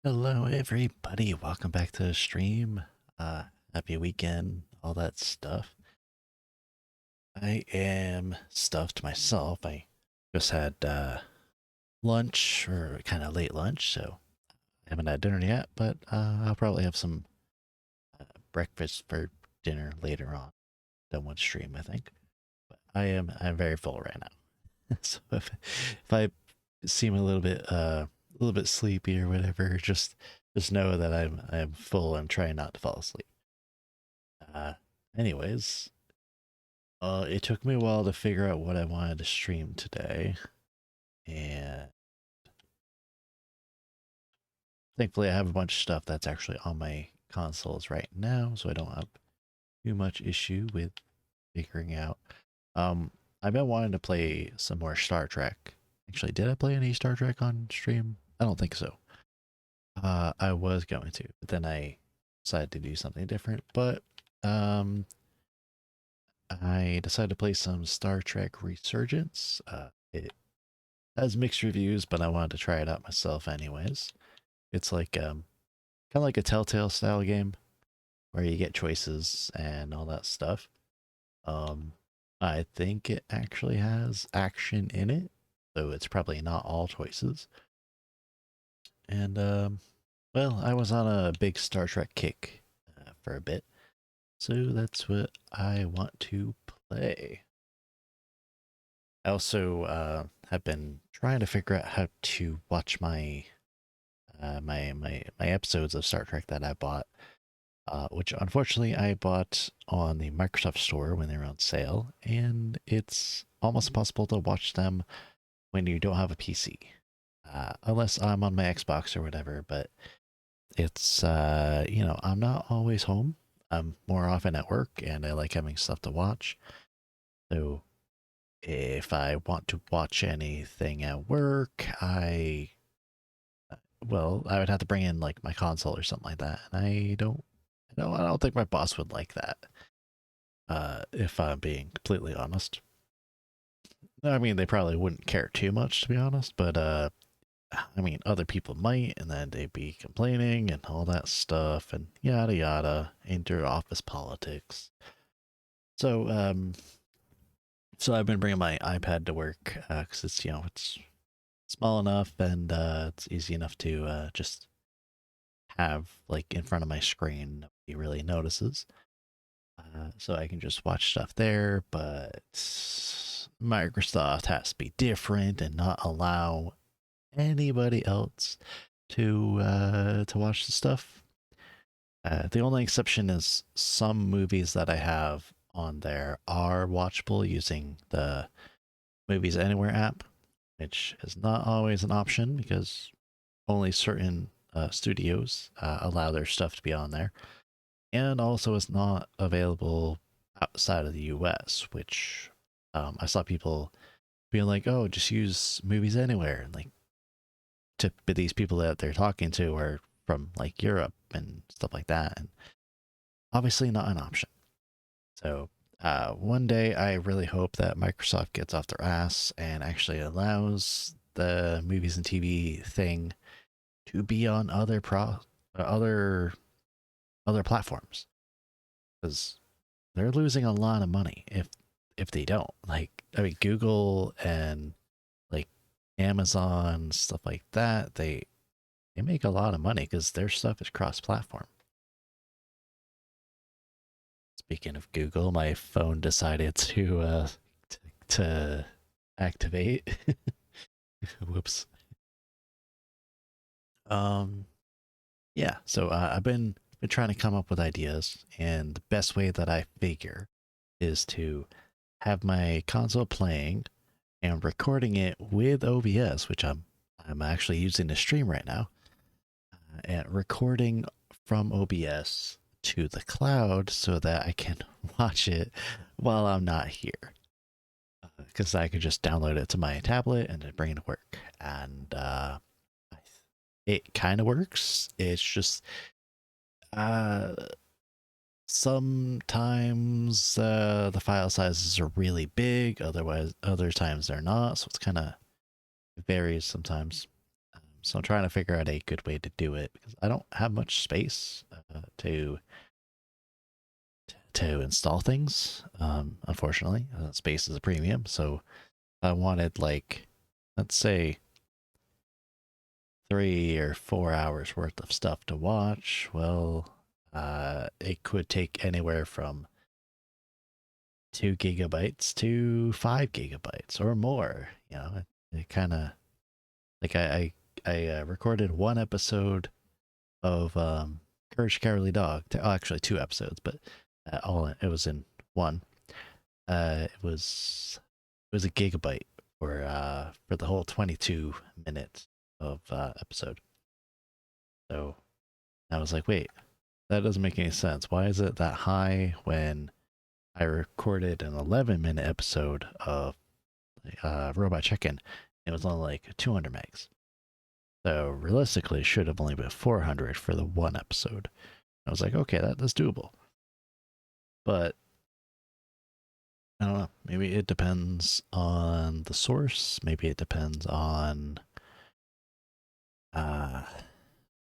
Hello, everybody. Welcome back to the stream. Happy weekend, all that stuff. I am stuffed myself. I just had lunch, or kind of late lunch, so I haven't had dinner yet, but I'll probably have some breakfast for dinner later on. Done one stream, I think. But I'm very full right now. So if I seem a little bit sleepy or whatever, just know that I'm full and trying not to fall asleep. Uh, anyways, it took me a while to figure out what I wanted to stream today, and thankfully I have a bunch of stuff that's actually on my consoles right now, so I don't have too much issue with figuring out. Um, I've been wanting to play some more Star Trek. Actually, did I play any Star Trek on stream? I don't think so. I was going to, but then I decided to do something different. But um, I decided to play some Star Trek Resurgence. It has mixed reviews, but I wanted to try it out myself anyways. It's like kind of like a Telltale style game where you get choices and all that stuff. Um, I think it actually has action in it, so it's probably not all choices. And well, I was on a big Star Trek kick for a bit, so that's what I want to play. I also have been trying to figure out how to watch my episodes of Star Trek that I bought, which unfortunately I bought on the Microsoft Store when they were on sale, and it's almost impossible to watch them when you don't have a PC, unless I'm on my Xbox or whatever. But it's I'm not always home. I'm more often at work, and I like having stuff to watch. So if I want to watch anything at work, I would have to bring in like my console or something like that, and I don't think my boss would like that. If I'm being completely honest, I mean they probably wouldn't care too much to be honest, but I mean other people might, and then they'd be complaining and all that stuff, and yada yada, inter office politics. So so I've been bringing my iPad to work because it's it's small enough and it's easy enough to just have like in front of my screen. Nobody really notices. So I can just watch stuff there, but Microsoft has to be different and not allow anybody else to watch the stuff. The only exception is some movies that I have on there are watchable using the Movies Anywhere app, which is not always an option because only certain studios allow their stuff to be on there. And also it's not available outside of the US, which I saw people being like, "Oh, just use Movies Anywhere," and like, but these people that they're talking to are from like Europe and stuff like that, and obviously not an option. So one day, I really hope that Microsoft gets off their ass and actually allows the movies and TV thing to be on other other platforms, because they're losing a lot of money if they don't. Like, I mean, Google and like Amazon, stuff like that, they make a lot of money because their stuff is cross-platform. Speaking of Google, my phone decided to activate. Whoops. Um, yeah. So I've been trying to come up with ideas, and the best way that I figure is to have my console playing and recording it with OBS, which I'm actually using to stream right now, and recording from OBS to the cloud so that I can watch it while I'm not here. Because I could just download it to my tablet and then bring it to work, and it kind of works. It's just uh, sometimes the file sizes are really big, otherwise other times they're not. So it's kind of, it varies sometimes. So I'm trying to figure out a good way to do it because I don't have much space to install things. Unfortunately, space is a premium. So I wanted like, let's say, 3 or 4 hours worth of stuff to watch. Well, it could take anywhere from 2 GB to 5 GB or more. You know, it kind of like I recorded one episode of Courage the Cowardly Dog. Actually, 2 episodes, but it was in one. It was a gigabyte for the whole 22 minutes of episode. So I was like, wait, that doesn't make any sense. Why is it that high when I recorded an 11-minute episode of Robot Chicken? It was only like 200 megs. So realistically, it should have only been 400 for the one episode. I was like, okay, that's doable. But I don't know. Maybe it depends on the source. Maybe it depends on I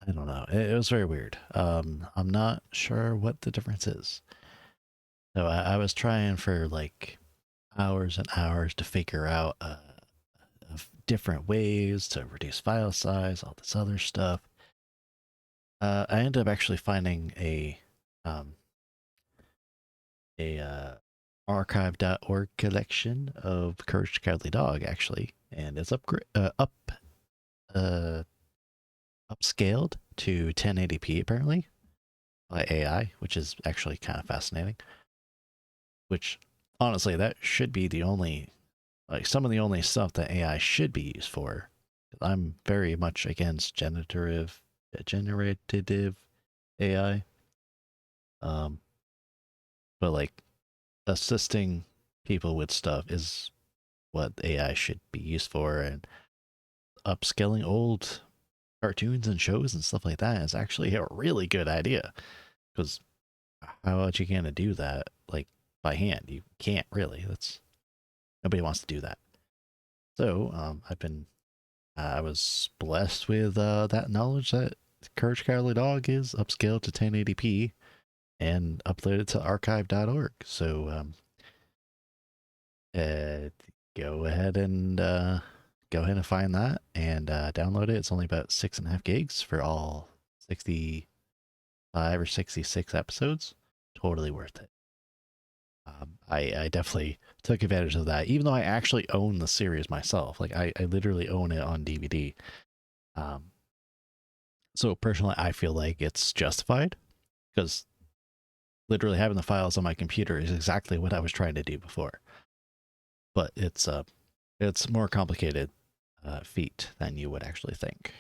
don't know. It was very weird. I'm not sure what the difference is. So I was trying for like hours and hours to figure out of different ways to reduce file size, all this other stuff. I ended up actually finding um, a archive.org collection of Courage the Cowardly Dog actually, and it's uh, upscaled to 1080p apparently by AI, which is actually kind of fascinating. Which honestly, that should be the only like some of the only stuff that AI should be used for. I'm very much against generative AI. Um, but like assisting people with stuff is what AI should be used for, and upscaling old cartoons and shows and stuff like that is actually a really good idea. Because how else you gonna do that like by hand? You can't really. That's nobody wants to do that. So I was blessed with that knowledge that Courage Cowardly Dog is upscaled to 1080p and uploaded to archive.org. So uh, go ahead and find that and download it. It's only about 6.5 gigs for all 65 or 66 episodes. Totally worth it. I definitely took advantage of that, even though I actually own the series myself. Like I literally own it on DVD. Um, so personally, I feel like it's justified because literally having the files on my computer is exactly what I was trying to do before. But it's more complicated feat than you would actually think.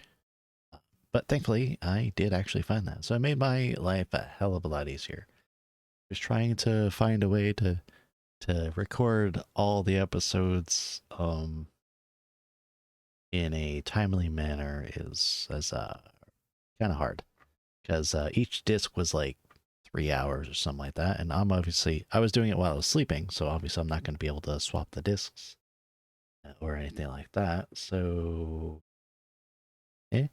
But thankfully, I did actually find that, so it made my life a hell of a lot easier. Just trying to find a way to record all the episodes in a timely manner is kind of hard because each disc was like 3 hours or something like that, and I was doing it while I was sleeping, so obviously I'm not going to be able to swap the discs or anything like that. So, yeah.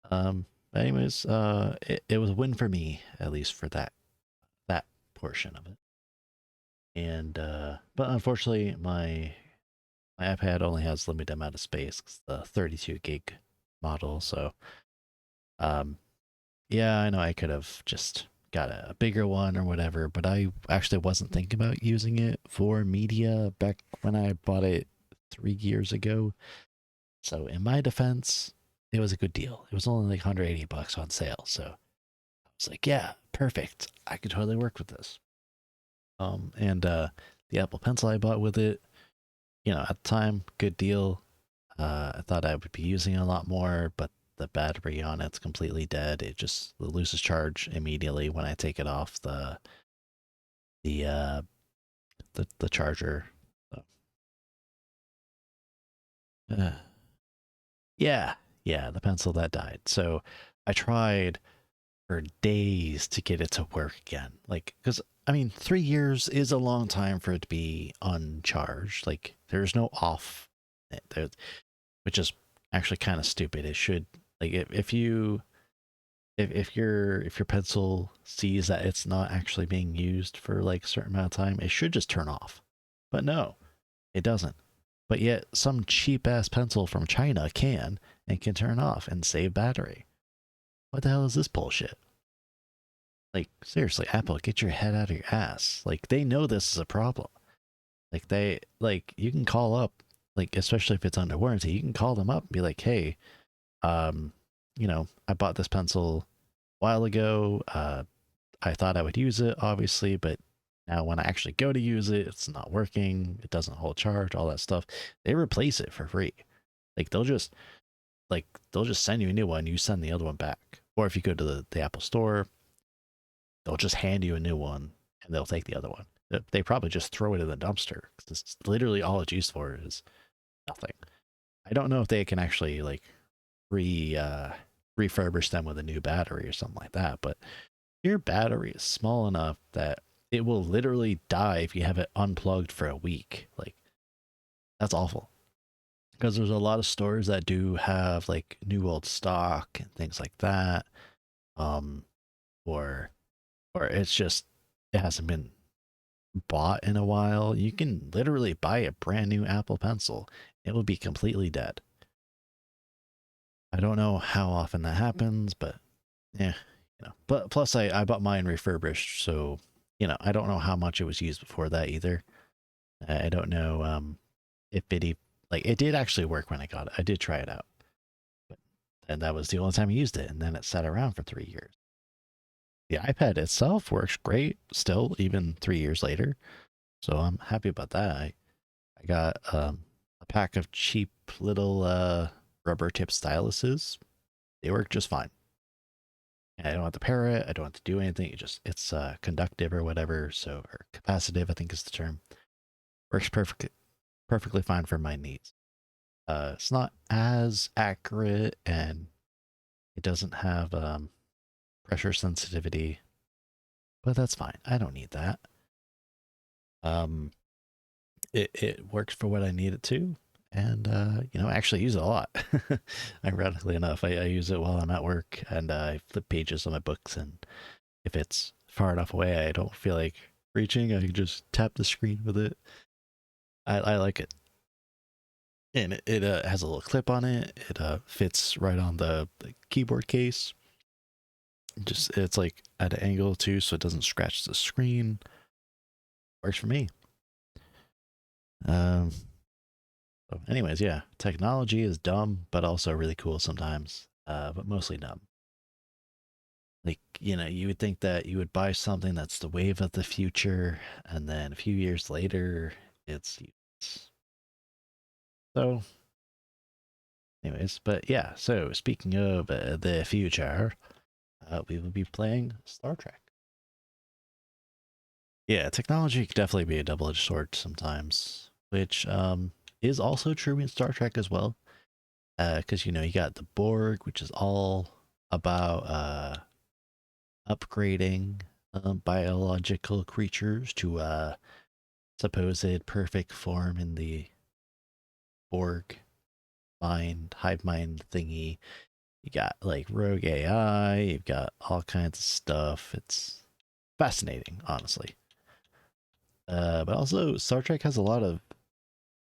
But anyways, it was a win for me at least for that portion of it. And but unfortunately, my iPad only has limited amount of space. It's the 32 gig model, so um, yeah, I know I could have just got a bigger one or whatever, but I actually wasn't thinking about using it for media back when I bought it 3 years ago. So in my defense, it was a good deal. It was only like $180 on sale, so I was like, yeah, perfect. I could totally work with this. And the Apple Pencil I bought with it, at the time, good deal. I thought I would be using it a lot more, but the battery on it's completely dead. It just loses charge immediately when I take it off the uh the charger. So, uh, yeah, yeah, the pencil that died. So I tried for days to get it to work again. Like, because I mean, 3 years is a long time for it to be uncharged. Like, there's no off, there, which is actually kind of stupid. It should, like, if you if your pencil sees that it's not actually being used for like a certain amount of time, it should just turn off. But no, it doesn't. But yet some cheap ass pencil from China can and can turn off and save battery. What the hell is this bullshit? Like, seriously, Apple, get your head out of your ass. Like, they know this is a problem. Like, you can call up, like, especially if it's under warranty, you can call them up and be like, hey, um, I bought this pencil a while ago. I thought I would use it, obviously, but now when I actually go to use it, it's not working. It doesn't hold charge, all that stuff. They replace it for free. Like, they'll just send you a new one. You send the other one back. Or if you go to the Apple store, they'll just hand you a new one and they'll take the other one. They probably just throw it in the dumpster because it's literally all it's used for is nothing. I don't know if they can actually like refurbish them with a new battery or something like that, but your battery is small enough that it will literally die if you have it unplugged for a week. Like, that's awful. Because there's a lot of stores that do have like new old stock and things like that. Um, or it's just it hasn't been bought in a while. You can literally buy a brand new Apple Pencil. It will be completely dead. I don't know how often that happens, but yeah, But plus, I bought mine refurbished, so I don't know how much it was used before that either. I don't know if like it did actually work when I got it. I did try it out, but, and that was the only time I used it, and then it sat around for 3 years. The iPad itself works great still, even 3 years later. So I'm happy about that. I got a pack of cheap little rubber tip styluses. They work just fine. I don't have to pair it. I don't have to do anything. It's conductive or whatever. So, or capacitive, I think is the term. Works perfectly fine for my needs. It's not as accurate and it doesn't have pressure sensitivity, but that's fine. I don't need that. Um, it works for what I need it to, and I actually use it a lot. Ironically enough, I use it while I'm at work, and I flip pages on my books, and if it's far enough away, I don't feel like reaching. I can just tap the screen with it. I like it, and it has a little clip on it. It fits right on the keyboard case. Just it's like at an angle too, so it doesn't scratch the screen. Works for me. Um, So anyways, yeah, technology is dumb, but also really cool sometimes, but mostly dumb. Like, you would think that you would buy something that's the wave of the future, and then a few years later, it's useless. So, anyways, but yeah, so speaking of the future, we will be playing Star Trek. Yeah, technology can definitely be a double-edged sword sometimes, which is also true in Star Trek as well. Because you got the Borg, which is all about upgrading biological creatures to supposed perfect form in the Borg hive mind thingy. You got like rogue AI, you've got all kinds of stuff. It's fascinating, honestly. But also, Star Trek has a lot of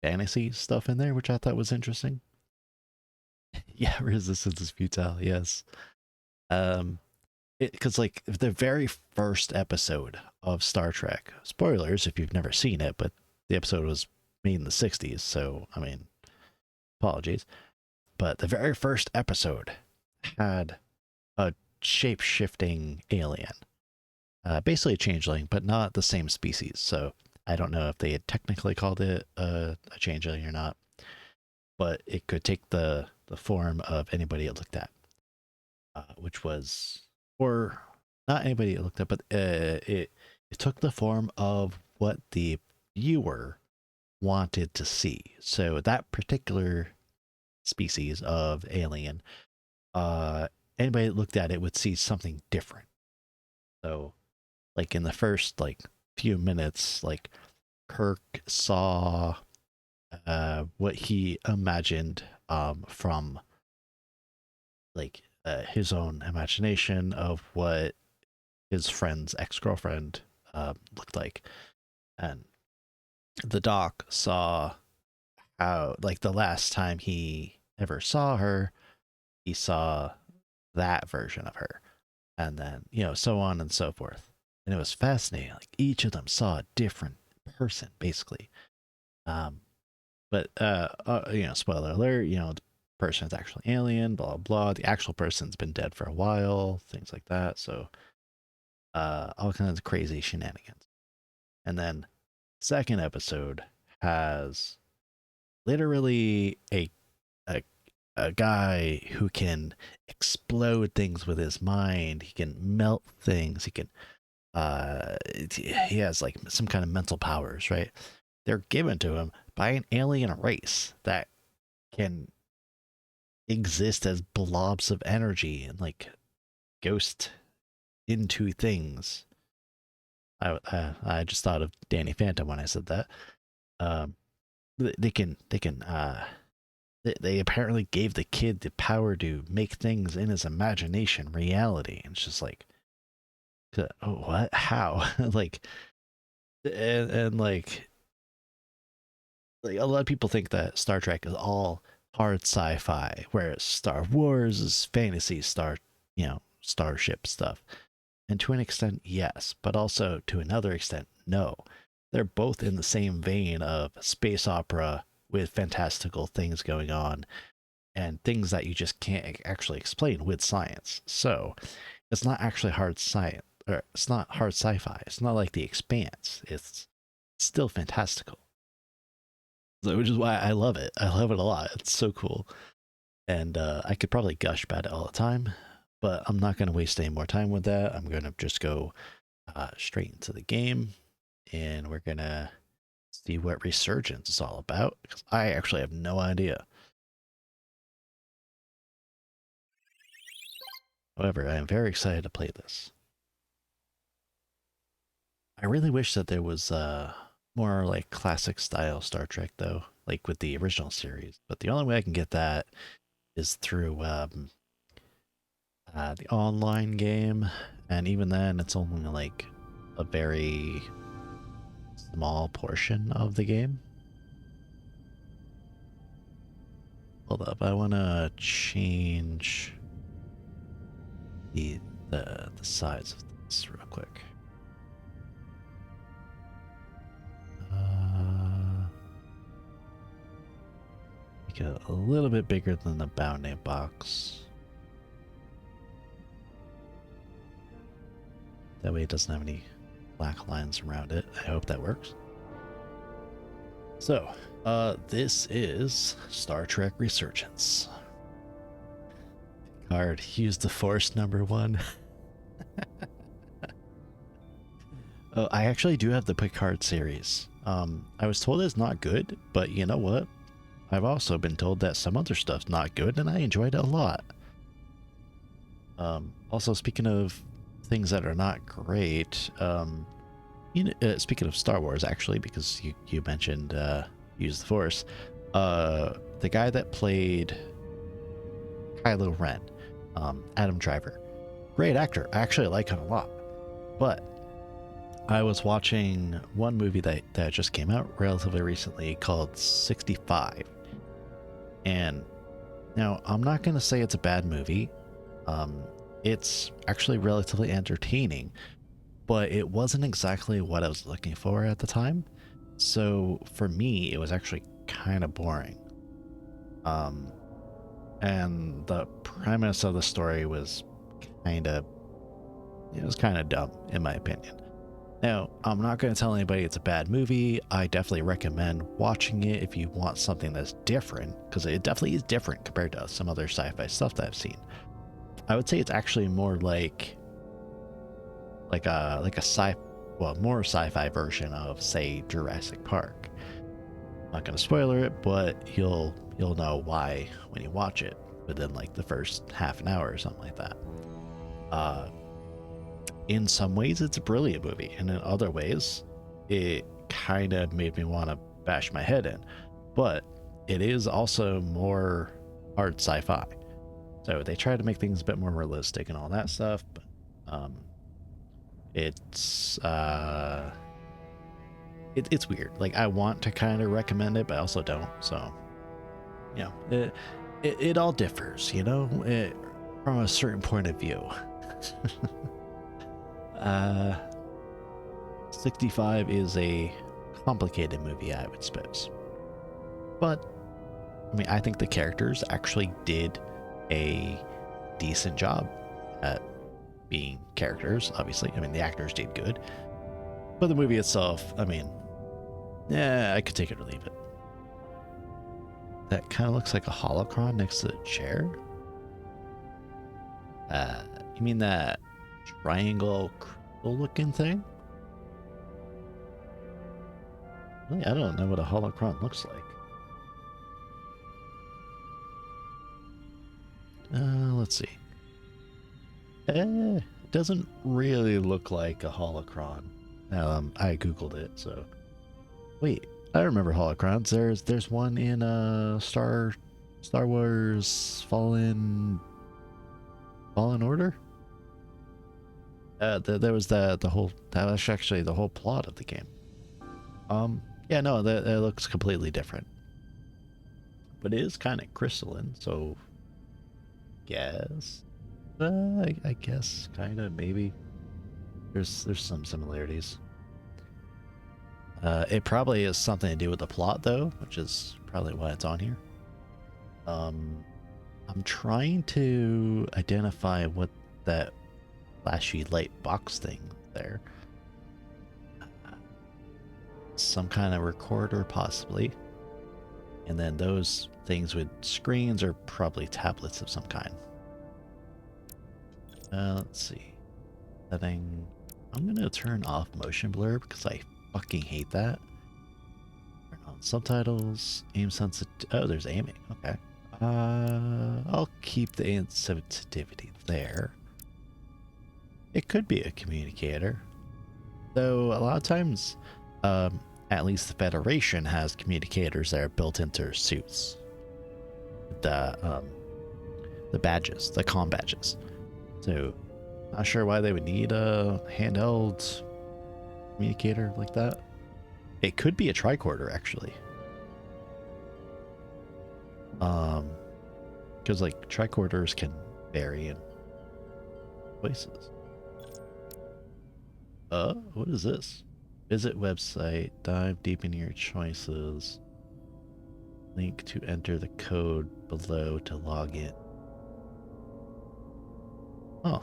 fantasy stuff in there, which I thought was interesting. Yeah, resistance is futile. Yes. Um, because like the very first episode of Star Trek, spoilers if you've never seen it, but the episode was made in the 60s, so I mean, apologies. But the very first episode had a shape shifting alien, basically a changeling, but not the same species. So I don't know if they had technically called it a changeling or not, but it could take the form of anybody it looked at, which was, or not anybody it looked at, but it took the form of what the viewer wanted to see. So that particular species of alien, anybody that looked at it would see something different. So, like in the first like few minutes, like Kirk saw what he imagined from like his own imagination of what his friend's ex-girlfriend looked like. And the doc saw how, like, the last time he ever saw her, he saw that version of her. And then, so on and so forth. And it was fascinating. Like, each of them saw a different person, basically. Um, but spoiler alert, the person is actually alien, blah, blah, blah. The actual person's been dead for a while, things like that. So, all kinds of crazy shenanigans. And then, second episode has literally a a guy who can explode things with his mind. He can melt things. He has like some kind of mental powers, right? They're given to him by an alien race that can exist as blobs of energy and like ghost into things. I just thought of Danny Phantom when I said that. Um, they apparently gave the kid the power to make things in his imagination reality. And it's just like, oh, what? How? like, and like a lot of people think that Star Trek is all hard sci-fi, whereas Star Wars is fantasy, starship stuff. And to an extent, yes, but also to another extent, no. They're both in the same vein of space opera with fantastical things going on and things that you just can't actually explain with science. So it's not actually hard science, or it's not hard sci-fi. It's not like The Expanse. It's still fantastical. So, which is why I love it. I love it a lot. It's so cool. And I could probably gush about it all the time, but I'm not going to waste any more time with that. I'm going to just go straight into the game, and we're going to see what Resurgence is all about, because I actually have no idea. However, I am very excited to play this. I really wish that there was more like classic style Star Trek, though, like with the original series. But the only way I can get that is through the online game, and even then, it's only like a very small portion of the game. Hold up, I want to change the size of this real quick. Make it a little bit bigger than the bounding box. That way it doesn't have any black lines around it. I hope that works. So, this is Star Trek Resurgence. Picard, use the Force #1. Oh, I actually do have the Picard series. I was told it's not good, but you know what? I've also been told that some other stuff's not good, and I enjoyed it a lot. Also, speaking of things that are not great, speaking of Star Wars, actually, because you mentioned Use the Force, the guy that played Kylo Ren, Adam Driver, great actor. I actually like him a lot. But I was watching one movie that just came out relatively recently called 65. And now, I'm not going to say it's a bad movie. It's actually relatively entertaining, but it wasn't exactly what I was looking for at the time. So for me, it was actually kind of boring. And the premise of the story was kind of dumb, in my opinion. Now, I'm not going to tell anybody it's a bad movie. I definitely recommend watching it if you want something that's different, because it definitely is different compared to some other sci-fi stuff that I've seen. I would say it's actually more like a more sci-fi version of, say, Jurassic Park. I'm not going to spoiler it, but you'll know why when you watch it within like the first half an hour or something like that. In some ways, it's a brilliant movie, and in other ways, it kind of made me want to bash my head in. but it is also more hard sci-fi. So they try to make things a bit more realistic and all that stuff, but it's it's weird. Like, I want to kind of recommend it, but I also don't. So, you know, it all differs, you know, from a certain point of view. 65 is a complicated movie, I would suppose. But, I mean, I think the characters actually did a decent job at being characters, obviously. I mean, the actors did good. But the movie itself, I mean, yeah, I could take it or leave it. That kind of looks like a holocron next to the chair. You mean that triangle crystal looking thing? Really, I don't know what a holocron looks like. Let's see. It doesn't really look like a holocron. I googled it, so wait. I remember holocrons. There's one in Star Wars Fallen Order. There was that was actually the whole plot of the game. Yeah, no, that looks completely different, but it is kind of crystalline. So, guess, I guess, kind of, maybe. There's some similarities. It probably has something to do with the plot, though, which is probably why it's on here. I'm trying to identify what that flashy light box thing there. Some kind of recorder, possibly. And then those things with screens are probably tablets of some kind. Let's see. Setting. I'm going to turn off motion blur because I fucking hate that. Turn on subtitles. Aim sensitivity. Oh, there's aiming. Okay. I'll keep the aim sensitivity there. It could be a communicator. Though a lot of times, at least the Federation has communicators that are built into their suits. The badges, the comm badges. So, not sure why they would need a handheld communicator like that. It could be a tricorder, actually. Because like tricorders can vary in places. What is this? Visit website, dive deep into your choices. Link to enter the code below to log in. Oh.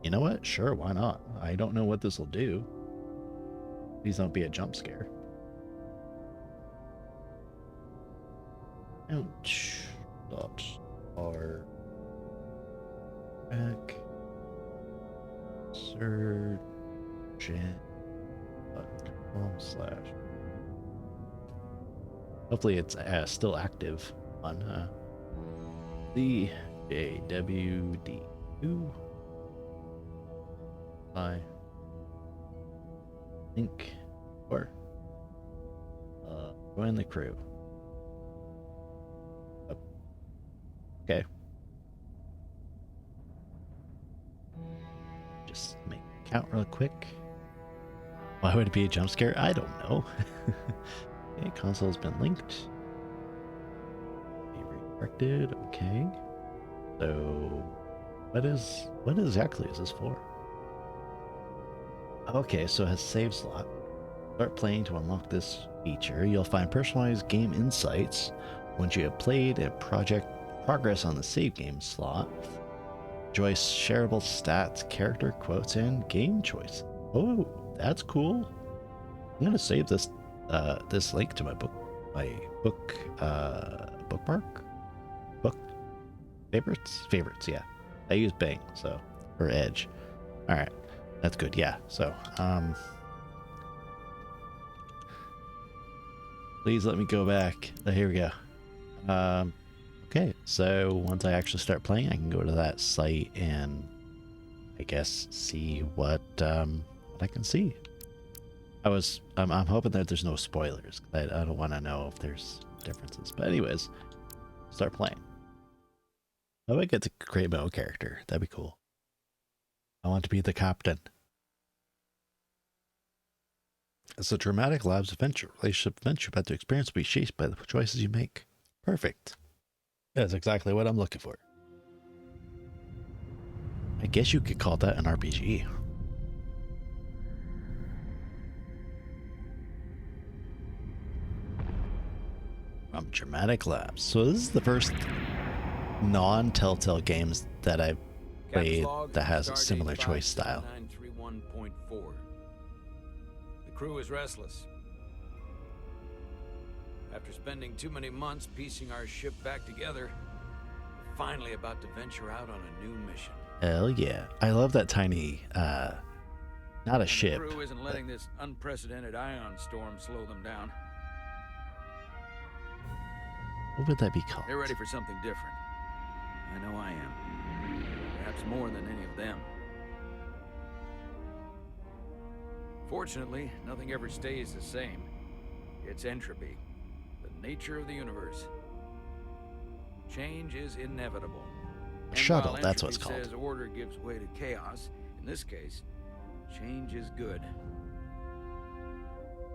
You know what? Sure, why not? I don't know what this will do. Please don't be a jump scare. Ouch. .r back. Resurgence.com/. Hopefully it's still active on CJWD2. I think, or join the crew. Okay. Just make a count real quick. Why would it be a jump scare? I don't know. Okay, console's been linked. Be redirected. Okay. So, what exactly is this for? Okay, so it has save slot. Start playing to unlock this feature. You'll find personalized game insights once you have played and progress on the save game slot. Enjoy shareable stats, character quotes, and game choice. Oh, that's cool. I'm gonna save this this link to my bookmark, favorites. Yeah, I use Bing, so, or Edge. All right, that's good. Yeah, so please let me go back. Oh, here we go. Okay, so once I actually start playing, I can go to that site and I guess see what I can see. I'm hoping that there's no spoilers. I don't want to know if there's differences. But anyways, start playing. I might get to create my own character. That'd be cool. I want to be the captain. It's a dramatic lab's adventure, relationship adventure, but the experience will be shaped by the choices you make. Perfect. That's exactly what I'm looking for. I guess you could call that an RPG. From Dramatic Labs. So this is the first non-Telltale games that I've played that has a similar choice style. 931.4. The crew is restless. After spending too many months piecing our ship back together, we're finally about to venture out on a new mission. Hell yeah. I love that tiny, not a ship. The crew isn't letting this unprecedented ion storm slow them down. What would that be called? They're ready for something different. I know I am. Perhaps more than any of them. Fortunately, nothing ever stays the same. It's entropy, the nature of the universe. Change is inevitable. A shuttle, that's what it's called. Says order gives way to chaos. In this case, change is good.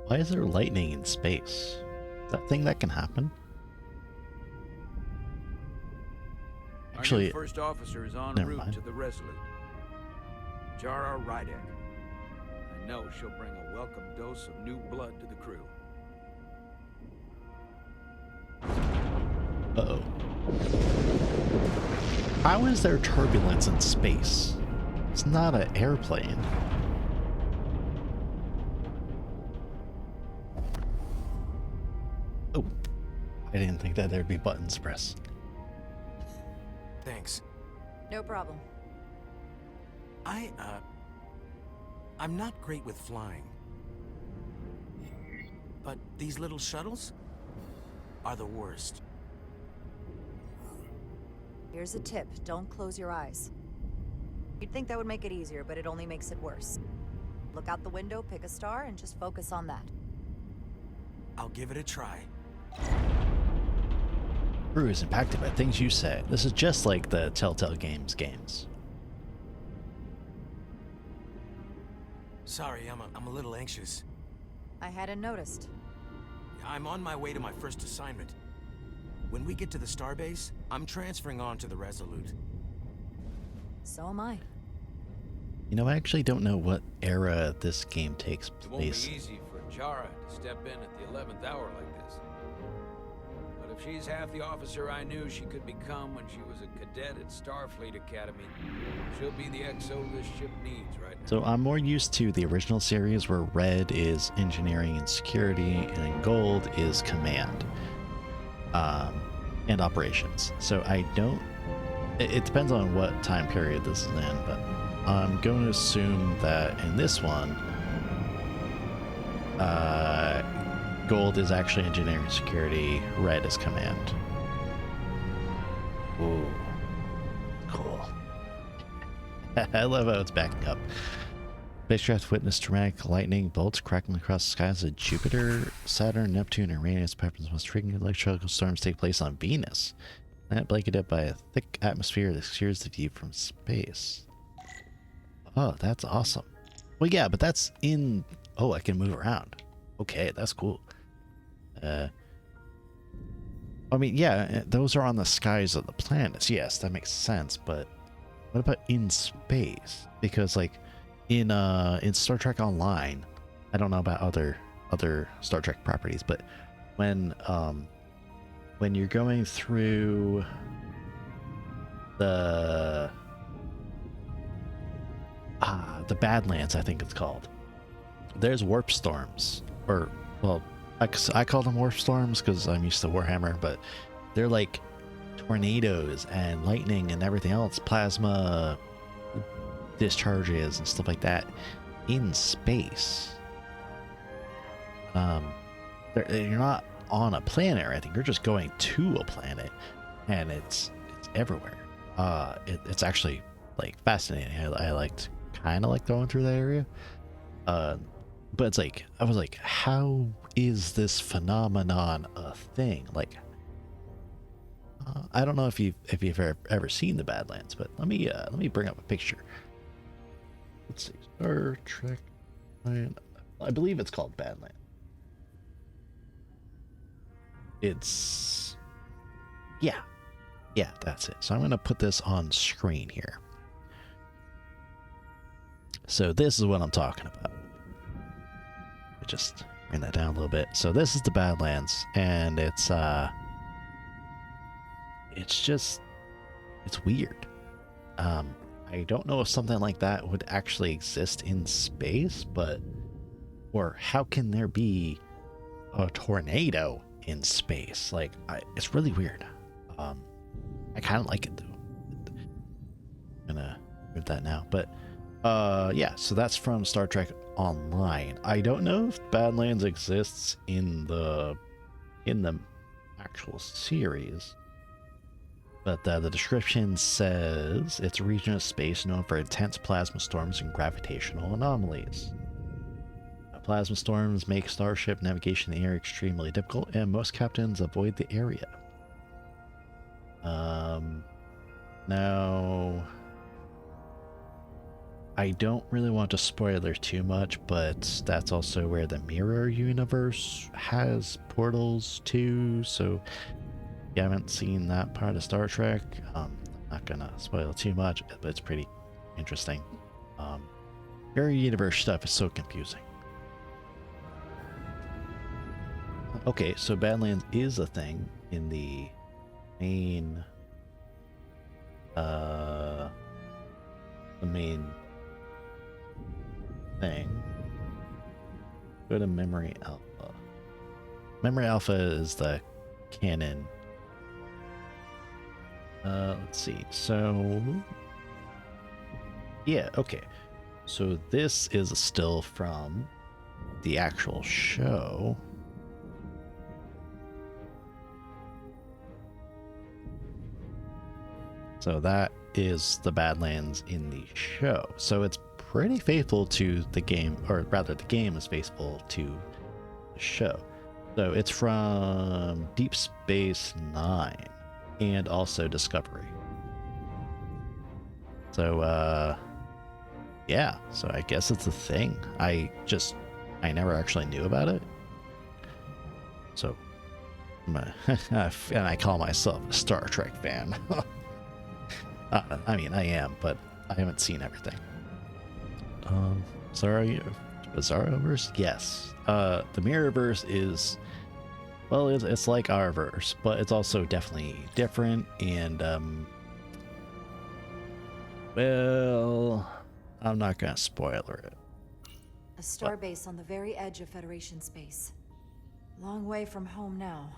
Why is there lightning in space? Is that thing that can happen? Actually, our new first officer is en route to the Resolute. Jara Rydek. I know she'll bring a welcome dose of new blood to the crew. Uh-oh. How is there turbulence in space? It's not an airplane. Oh, I didn't think that there'd be buttons to press. Thanks. No problem. I'm not great with flying. But these little shuttles are the worst. Here's a tip. Don't close your eyes. You'd think that would make it easier, but it only makes it worse. Look out the window, pick a star, and just focus on that. I'll give it a try. Crew is impacted by things you say. This is just like the Telltale games. Sorry, I'm a little anxious. I hadn't noticed. I'm on my way to my first assignment. When we get to the starbase, I'm transferring on to the Resolute. So am I. You know, I actually don't know what era this game takes place. It won't be easy for Jara to step in at the 11th hour like this. But if she's half the officer I knew she could become when she was a cadet at Starfleet Academy, she'll be the XO this ship needs right now. So I'm more used to the original series where red is engineering and security and gold is command and operations. So I don't, it depends on what time period this is in, but I'm going to assume that in this one, gold is actually engineering security, red is command. Ooh, cool. I love how it's backing up. Spacecraft witnessed dramatic lightning bolts crackling across the skies of Jupiter, Saturn, Neptune, and Uranus. Weapons most frequent electrical storms take place on Venus. Planet blanketed by a thick atmosphere that obscures the view from space. Oh, that's awesome. Well, yeah, but that's in... Oh, I can move around. Okay, that's cool. I mean, yeah, those are on the skies of the planets. Yes, that makes sense, but what about in space? Because, like, in Star Trek Online, I don't know about other Star Trek properties, but when you're going through the Badlands, I think it's called, there's warp storms, or, well, I call them warp storms because I'm used to Warhammer, but they're like tornadoes and lightning and everything else, plasma discharges and stuff like that in space. You're not on a planet or anything, you're just going to a planet, and it's everywhere. It's actually like fascinating. I kind of like going through that area. but it's like, I was like, how is this phenomenon a thing? Like, I don't know if you've ever seen the Badlands, but let me bring up a picture. Let's see, Star Trek. I believe it's called Badlands. It's, yeah, that's it. So I'm gonna put this on screen here. So this is what I'm talking about. Just bring that down a little bit. So this is the Badlands, and it's weird. I don't know if something like that would actually exist in space, or how can there be a tornado in space? Like, it's really weird. I kind of like it though. I'm gonna move that now, but yeah. So that's from Star Trek Online. I don't know if Badlands exists in the actual series. But the description says it's a region of space known for intense plasma storms and gravitational anomalies. Plasma storms make starship navigation in the area extremely difficult, and most captains avoid the area. Now, I don't really want to spoiler too much, but that's also where the mirror universe has portals too, so if you haven't seen that part of Star Trek, I'm not gonna spoil too much, but it's pretty interesting. Mirror universe stuff is so confusing. Okay, so Badlands is a thing in the main, the main thing. Go to Memory Alpha. Memory Alpha is the canon. Let's see. So, yeah, okay. So this is a still from the actual show. So that is the Badlands in the show. So it's pretty faithful to the game, or rather the game is faithful to the show. So it's from Deep Space Nine and also Discovery. So yeah, so I guess it's a thing. I never actually knew about it. So and I call myself a Star Trek fan. I mean, I am, but I haven't seen everything. Bizarroverse? Yes. The Mirrorverse is, well, it's like our verse, but it's also definitely different, and, well, I'm not gonna spoiler it. A starbase on the very edge of Federation space. Long way from home now.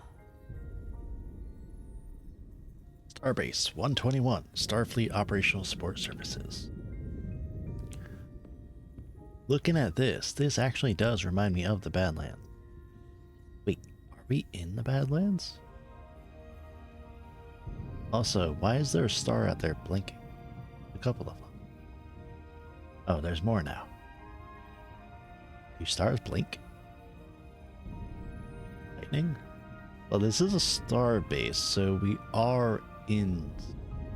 Starbase 121, Starfleet Operational Support Services. Looking at this actually does remind me of the Badlands. Wait, are we in the Badlands? Also, why is there a star out there blinking? A couple of them. Oh, there's more now. Do stars blink? Lightning? Well, this is a star base, so we are in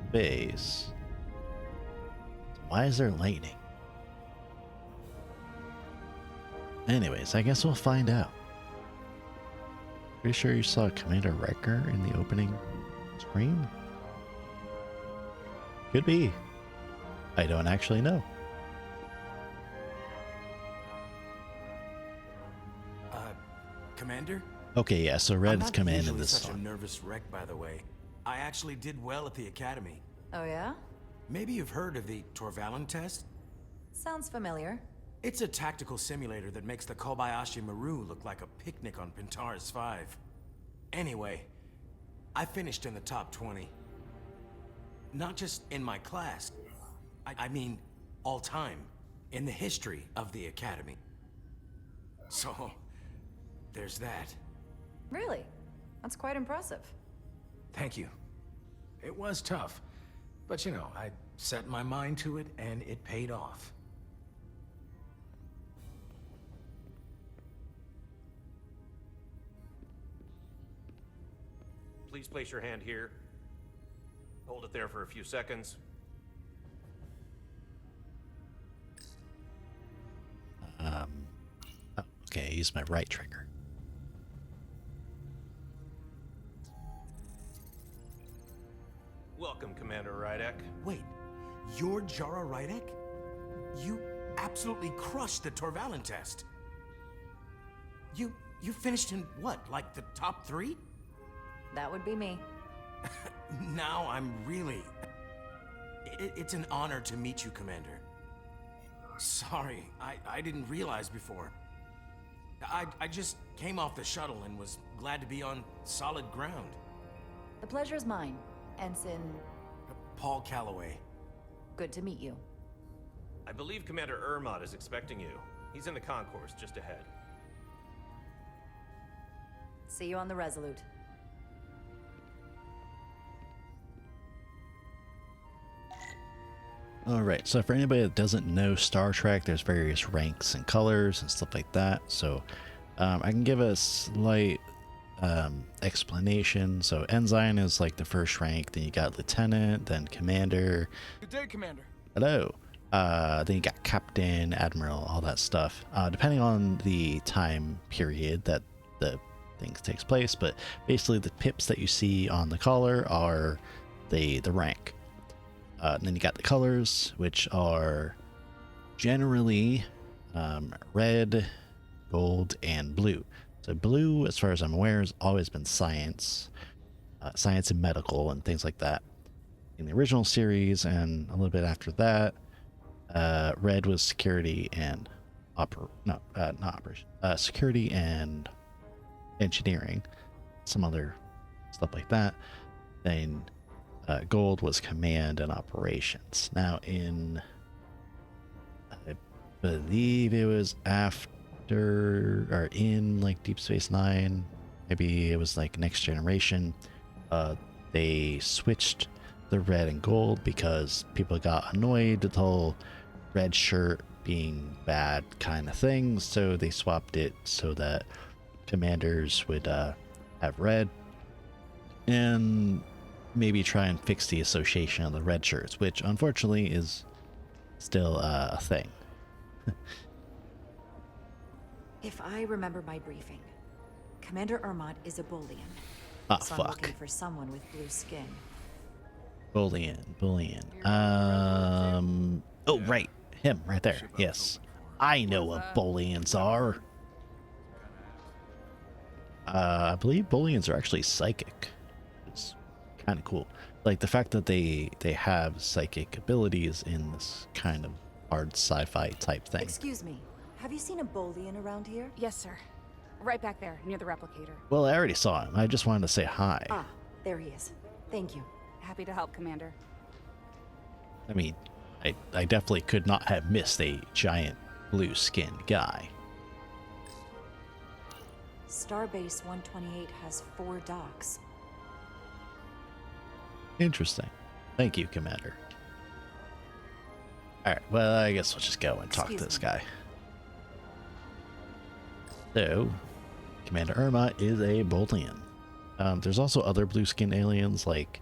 space. Why is there lightning? Anyways, I guess we'll find out. Pretty sure you saw Commander Riker in the opening screen? Could be. I don't actually know. Commander? Okay, yeah, so Red is commanding this such song. a nervous wreck, by the way. I actually did well at the academy. Oh yeah? Maybe you've heard of the Torvalin test? Sounds familiar. It's a tactical simulator that makes the Kobayashi Maru look like a picnic on Pintaris 5. Anyway, I finished in the top 20. Not just in my class. I mean, all time. In the history of the academy. So, there's that. Really? That's quite impressive. Thank you. It was tough, but you know, I set my mind to it and it paid off. please place your hand here. Hold it there for a few seconds. Okay, use my right trigger. Welcome, Commander Rydek. Wait, you're Jara Rydek? You absolutely crushed the Torvalin test. You finished in what, like the top 3? That would be me. Now I'm really... It's an honor to meet you, Commander. Sorry, I didn't realize before. I just came off the shuttle and was glad to be on solid ground. The pleasure's mine, Ensign. Paul Calloway. Good to meet you. I believe Commander Ermot is expecting you. He's in the concourse just ahead. See you on the Resolute. Alright, so for anybody that doesn't know Star Trek, there's various ranks and colors and stuff like that. So I can give a slight explanation. So Ensign is like the first rank, then you got Lieutenant, then Commander. Good day, Commander. Hello. Then you got Captain, Admiral, all that stuff. Depending on the time period that the things takes place, but basically the pips that you see on the collar are the rank. And then you got the colors, which are generally red, gold, and blue. So blue, as far as I'm aware, has always been science, science and medical and things like that. In the original series and a little bit after that, red was security and security and engineering, some other stuff like that. Then gold was command and operations. Now I believe it was after or in like Deep Space Nine, maybe it was like Next Generation, they switched the red and gold because people got annoyed with the whole red shirt being bad kind of thing, so they swapped it so that commanders would have red and maybe try and fix the association of the red shirts, which unfortunately is still a thing. If I remember my briefing, Commander Ermot is a Bolian. Ah, so I'm fuck. looking for someone with blue skin. Bolian. Oh, right. Him, right there. Yes. I know what Bolians are. I believe Bolians are actually psychic. It's kind of cool. Like the fact that they have psychic abilities in this kind of hard sci-fi type thing. Excuse me, have you seen a Bolian around here? Yes, sir. Right back there, near the replicator. Well, I already saw him. I just wanted to say hi. Ah, there he is. Thank you. Happy to help, Commander. I mean, I definitely could not have missed a giant blue-skinned guy. Starbase 128 has 4 docks. Interesting. Thank you, Commander. Alright, well, I guess we'll just go and talk to this guy. So, Commander Ermot is a Bolian. There's also other blue-skinned aliens like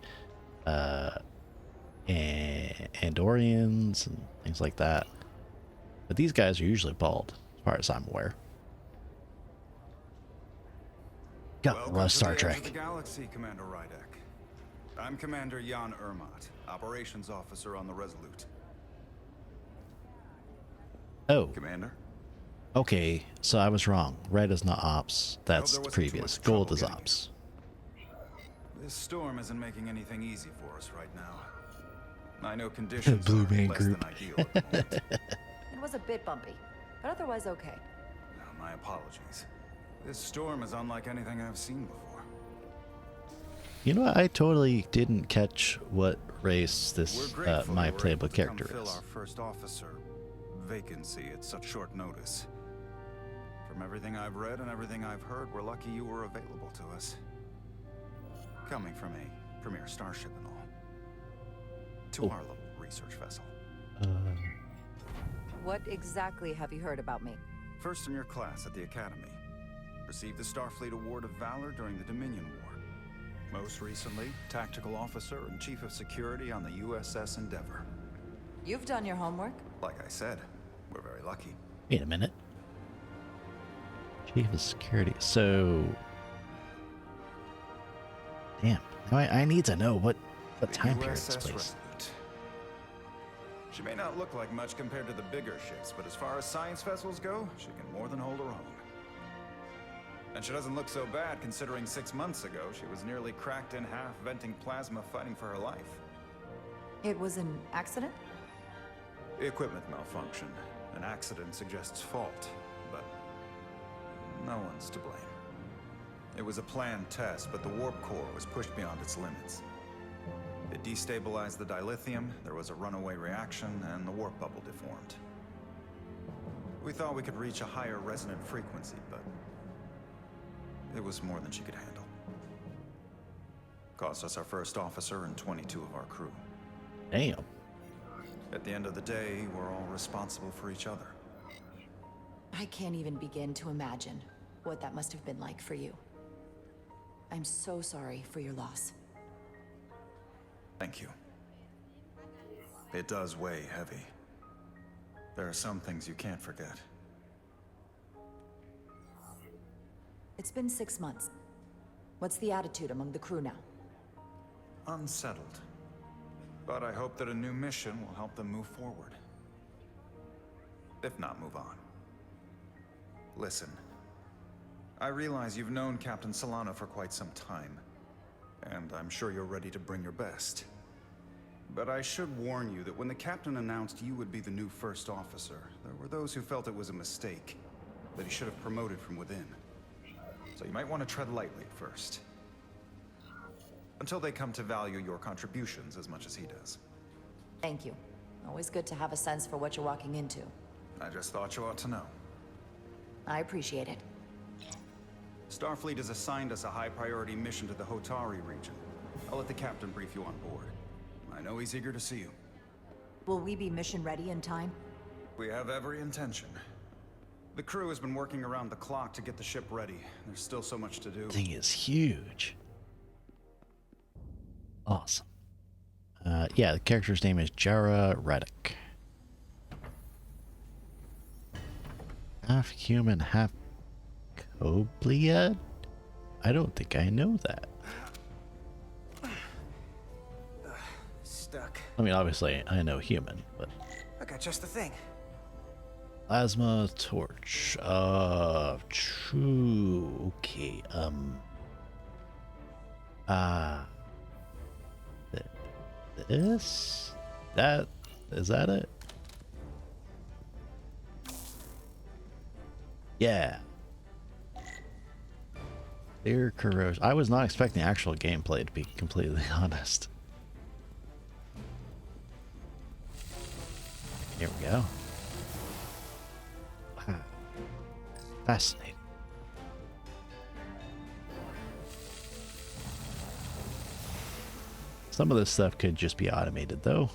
Andorians and things like that. But these guys are usually bald, as far as I'm aware. God, love Star Trek. To the galaxy, Commander Rydek. I'm Commander Jan Ermot, operations officer on the Resolute. Oh, Commander? okay, so I was wrong. Red is not ops. That's there wasn't too previous. much trouble Gold is getting ops. This storm isn't making anything easy for us right now. I know conditions Blue are Man less Group. than ideal at the moment. It was a bit bumpy, but otherwise okay. My apologies. This storm is unlike anything I've seen before. You know what? I totally didn't catch what race We're this grateful my you were able playable to character come fill is. our first officer vacancy at such short notice. From everything I've read and everything I've heard, we're lucky you were available to us. Coming from a premier starship and all. To our little research vessel. What exactly have you heard about me? First in your class at the Academy. Received the Starfleet Award of Valor during the Dominion War. Most recently, Tactical Officer and Chief of Security on the USS Endeavor. You've done your homework. Like I said, we're very lucky. Wait a minute. Chief of Security. So, damn. Now I need to know what time period this USS place. Resolute. She may not look like much compared to the bigger ships, but as far as science vessels go, she can more than hold her own. And she doesn't look so bad considering 6 months ago she was nearly cracked in half, venting plasma, fighting for her life. It was an accident? Equipment malfunction. An accident suggests fault, but no one's to blame. It was a planned test, but the warp core was pushed beyond its limits. It destabilized the dilithium, there was a runaway reaction, and the warp bubble deformed. We thought we could reach a higher resonant frequency, but it was more than she could handle. Cost us our first officer and 22 of our crew. Damn. At the end of the day, we're all responsible for each other. I can't even begin to imagine what that must have been like for you. I'm so sorry for your loss. Thank you. It does weigh heavy. There are some things you can't forget. It's been 6 months. What's the attitude among the crew now? Unsettled. But I hope that a new mission will help them move forward. If not, move on. Listen. I realize you've known Captain Solano for quite some time, and I'm sure you're ready to bring your best. But I should warn you that when the captain announced you would be the new first officer, there were those who felt it was a mistake, that he should have promoted from within. So you might want to tread lightly at first. Until they come to value your contributions as much as he does. Thank you. Always good to have a sense for what you're walking into. I just thought you ought to know. I appreciate it. Starfleet has assigned us a high-priority mission to the Hotari region. I'll let the captain brief you on board. I know he's eager to see you. Will we be mission ready in time? We have every intention. The crew has been working around the clock to get the ship ready. There's still so much to do. Thing is huge. Awesome. Yeah, the character's name is Jara Reddick. Half human, half Kobliad? I don't think I know that. Stuck. I mean, obviously, I know human, but... I got just the thing. Plasma torch. True. Okay, This? That? Is that it? Yeah. Clear corrosion. I was not expecting actual gameplay, to be completely honest. Here we go. Wow. Fascinating. Some of this stuff could just be automated, though.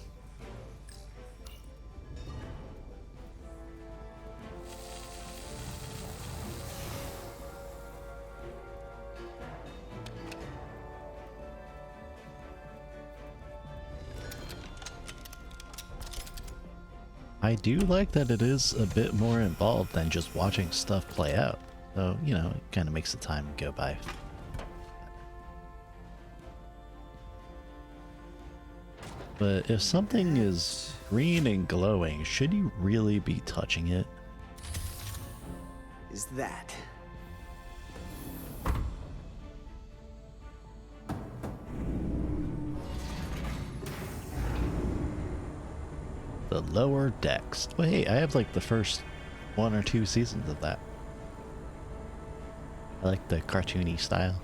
I do like that it is a bit more involved than just watching stuff play out. So, you know, it kind of makes the time go by. But if something is green and glowing, should you really be touching it? Is that? The lower decks. Well, hey, I have like the first 1 or 2 seasons of that. I like the cartoony style.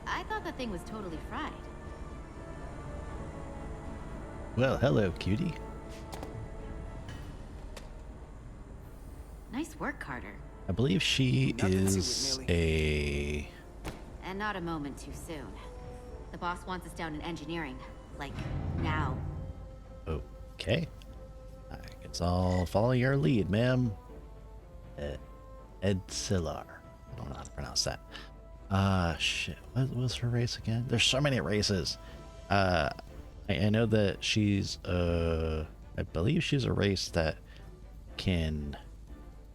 I thought the thing was totally fried. Well, hello, cutie. Nice work, Carter. I believe she Nothing to it, is Millie. a... And not a moment too soon. The boss wants us down in engineering. Like, now. Okay. I guess I'll follow your lead, ma'am. Ed Silar. I don't know how to pronounce that. Shit. What was her race again? There's so many races. I know that she's I believe she's a race that can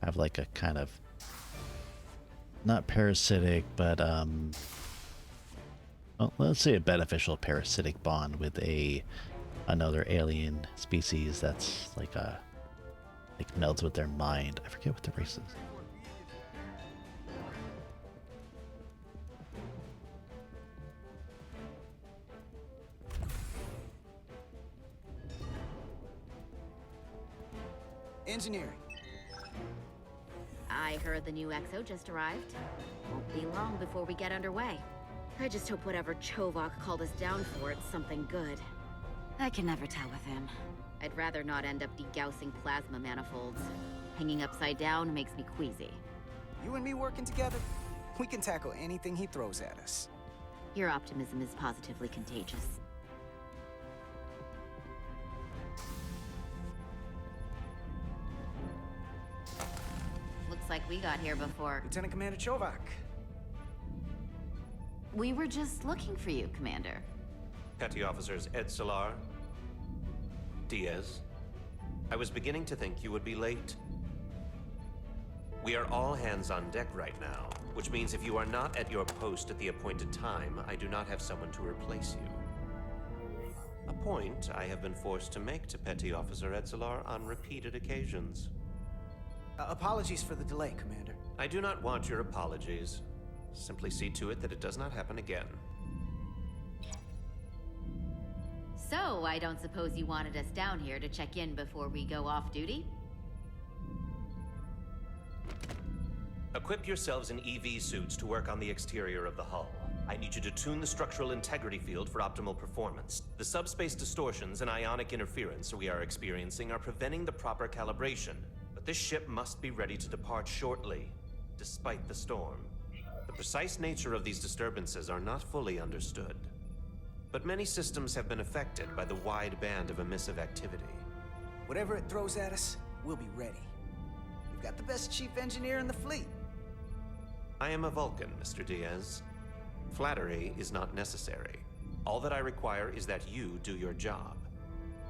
have like a kind of not parasitic, but well, let's say a beneficial parasitic bond with another alien species that's like melds with their mind. I forget what the race is. Engineering. I heard the new XO just arrived. Won't be long before we get underway. I just hope whatever Chovak called us down for it's something good. I can never tell with him. I'd rather not end up degaussing plasma manifolds. Hanging upside down makes me queasy. You and me working together, we can tackle anything he throws at us. Your optimism is positively contagious. Looks like we got here before. Lieutenant Commander Chovak. We were just looking for you, Commander. Petty Officers Ed Solar, Diaz. I was beginning to think you would be late. We are all hands on deck right now, which means if you are not at your post at the appointed time, I do not have someone to replace you. A point I have been forced to make to Petty Officer Edsolar on repeated occasions. Apologies for the delay, Commander. I do not want your apologies. Simply see to it that it does not happen again. So, I don't suppose you wanted us down here to check in before we go off duty? Equip yourselves in EV suits to work on the exterior of the hull. I need you to tune the structural integrity field for optimal performance. The subspace distortions and ionic interference we are experiencing are preventing the proper calibration, but this ship must be ready to depart shortly, despite the storm. The precise nature of these disturbances are not fully understood, but many systems have been affected by the wide band of emissive activity. Whatever it throws at us, we'll be ready. We've got the best chief engineer in the fleet. I am a Vulcan, Mr. Diaz. Flattery is not necessary. All that I require is that you do your job.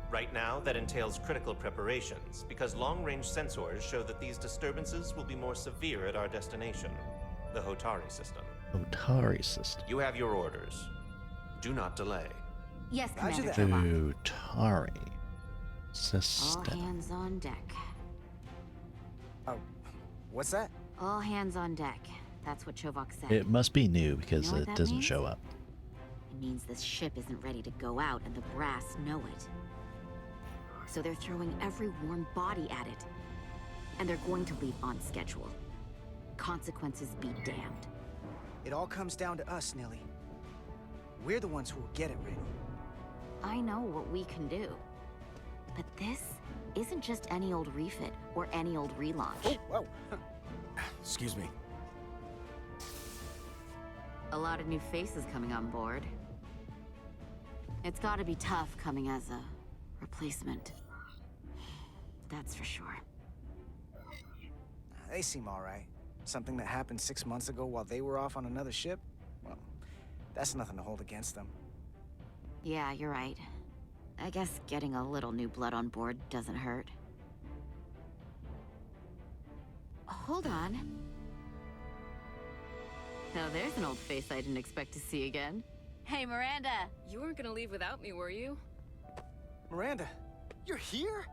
Right now, that entails critical preparations, because long-range sensors show that these disturbances will be more severe at our destination, the Hotari system. Hotari system. You have your orders. Do not delay. Yes, Roger Commander that. Chovak. Hotari All system. hands on deck. Oh, what's that? All hands on deck. That's what Chovak said. It must be new because You know what it that doesn't means? show up. It means this ship isn't ready to go out, and the brass know it. So they're throwing every warm body at it. And they're going to leave on schedule. Consequences be damned. It all comes down to us, Nelly. We're the ones who will get it ready. I know what we can do. But this isn't just any old refit or any old relaunch. Whoa. Excuse me. A lot of new faces coming on board. It's gotta be tough coming as a replacement. That's for sure. They seem all right. Something that happened 6 months ago while they were off on another ship? Well, that's nothing to hold against them. Yeah, you're right. I guess getting a little new blood on board doesn't hurt. Hold on. Now there's an old face I didn't expect to see again. Hey, Miranda! You weren't gonna leave without me, were you? Miranda, you're here?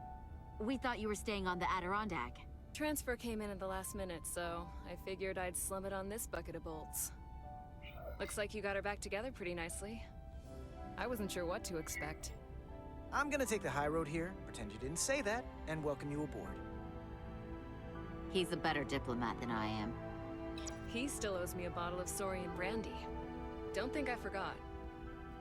We thought you were staying on the Adirondack. Transfer came in at the last minute, so I figured I'd slum it on this bucket of bolts. Looks like you got her back together pretty nicely. I wasn't sure what to expect. I'm gonna take the high road here, pretend you didn't say that, and welcome you aboard. He's a better diplomat than I am. He still owes me a bottle of Saurian brandy. Don't think I forgot.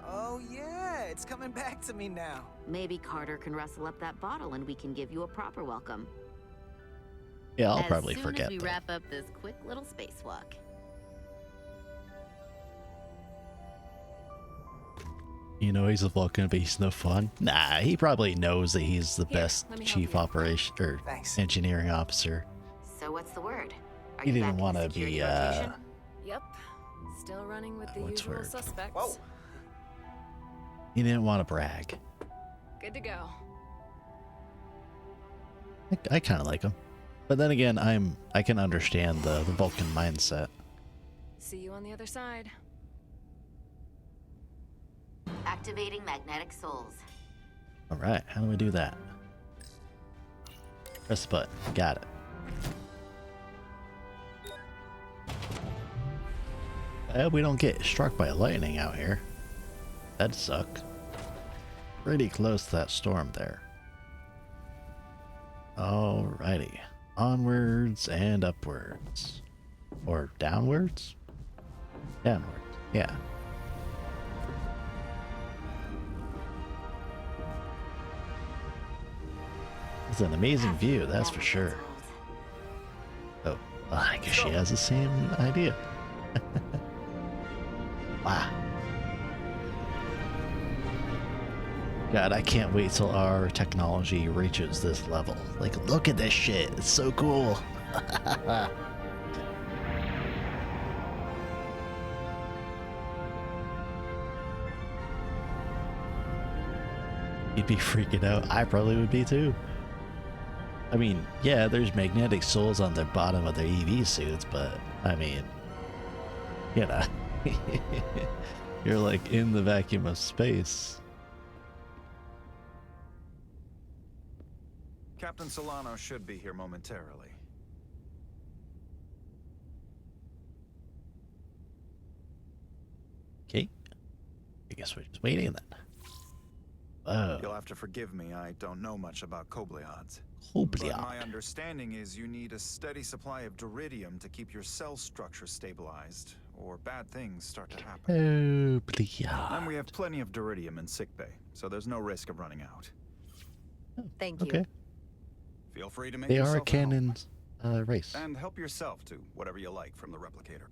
Oh yeah, it's coming back to me now. Maybe Carter can rustle up that bottle and we can give you a proper welcome. Yeah, I'll probably As forget soon as we that. wrap up this quick little spacewalk. You know he's a Vulcan, but he's no fun. Nah, he probably knows that he's the Here, best let me help chief you. operation or Thanks. engineering officer. So what's the word? Are He you didn't back in wanna security be, rotation? Yep. Still running with the What's usual word? suspects. Whoa! He didn't want to brag. Good to go. I kind of like him, but then again, I can understand the Vulcan mindset. See you on the other side. Activating magnetic souls. All right, how do we do that? Press the button. Got it. We don't get struck by lightning out here. That'd suck. Pretty close to that storm there. Alrighty. Onwards and upwards. Or downwards? Downwards, yeah. It's an amazing view, that's for sure. Oh, well, I guess she has the same idea. Wow. God, I can't wait till our technology reaches this level. Like, look at this shit. It's so cool. You'd be freaking out. I probably would be too. I mean, yeah, there's magnetic souls on the bottom of their EV suits, but I mean, you know, you're like in the vacuum of space. Captain Solano should be here momentarily. Okay. I guess we're just waiting then. Oh. You'll have to forgive me, I don't know much about Kobliads. Kobliad. But my understanding is you need a steady supply of duridium to keep your cell structure stabilized, or bad things start to happen. Kobliad. And we have plenty of duridium in sickbay, so there's no risk of running out. Thank you. Okay. Feel free to make They are a yourself at home. canon race. And help yourself to whatever you like from the replicator.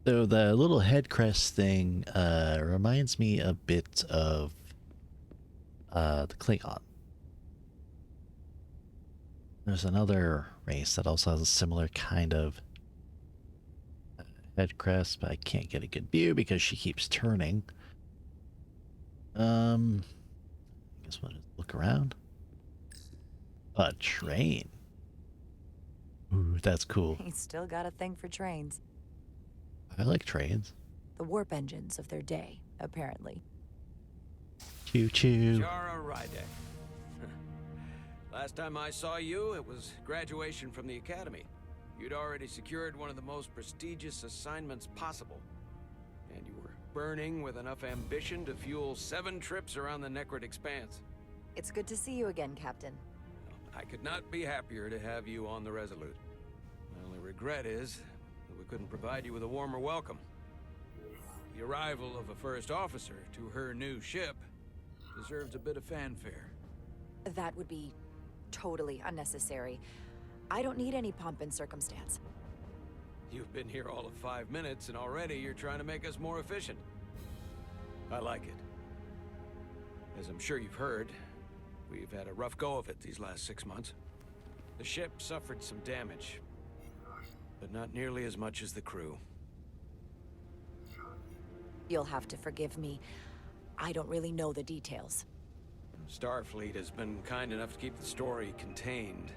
So the little head crest thing reminds me a bit of the Klingon. There's another race that also has a similar kind of head crest, but I can't get a good view because she keeps turning. I guess we'll just look around. A train. Ooh, that's cool. He's still got a thing for trains. I like trains. The warp engines of their day, apparently. Choo choo. Jara Rydek. Last time I saw you, it was graduation from the academy. You'd already secured one of the most prestigious assignments possible. And you were burning with enough ambition to fuel 7 trips around the Necrid Expanse. It's good to see you again, Captain. I could not be happier to have you on the Resolute. My only regret is that we couldn't provide you with a warmer welcome. The arrival of a first officer to her new ship deserves a bit of fanfare. That would be totally unnecessary. I don't need any pomp and circumstance. You've been here all of 5 minutes, and already you're trying to make us more efficient. I like it. As I'm sure you've heard, we've had a rough go of it these last 6 months. The ship suffered some damage, but not nearly as much as the crew. You'll have to forgive me. I don't really know the details. Starfleet has been kind enough to keep the story contained.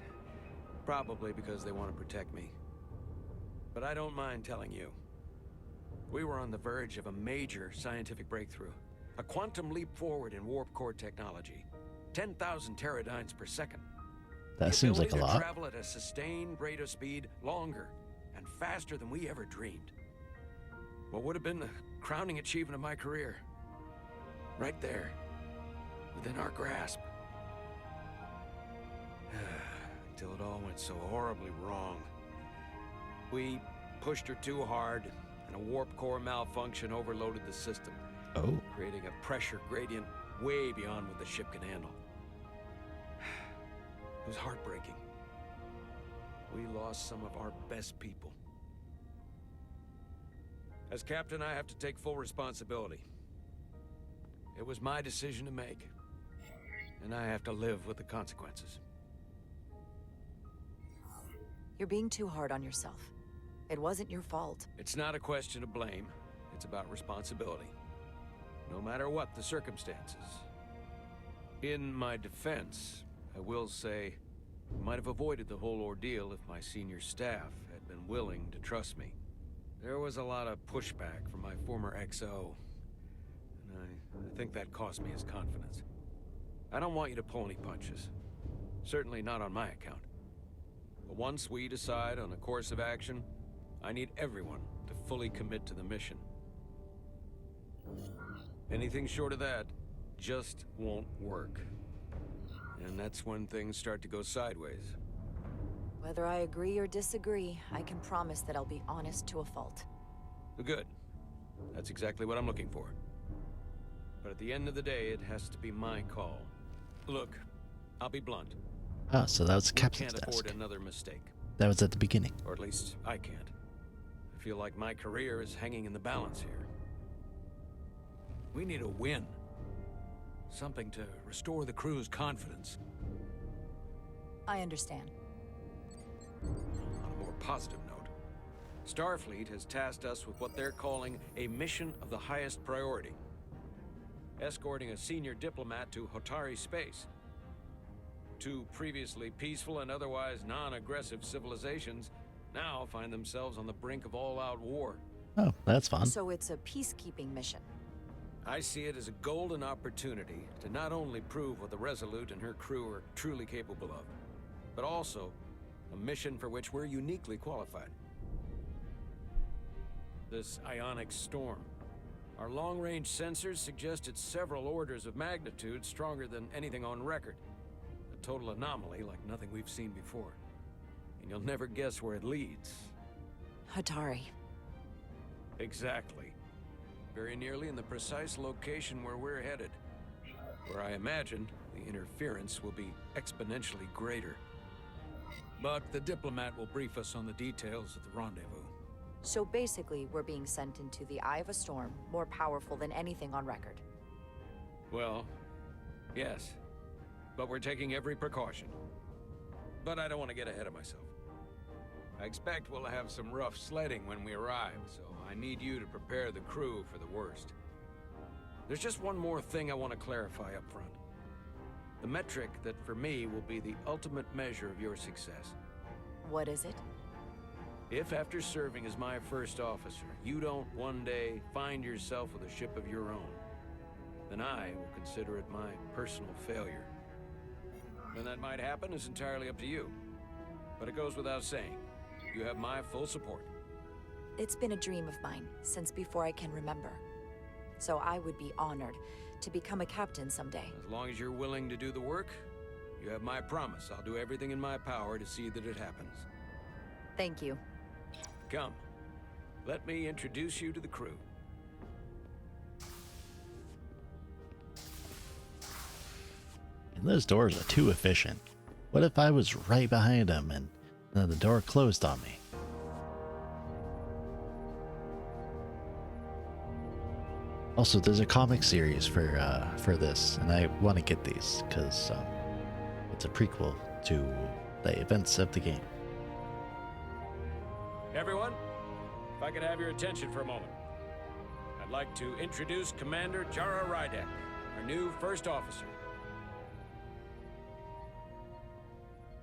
Probably because they want to protect me. But I don't mind telling you. We were on the verge of a major scientific breakthrough. A quantum leap forward in warp core technology. 10,000 teradynes per second. That seems like a The ability lot. to travel at a sustained rate of speed longer and faster than we ever dreamed. What would have been the crowning achievement of my career. Right there. Within our grasp. Until it all went so horribly wrong. We pushed her too hard, and a warp core malfunction overloaded the system. Oh. Creating a pressure gradient way beyond what the ship can handle. It was heartbreaking. We lost some of our best people. As captain, I have to take full responsibility. It was my decision to make. and I have to live with the consequences. You're being too hard on yourself. It wasn't your fault. It's not a question of blame. It's about responsibility. No matter what the circumstances. In my defense, I will say, I might have avoided the whole ordeal if my senior staff had been willing to trust me. There was a lot of pushback from my former XO, and I think that cost me his confidence. I don't want you to pull any punches. Certainly not on my account. But once we decide on a course of action, I need everyone to fully commit to the mission. Anything short of that just won't work. And that's when things start to go sideways. Whether I agree or disagree, I can promise that I'll be honest to a fault. Good. That's exactly what I'm looking for. But at the end of the day, it has to be my call. Look, I'll be blunt. Ah, so that was the We captain's can't afford desk. another mistake. That was at the beginning. Or at least, I can't. I feel like my career is hanging in the balance here. We need a win. Something to restore the crew's confidence. I understand. On a more positive note, Starfleet has tasked us with what they're calling a mission of the highest priority. Escorting a senior diplomat to Hotari space. Two previously peaceful and otherwise non-aggressive civilizations now find themselves on the brink of all-out war. Oh, that's fun. So it's a peacekeeping mission. I see it as a golden opportunity to not only prove what the Resolute and her crew are truly capable of, but also a mission for which we're uniquely qualified. This ionic storm. Our long-range sensors suggest it's several orders of magnitude stronger than anything on record. A total anomaly like nothing we've seen before. And you'll never guess where it leads. Hatari. Exactly. Very nearly in the precise location where we're headed. Where I imagine the interference will be exponentially greater. But the diplomat will brief us on the details of the rendezvous. So basically, we're being sent into the eye of a storm, more powerful than anything on record. Well, yes. But we're taking every precaution. But I don't want to get ahead of myself. I expect we'll have some rough sledding when we arrive, so I need you to prepare the crew for the worst. There's just one more thing I want to clarify up front. The metric that for me will be the ultimate measure of your success. What is it? If after serving as my first officer, you don't one day find yourself with a ship of your own, then I will consider it my personal failure. When that might happen is entirely up to you. But it goes without saying, you have my full support. It's been a dream of mine since before I can remember. So I would be honored to become a captain someday. As long as you're willing to do the work, you have my promise. I'll do everything in my power to see that it happens. Thank you. Come, let me introduce you to the crew. And those doors are too efficient. What if I was right behind him and then the door closed on me? Also, there's a comic series for this, and I want to get these because it's a prequel to the events of the game. Everyone, if I could have your attention for a moment. I'd like to introduce Commander Jara Rydek, our new first officer.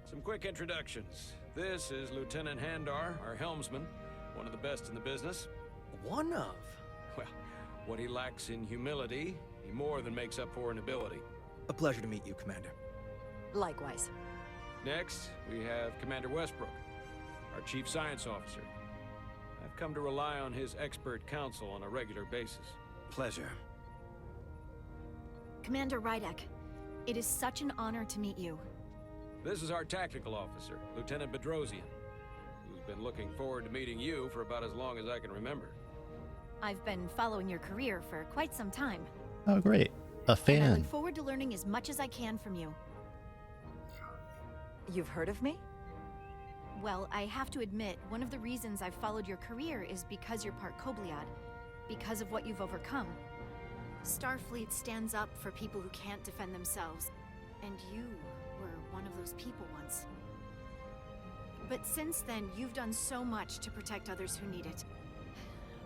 Some quick introductions. This is Lieutenant Handar, our helmsman, one of the best in the business. One of? Well, what he lacks in humility, he more than makes up for in ability. A pleasure to meet you, Commander. Likewise. Next, we have Commander Westbrook, our Chief Science Officer. I've come to rely on his expert counsel on a regular basis. Pleasure. Commander Rydek, it is such an honor to meet you. This is our tactical officer, Lieutenant Bedrosian, who's been looking forward to meeting you for about as long as I can remember. I've been following your career for quite some time. Oh, great. A And I fan. look forward to learning as much as I can from you. You've heard of me? Well, I have to admit, one of the reasons I've followed your career is because you're part Kobliad, because of what you've overcome. Starfleet stands up for people who can't defend themselves. And you were one of those people once. But since then, you've done so much to protect others who need it.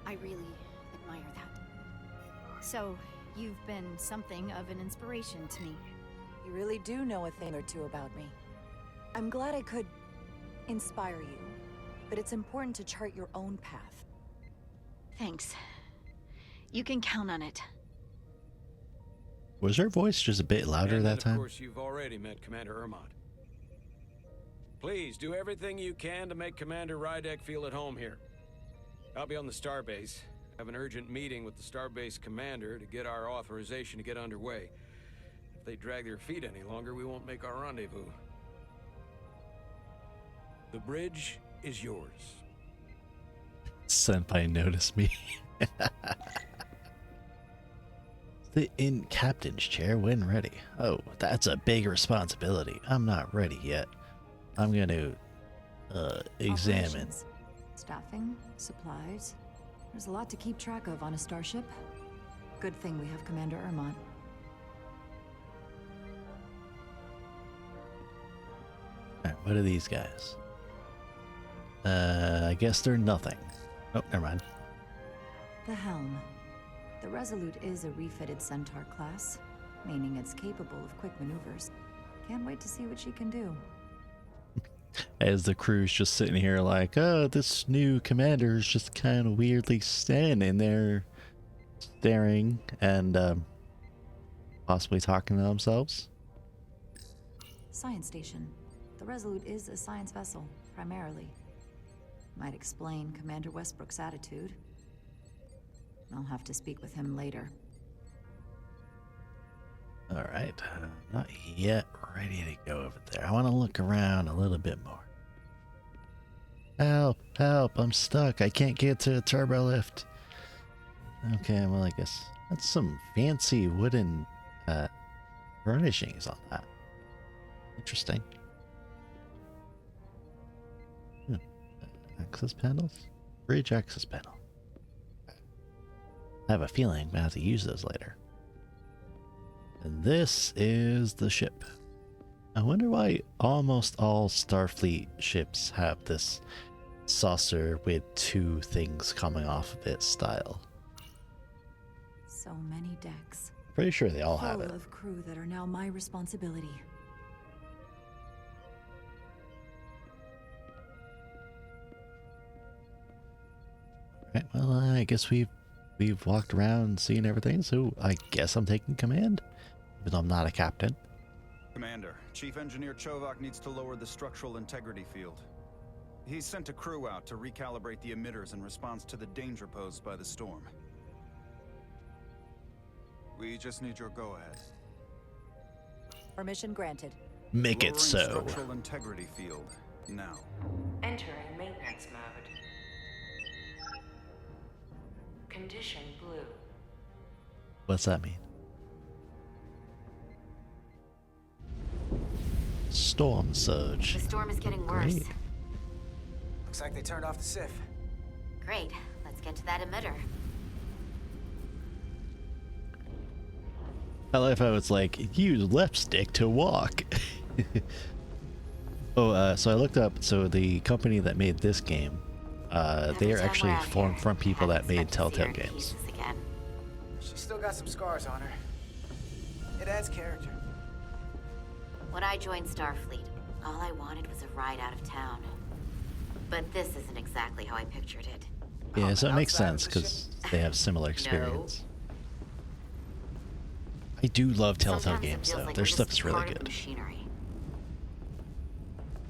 I really admire that. So, you've been something of an inspiration to me. You really do know a thing or two about me. I'm glad I could inspire you, but it's important to chart your own path. Thanks. You can count on it. Was her voice just a bit louder And that then, time? of course, you've already met Commander Ermont. Please do everything you can to make Commander Rydek feel at home here. I'll be on the starbase. Have an urgent meeting with the starbase commander to get our authorization to get underway. If they drag their feet any longer, we won't make our rendezvous. The bridge is yours. Senpai noticed me. The in captain's chair when ready. Oh, that's a big responsibility. I'm not ready yet. I'm going to examine. Operations, staffing, supplies. There's a lot to keep track of on a starship. Good thing we have Commander Ermont. Alright, what are these guys? I guess they're nothing. Oh, never mind. The Helm. The Resolute is a refitted Centaur class, meaning it's capable of quick maneuvers. Can't wait to see what she can do. As the crew's just sitting here like, oh, this new commander is just kind of weirdly standing there staring and possibly talking to themselves. Science station. The Resolute is a science vessel, primarily. Might explain Commander Westbrook's attitude. I'll have to speak with him later. Alright, not yet ready to go over there. I want to look around a little bit more. Help, help, I'm stuck. I can't get to the turbo lift. Okay, well, I guess that's some fancy wooden furnishings on that. Interesting. Access panels? Bridge access panel. I have a feeling I'm gonna have to use those later. And this is the ship. I wonder why almost all Starfleet ships have this saucer with two things coming off of it style. So many decks. Pretty sure they all have it. Full of crew that are now my responsibility. Right, well, I guess we've walked around and seen everything, so I guess I'm taking command, even though I'm not a captain. Commander, Chief Engineer Chovak needs to lower the structural integrity field. He's sent a crew out to recalibrate the emitters in response to the danger posed by the storm. We just need your go-ahead. Permission granted. Make it so. Lowering structural integrity field, now. Entering maintenance mode. Condition blue. What's that mean? Storm surge. The storm is getting worse. Great. Looks like they turned off the SIF. Great. Let's get to that emitter. I like how it's like, use left stick to walk. Oh, so I looked up, so the company that made this game, they are actually formed from people that made Telltale games. She's still got some scars on her. It adds character. When I joined Starfleet, all I wanted was a ride out of town. But this isn't exactly how I pictured it. Yeah, so it makes sense, because they have similar experience. I do love Telltale games, though. Their stuff's really good. Machinery.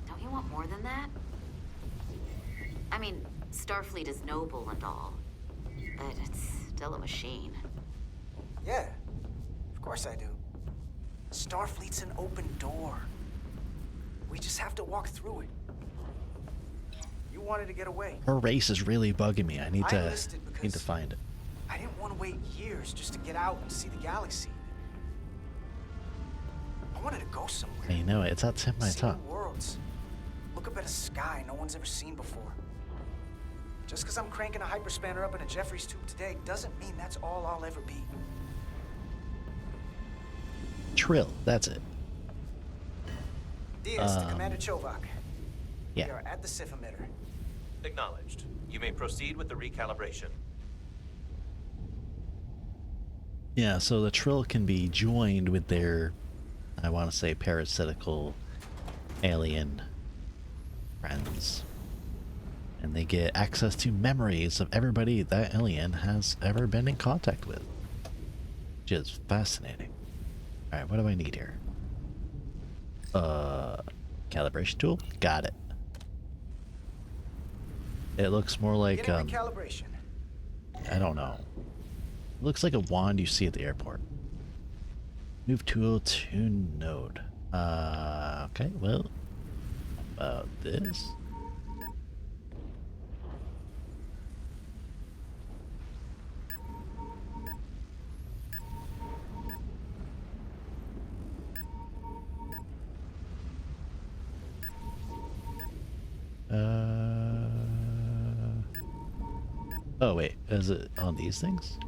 Don't you want more than that? I mean, Starfleet is noble and all, but it's still a machine. Yeah, of course I do. Starfleet's an open door. We just have to walk through it. You wanted to get away. Her race is really bugging me. I need to because find it. I didn't want to wait years just to get out and see the galaxy. I wanted to go somewhere. I know it. It's at the tip of my See tongue. new worlds. Look up at a sky no one's ever seen before. Just because I'm cranking a hyperspanner up in a Jeffries tube today doesn't mean that's all I'll ever be. Trill, that's it. Diaz to Commander Chovak. Yeah. We are at the SIF emitter. Acknowledged. You may proceed with the recalibration. Yeah, so the Trill can be joined with their, I want to say, parasitical alien friends. And they get access to memories of everybody that alien has ever been in contact with. Which is fascinating. Alright, what do I need here? Calibration tool? Got it. It looks more like, Recalibration. I don't know. It looks like a wand you see at the airport. Move tool to node. Okay, well, about this. Oh wait, is it on these things?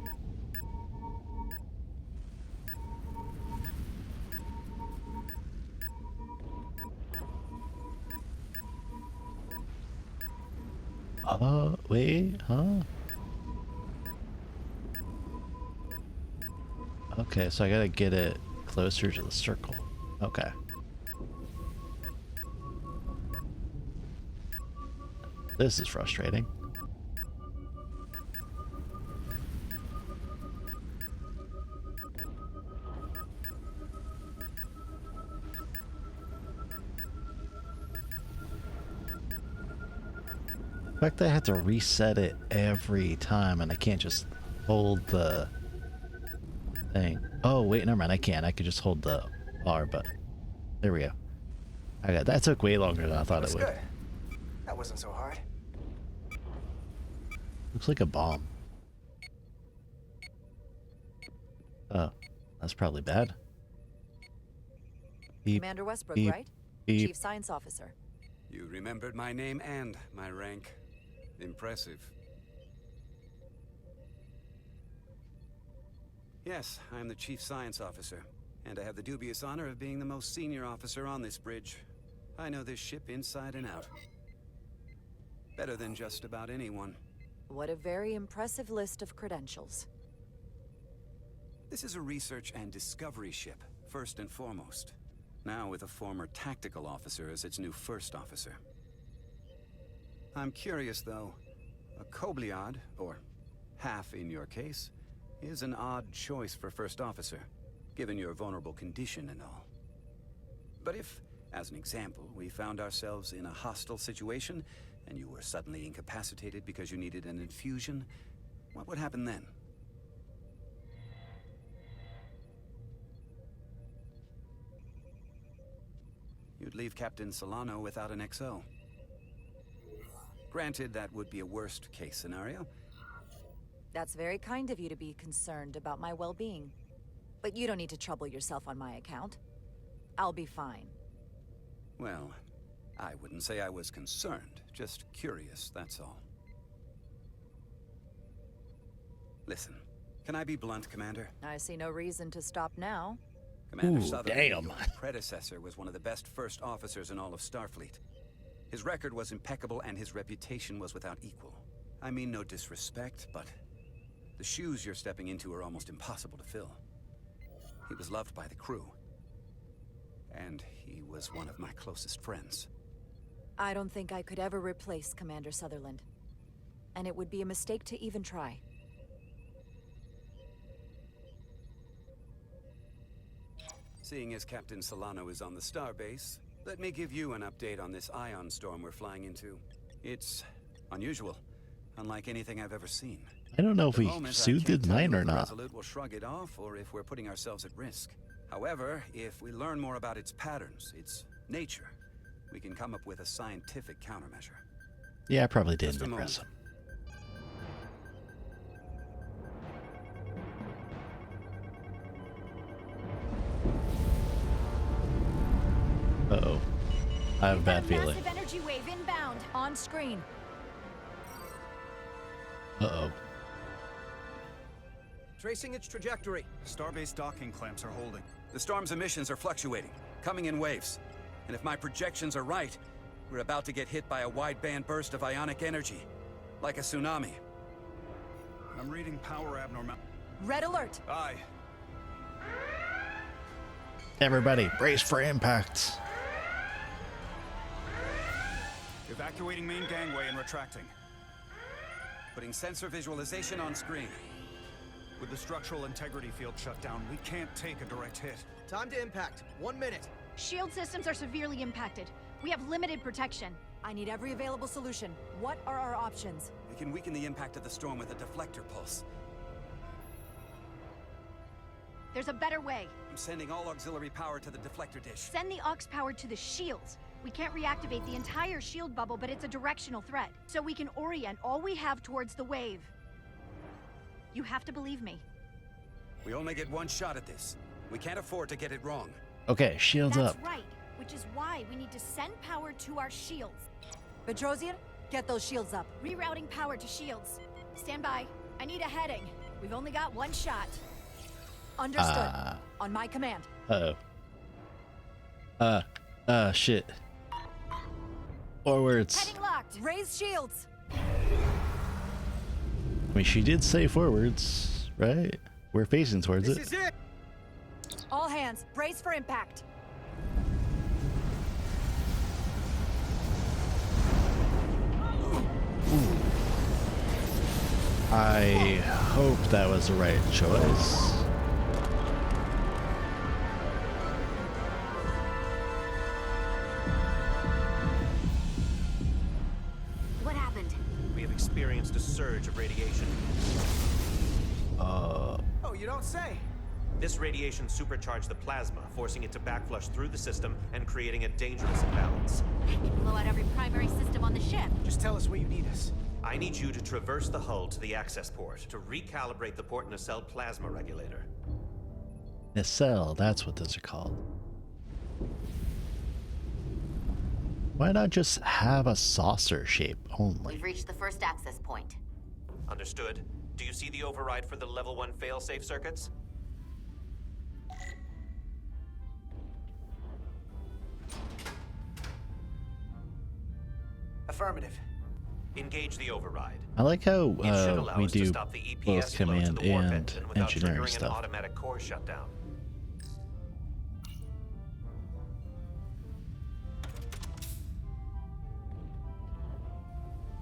Wait, huh? Okay, so I gotta get it closer to the circle. Okay. This is frustrating. The fact that I have to reset it every time and I can't just hold the thing. Oh, wait, never mind. I can't. I could just hold the R button. There we go. Okay, that took way longer than I thought it would. Good. That wasn't so hard. Looks like a bomb. Oh, that's probably bad. Beep, Commander Westbrook, beep, right? beep. Chief Science Officer. You remembered my name and my rank. Impressive. Yes, I'm the Chief Science Officer, and I have the dubious honor of being the most senior officer on this bridge. I know this ship inside and out. Better than just about anyone. What a very impressive list of credentials. This is a research and discovery ship, first and foremost. Now with a former tactical officer as its new first officer. I'm curious, though. A Kobliad, or half in your case, is an odd choice for first officer, given your vulnerable condition and all. But if, as an example, we found ourselves in a hostile situation, and you were suddenly incapacitated because you needed an infusion, what would happen then? You'd leave Captain Solano without an XO. Granted, that would be a worst-case scenario. That's very kind of you to be concerned about my well-being. But you don't need to trouble yourself on my account. I'll be fine. Well, I wouldn't say I was concerned, just curious, that's all. Listen, can I be blunt, Commander? I see no reason to stop now. Commander Ooh, Sutherland, damn. your predecessor, was one of the best first officers in all of Starfleet. His record was impeccable and his reputation was without equal. I mean no disrespect, but the shoes you're stepping into are almost impossible to fill. He was loved by the crew. And he was one of my closest friends. I don't think I could ever replace Commander Sutherland. And it would be a mistake to even try. Seeing as Captain Solano is on the starbase, let me give you an update on this ion storm we're flying into. It's unusual, unlike anything I've ever seen. I don't know if we At the moment, I soothed can't tell mine you or if the not. Resolute will shrug it off, or if we're putting ourselves at risk. However, if we learn more about its patterns, its nature, we can come up with a scientific countermeasure. Yeah, I probably Just didn't a impress moment. him. Uh-oh. I have a bad feeling. Massive energy wave inbound. On screen. Uh-oh. Tracing its trajectory. Starbase docking clamps are holding. The storm's emissions are fluctuating, coming in waves. And if my projections are right, we're about to get hit by a wideband burst of ionic energy. Like a tsunami. I'm reading power abnormal. Red alert! Aye. Everybody, brace for impact. Evacuating main gangway and retracting. Putting sensor visualization on screen. With the structural integrity field shut down, we can't take a direct hit. Time to impact. 1 minute. Shield systems are severely impacted. We have limited protection. I need every available solution. What are our options? We can weaken the impact of the storm with a deflector pulse. There's a better way. I'm sending all auxiliary power to the deflector dish. Send the aux power to the shields. We can't reactivate the entire shield bubble, but it's a directional threat. So we can orient all we have towards the wave. You have to believe me. We only get one shot at this. We can't afford to get it wrong. Okay, shields That's up. right, which is why we need to send power to our shields. Petrosian, get those shields up. Rerouting power to shields. Stand by. I need a heading. We've only got one shot. Understood. On my command. Shit. Forwards. Heading locked. Raise shields. I mean, she did say forwards, right? We're facing towards This it. is it! All hands, brace for impact. I hope that was the right choice. What happened? We have experienced a surge of radiation. Oh, you don't say. This radiation supercharged the plasma, forcing it to backflush through the system and creating a dangerous imbalance. That can blow out every primary system on the ship. Just tell us where you need us. I need you to traverse the hull to the access port to recalibrate the port nacelle plasma regulator. Nacelle, that's what those are called. Why not just have a saucer shape only? We've reached the first access point. Understood. Do you see the override for the level 1 failsafe circuits? Affirmative. Engage the override. I like how It should allow we us to do stop the EPS both flow to command the warp and engine without engineering triggering an stuff. automatic core shutdown.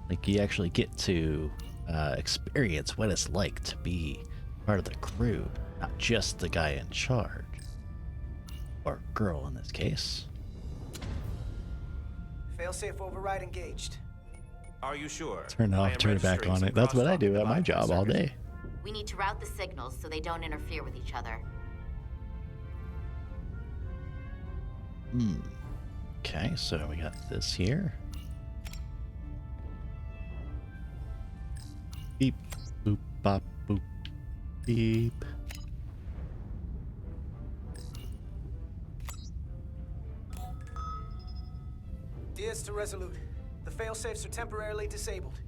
Like, you actually get to experience what it's like to be part of the crew, not just the guy in charge. Or girl in this case. Failsafe override engaged. Are you sure? Turn it I off, am turn it back registering on some it. That's what I crosstalk do with at my the job bypass all circuit. day. We need to route the signals so they don't interfere with each other. Okay, so we got this here. Beep, boop, bop, boop, beep. Diaz to Resolute. The failsafes are temporarily disabled.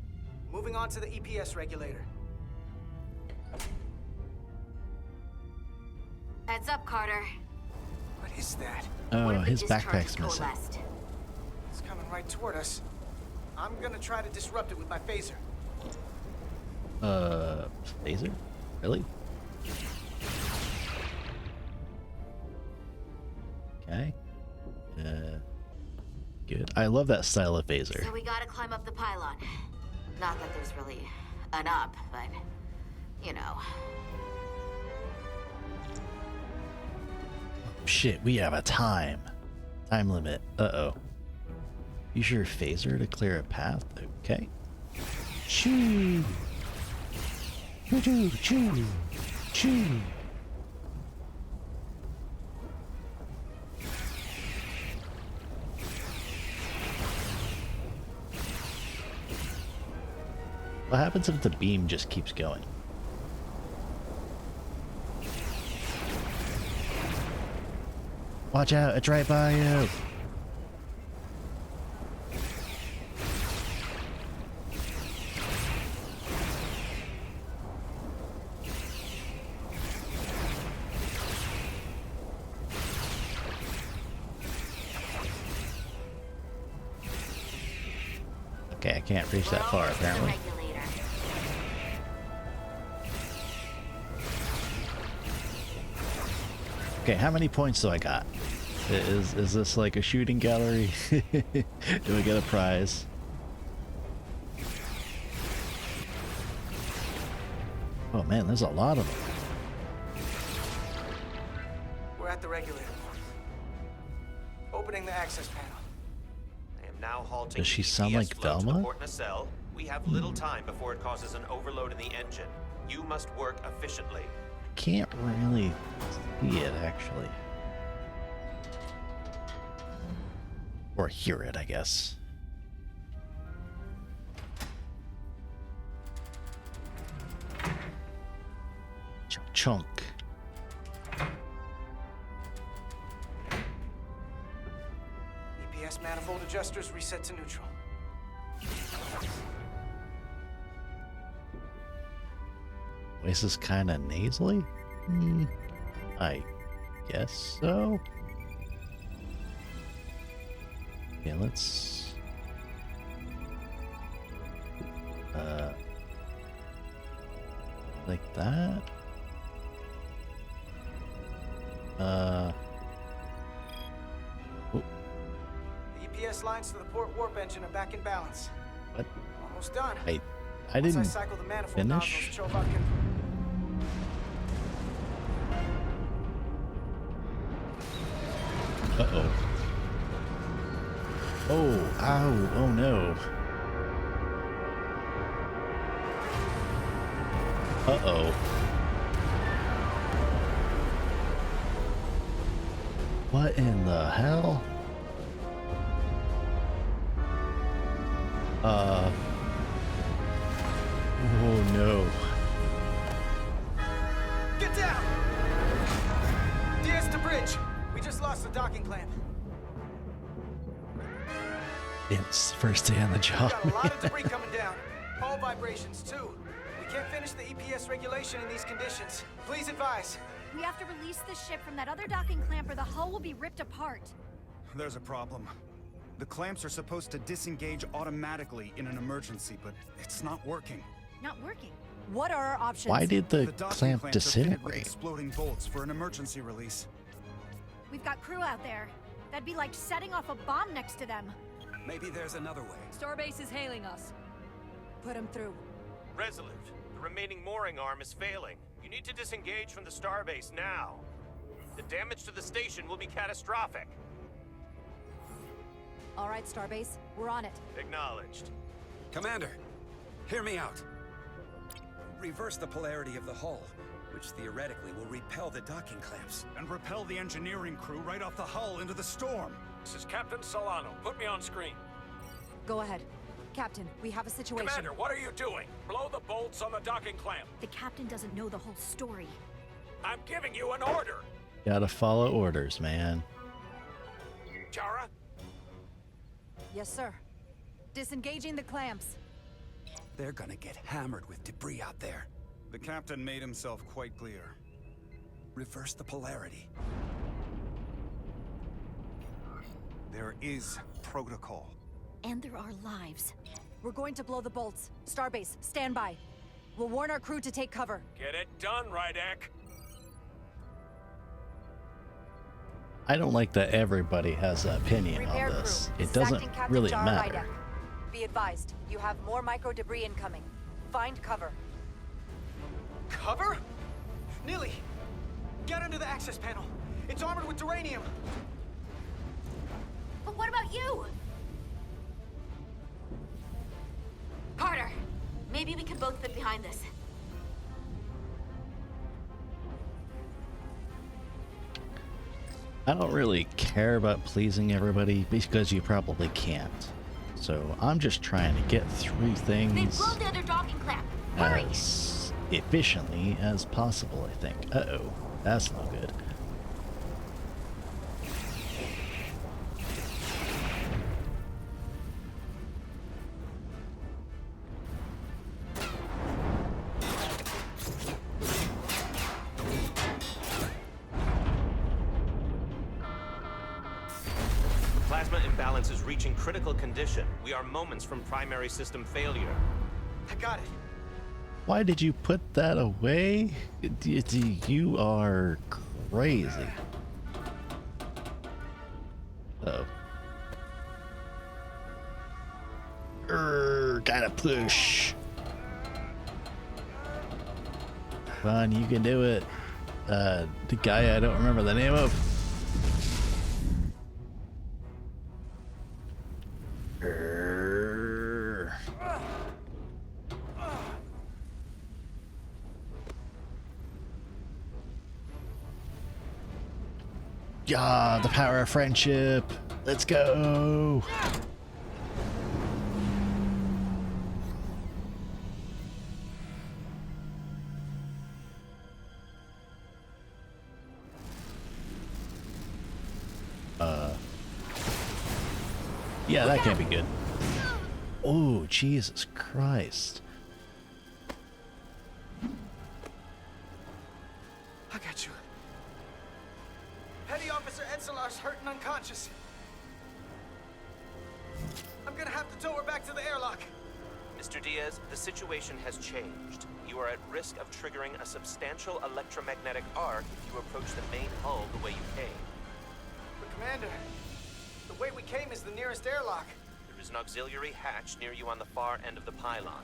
Moving on to the EPS regulator. Heads up, Carter. What is that? Oh, One of the his discharges backpack's missing. coalesced. It's coming right toward us. I'm gonna try to disrupt it with my phaser. Phaser? Really? Okay. Good. I love that style of phaser. So we gotta climb up the pylon. Not that there's really an up, but, you know. Shit, we have a time limit. Uh-oh. Use your phaser to clear a path. Okay. Choo. Choo choo choo. What happens if the beam just keeps going? Watch out, it's right by you. Okay, I can't reach that far apparently. Okay, how many points do I got? Is this like a shooting gallery? Do I get a prize? Oh man, there's a lot of them. We're at the regulator. Opening the access panel. I am now halting. Does she the sound EPS like flow to the Velma? port nacelle. We have little time before it causes an overload in the engine. You must work efficiently. Can't really see it actually. Or hear it, I guess. Chunk. EPS manifold adjusters reset to neutral. Voice is kind of nasally? I guess so. Okay, let's... like that? The EPS lines to the port warp engine are back in balance. What? Almost done. I Once didn't I cycle the manifold finish. nozzles, Chovak can... Uh-oh. Oh, ow, oh no. Uh-oh. What in the hell? Oh no. Get down! Diaz to bridge. We just lost the docking clamp. It's first day on the job. Got a lot of debris coming down. Hull vibrations too. We can't finish the EPS regulation in these conditions. Please advise. We have to release the ship from that other docking clamp or the hull will be ripped apart. There's a problem. The clamps are supposed to disengage automatically in an emergency, but it's not working. Not working. What are our options? Why did the docking clamp clamps are fitted with disintegrate? exploding bolts for an emergency release. We've got crew out there. That'd be like setting off a bomb next to them. Maybe there's another way. Starbase is hailing us. Put him through. Resolute, the remaining mooring arm is failing. You need to disengage from the starbase now. The damage to the station will be catastrophic. All right, Starbase, we're on it. Acknowledged. Commander, hear me out. Reverse the polarity of the hull, which theoretically will repel the docking clamps. And repel the engineering crew right off the hull into the storm. This is Captain Solano. Put me on screen. Go ahead. Captain, we have a situation. Commander, what are you doing? Blow the bolts on the docking clamp. The captain doesn't know the whole story. I'm giving you an order. Gotta follow orders, man. Jara? Yes, sir. Disengaging the clamps. They're gonna get hammered with debris out there. The captain made himself quite clear. Reverse the polarity. There is protocol. And there are lives. We're going to blow the bolts. Starbase, stand by. We'll warn our crew to take cover. Get it done, Rydek. I don't like that everybody has an opinion Repair on this. crew. It doesn't Acting Captain really Jara matter. Rydek. Be advised, you have more micro debris incoming. Find cover. Cover? Neely, get into the access panel. It's armored with duranium. But what about you? Carter, maybe we could both fit behind this. I don't really care about pleasing everybody because you probably can't. So I'm just trying to get through They've things blown the other docking clamp. Hurry! as efficiently as possible, I think. Uh-oh, that's no good. Plasma imbalance Resurgence is reaching critical condition. We are moments from primary system failure. I got it. Why did you put that away? You are crazy. Uh-oh. Gotta push. Come on, you can do it. The guy I don't remember the name of. Yeah, the power of friendship. Let's go. Yeah, that can't be good. Oh, Jesus Christ. I got you. Petty Officer Etzelar's hurt and unconscious. I'm gonna have to tow her back to the airlock. Mr. Diaz, the situation has changed. You are at risk of triggering a substantial electromagnetic arc if you approach the main hull the way you came. But Commander, the way we came is the nearest airlock. There is an auxiliary hatch near you on the far end of the pylon.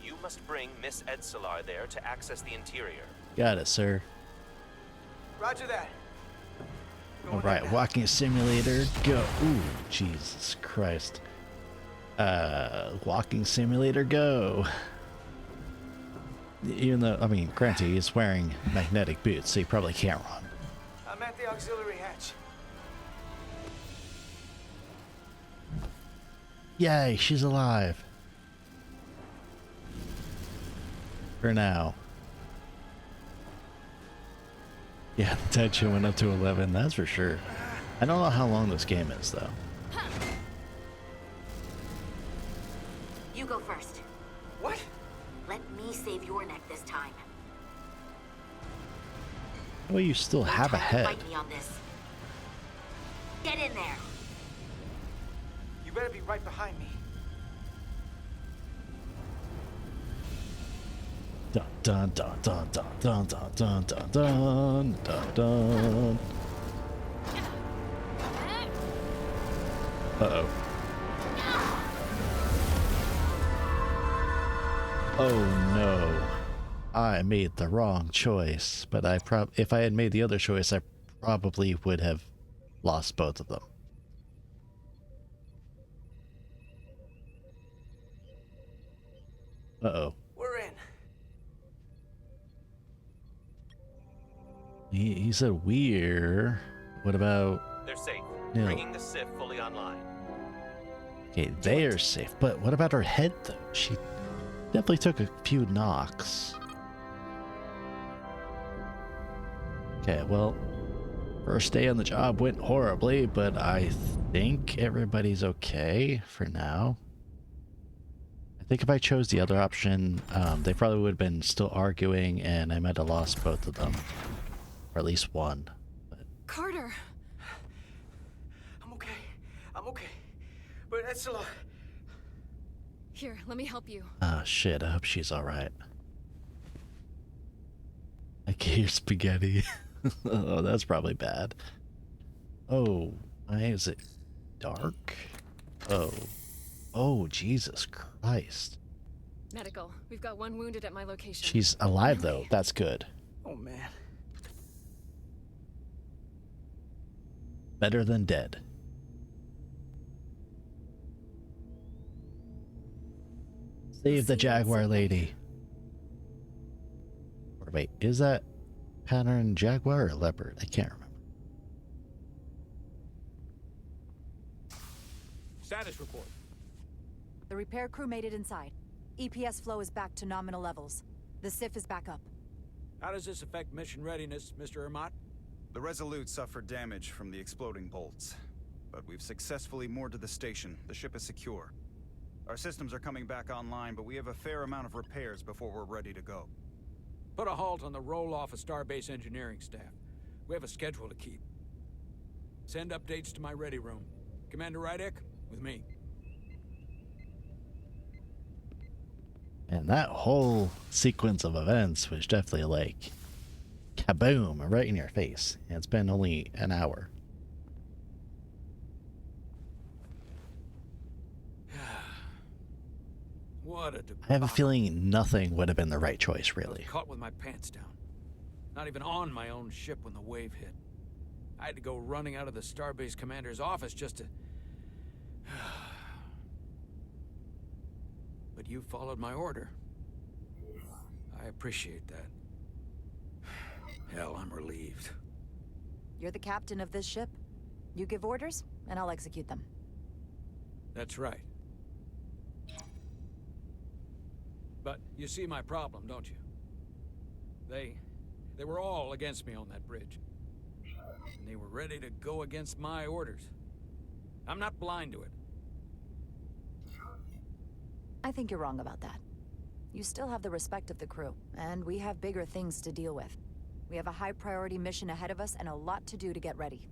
You must bring Miss Etzelar there to access the interior. Got it, sir. Roger that. All right, walking simulator, go. Ooh, Jesus Christ. Walking simulator, go. Even though, I mean, granted, he's wearing magnetic boots, so he probably can't run. I'm at the auxiliary hatch. Yay, she's alive. For now. Yeah, the tension went up to 11, that's for sure. I don't know how long this game is, though. You go first. What? Let me save your neck this time. Well, you still have a head. Fight me on this. Get in there. You better be right behind me. Dun dun dun dun dun dun dun dun dun dun dun. Uh-oh. Oh no. I made the wrong choice, but if I had made the other choice, I probably would have lost both of them. Uh-oh. We're in. He said we're. What about... They're safe. No. Bringing the SIF fully online. Okay, they are safe, but what about her head, though? She definitely took a few knocks. Okay, well, first day on the job went horribly, but I think everybody's okay for now. I think if I chose the other option, they probably would have been still arguing, and I might have lost both of them. Or at least one. But... Carter! I'm okay. I'm okay. But Etzelar... Here, let me help you. Oh shit, I hope she's alright. I can hear spaghetti. Oh, that's probably bad. Oh, why is it dark? Oh. Oh, Jesus Christ. Medical. We've got one wounded at my location. She's alive, though. That's good. Oh, man. Better than dead. Save the Jaguar lady. Or wait, is that pattern jaguar or leopard? I can't remember. Status report. The repair crew made it inside. EPS flow is back to nominal levels. The SIF is back up. How does this affect mission readiness, Mr. Ermont? The Resolute suffered damage from the exploding bolts, but we've successfully moored to the station. The ship is secure. Our systems are coming back online, but we have a fair amount of repairs before we're ready to go. Put a halt on the roll-off of Starbase engineering staff. We have a schedule to keep. Send updates to my ready room. Commander Rydek, With me. And that whole sequence of events was definitely like kaboom, right in your face. And it's been only an hour. What a I have a feeling nothing would have been the right choice, I really. was caught with my pants down. Not even on my own ship when the wave hit. I had to go running out of the Starbase commander's office just to... But you followed my order. I appreciate that. Hell, I'm relieved. You're the captain of this ship. You give orders, and I'll execute them. That's right. But you see my problem, don't you? They were all against me on that bridge. And they were ready to go against my orders. I'm not blind to it. I think you're wrong about that. You still have the respect of the crew, and we have bigger things to deal with. We have a high-priority mission ahead of us and a lot to do to get ready.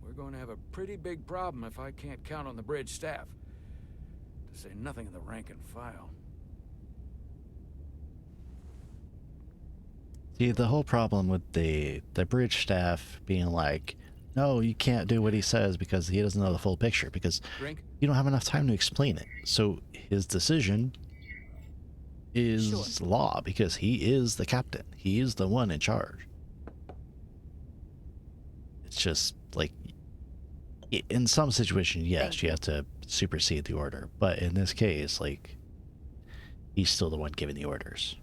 We're going to have a pretty big problem if I can't count on the bridge staff. To say nothing of the rank and file. See, the whole problem with the bridge staff being like, no, you can't do what he says because he doesn't know the full picture, because you don't have enough time to explain it. So his decision is law because he is the captain. He is the one in charge. It's just like, in some situations, yes, you have to supersede the order. But in this case, like, he's still the one giving the orders.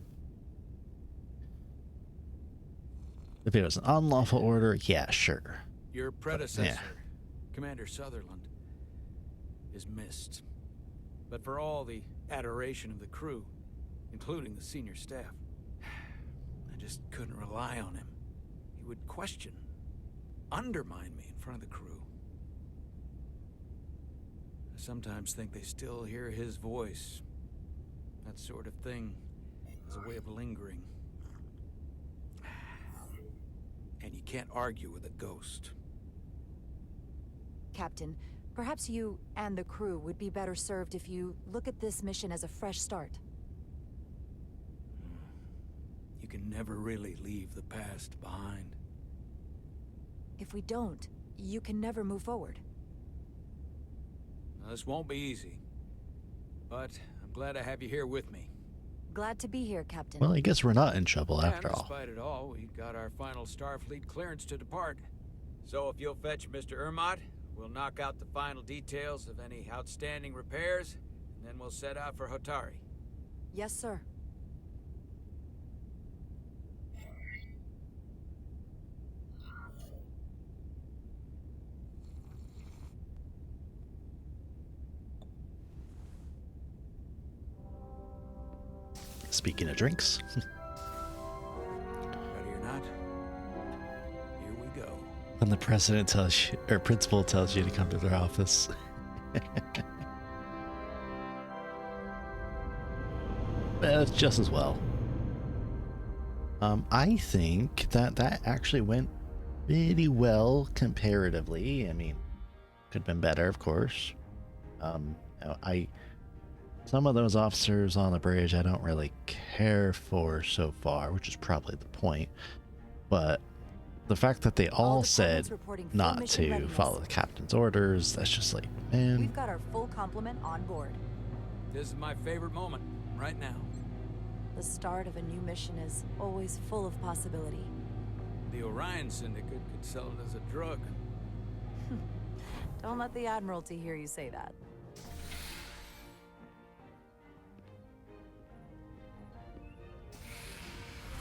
If it was an unlawful order, yeah, sure. Your predecessor, yeah. Commander Sutherland, is missed. But for all the adoration of the crew, including the senior staff, I just couldn't rely on him. He would question, undermine me in front of the crew. I sometimes think they still hear his voice. That sort of thing is a way of lingering. And you can't argue with a ghost. Captain, perhaps you and the crew would be better served if you look at this mission as a fresh start. You can never really leave the past behind. If we don't, you can never move forward. Now, this won't be easy, but I'm glad I have you here with me. Glad to be here, Captain. Well, I guess we're not in trouble after And all. despite it all, we got our final Starfleet clearance to depart. So if you'll fetch Mr. Ermot, we'll knock out the final details of any outstanding repairs, and then we'll set out for Hotari. Yes, sir. Speaking of drinks. Ready or not, here we go. When the president tells you, or principal tells you to come to their office. That's just as well. I think that actually went pretty well comparatively. I mean, could have been better, of course. Some of those officers on the bridge I don't really care for so far, which is probably the point. But the fact that they all said not to follow the captain's orders, that's just like, man. We've got our full complement on board. This is my favorite moment, right now. The start of a new mission is always full of possibility. The Orion Syndicate could sell it as a drug. Don't let the Admiralty hear you say that.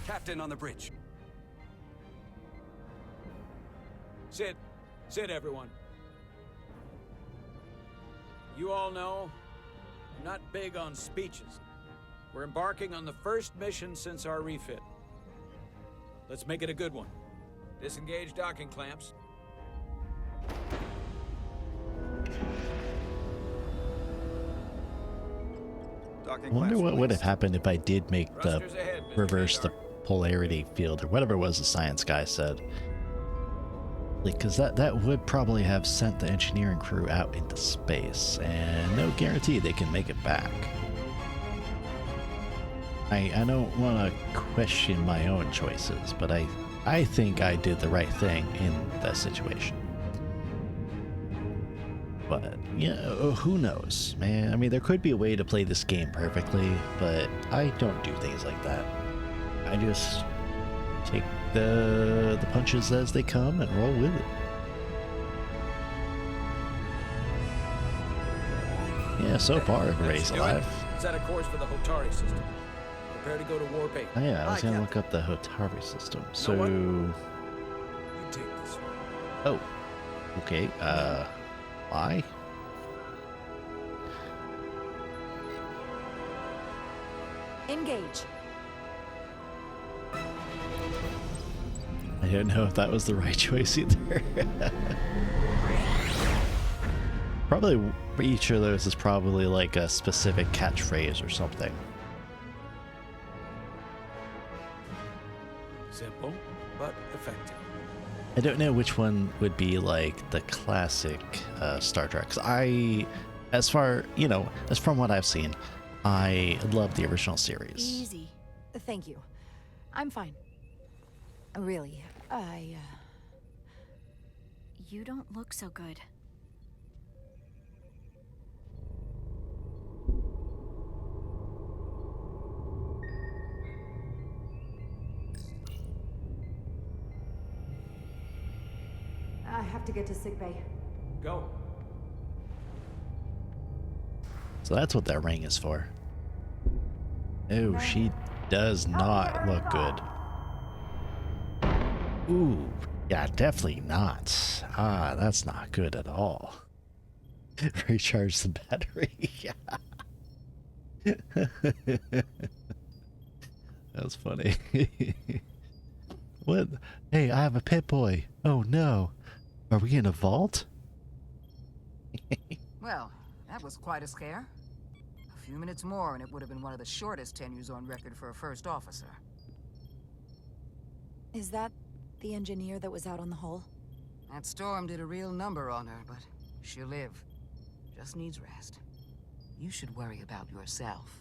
Captain on the bridge. Sit. Sit, everyone. You all know, I'm not big on speeches. We're embarking on the first mission since our refit. Let's make it a good one. Disengage docking clamps. I wonder what would have happened if I did make the reverse the polarity field or whatever it was the science guy said. Because that would probably have sent the engineering crew out into space, and no guarantee they can make it back. I don't want to question my own choices, but I think I did the right thing in that situation. But, yeah, who knows, man? I mean, there could be a way to play this game perfectly, but I don't do things like that. I just take the punches as they come and roll with it. Yeah, so far everybody's alive. Set a course for the Hotari system. Prepare to go to Warp 8. Oh yeah, I was gonna look up the Hotari system. So You take this one. oh, okay. Why? Engage. I didn't know if that was the right choice either. Probably each of those is probably like a specific catchphrase or something. Simple, but effective. I don't know which one would be like the classic Star Trek. 'Cause as from what I've seen, I love the original series. Easy. Thank you. I'm fine. Really, You don't look so good. I have to get to sickbay. Go. So that's what that ring is for. Oh, she does not look good. Ooh, yeah, definitely not. Ah, that's not good at all. Recharge the battery. Yeah. That's funny. What? Hey, I have a pit boy. Oh no. Are we in a vault? Well, that was quite a scare. A few minutes more and it would have been one of the shortest tenures on record for a first officer. Is that the engineer that was out on the hull? That storm did a real number on her, but she'll live. Just needs rest. You should worry about yourself.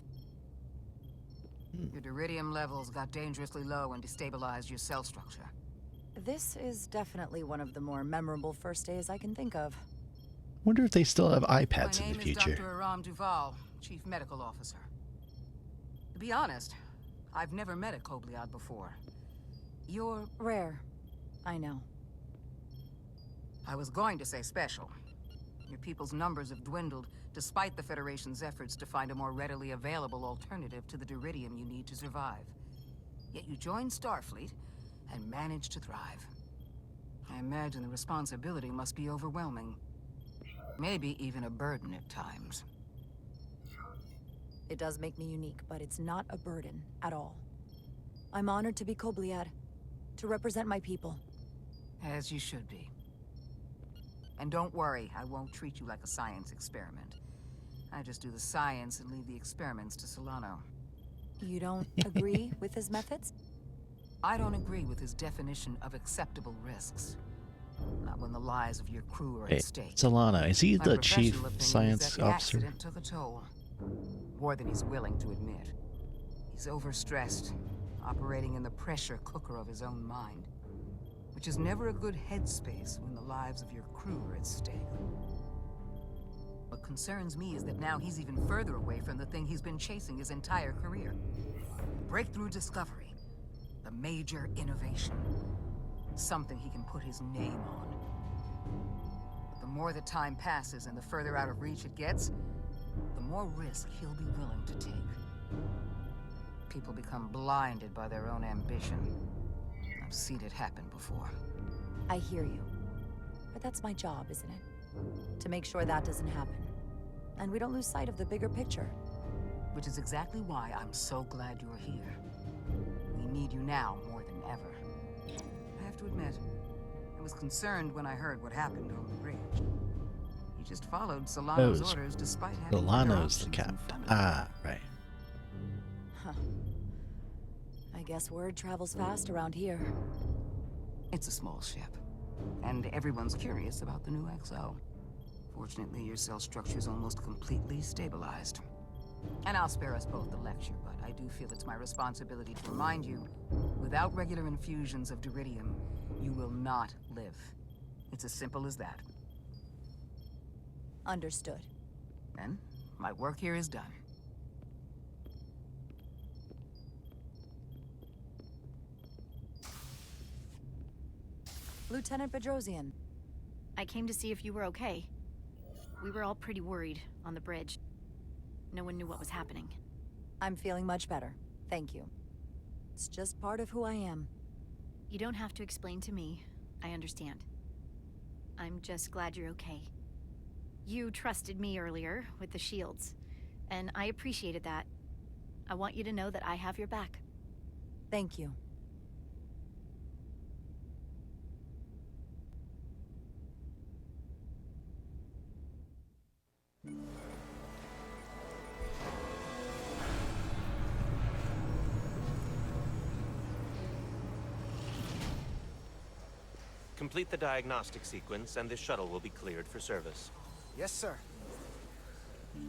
Your deridium levels got dangerously low and destabilized your cell structure. This is definitely one of the more memorable first days I can think of. Wonder if they still have iPads My in name the future. is Dr. Aram Duval, Chief Medical Officer. To be honest, I've never met a Kobliad before. You're rare. I know. I was going to say special. Your people's numbers have dwindled, despite the Federation's efforts to find a more readily available alternative to the deridium you need to survive. Yet you joined Starfleet and managed to thrive. I imagine the responsibility must be overwhelming. Maybe even a burden at times. It does make me unique, but it's not a burden at all. I'm honored to be Kobliad, to represent my people. As you should be. And don't worry, I won't treat you like a science experiment. I just do the science and leave the experiments to Solano. You don't agree with his methods? I don't agree with his definition of acceptable risks. Not when the lives of your crew are Hey, at stake. Solana, is he My the chief professional opinion is science that the officer? accident took a toll. More than he's willing to admit. He's overstressed, operating in the pressure cooker of his own mind. Which is never a good headspace when the lives of your crew are at stake. What concerns me is that now he's even further away from the thing he's been chasing his entire career. Breakthrough discovery. The major innovation. Something he can put his name on. But the more the time passes and the further out of reach it gets, the more risk he'll be willing to take. People become blinded by their own ambition. I've seen it happen before. I hear you. But that's my job, isn't it? To make sure that doesn't happen. And we don't lose sight of the bigger picture. Which is exactly why I'm so glad you're here. We need you now more than ever. I have to admit, I was concerned when I heard what happened on the bridge. You just followed Solano's orders despite having Solano's the captain. Ah, right. Huh. I guess word travels fast around here. It's a small ship. And everyone's curious about the new XO. Fortunately, your cell structure's almost completely stabilized. And I'll spare us both the lecture, but I do feel it's my responsibility to remind you, without regular infusions of Duridium, you will not live. It's as simple as that. Understood. Then, my work here is done. Lieutenant Bedrosian. I came to see if you were okay. We were all pretty worried on the bridge. No one knew what was happening. I'm feeling much better. Thank you. It's just part of who I am. You don't have to explain to me. I understand. I'm just glad you're okay. You trusted me earlier with the shields, and I appreciated that. I want you to know that I have your back. Thank you. Complete the diagnostic sequence, and this shuttle will be cleared for service. Yes, sir.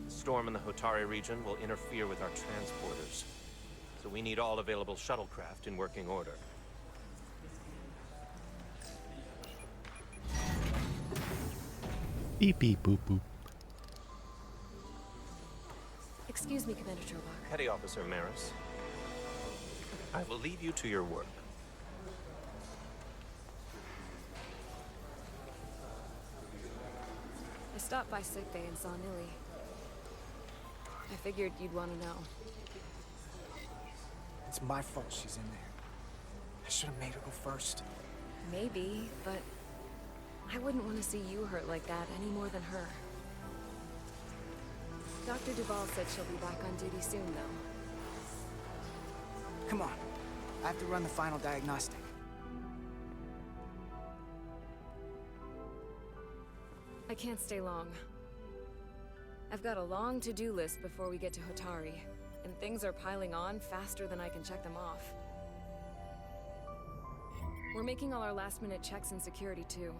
The storm in the Hotari region will interfere with our transporters, so we need all available shuttlecraft in working order. Beep beep boop boop. Excuse me, Commander Chobak. Petty Officer Maris, I will leave you to your work. I stopped by sickbay and saw Nilly. I figured you'd want to know. It's my fault she's in there. I should have made her go first. Maybe, but I wouldn't want to see you hurt like that any more than her. Dr. Duval said she'll be back on duty soon, though. Come on. I have to run the final diagnostic. I can't stay long. I've got a long to-do list before we get to Hotari, and things are piling on faster than I can check them off. We're making all our last-minute checks and security, too.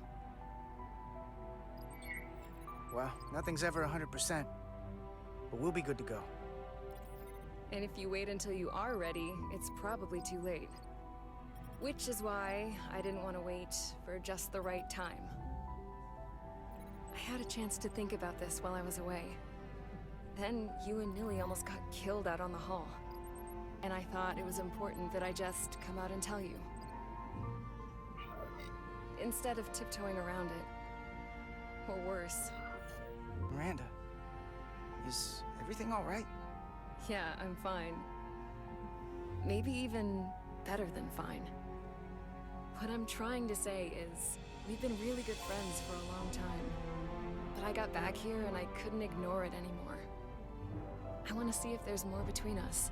Well, nothing's ever 100%, but we'll be good to go. And if you wait until you are ready, it's probably too late. Which is why I didn't want to wait for just the right time. I had a chance to think about this while I was away. Then you and Nilly almost got killed out on the hall. And I thought it was important that I just come out and tell you. Instead of tiptoeing around it. Or worse. Miranda, is everything all right? Yeah, I'm fine. Maybe even better than fine. What I'm trying to say is, we've been really good friends for a long time. But I got back here and I couldn't ignore it anymore. I want to see if there's more between us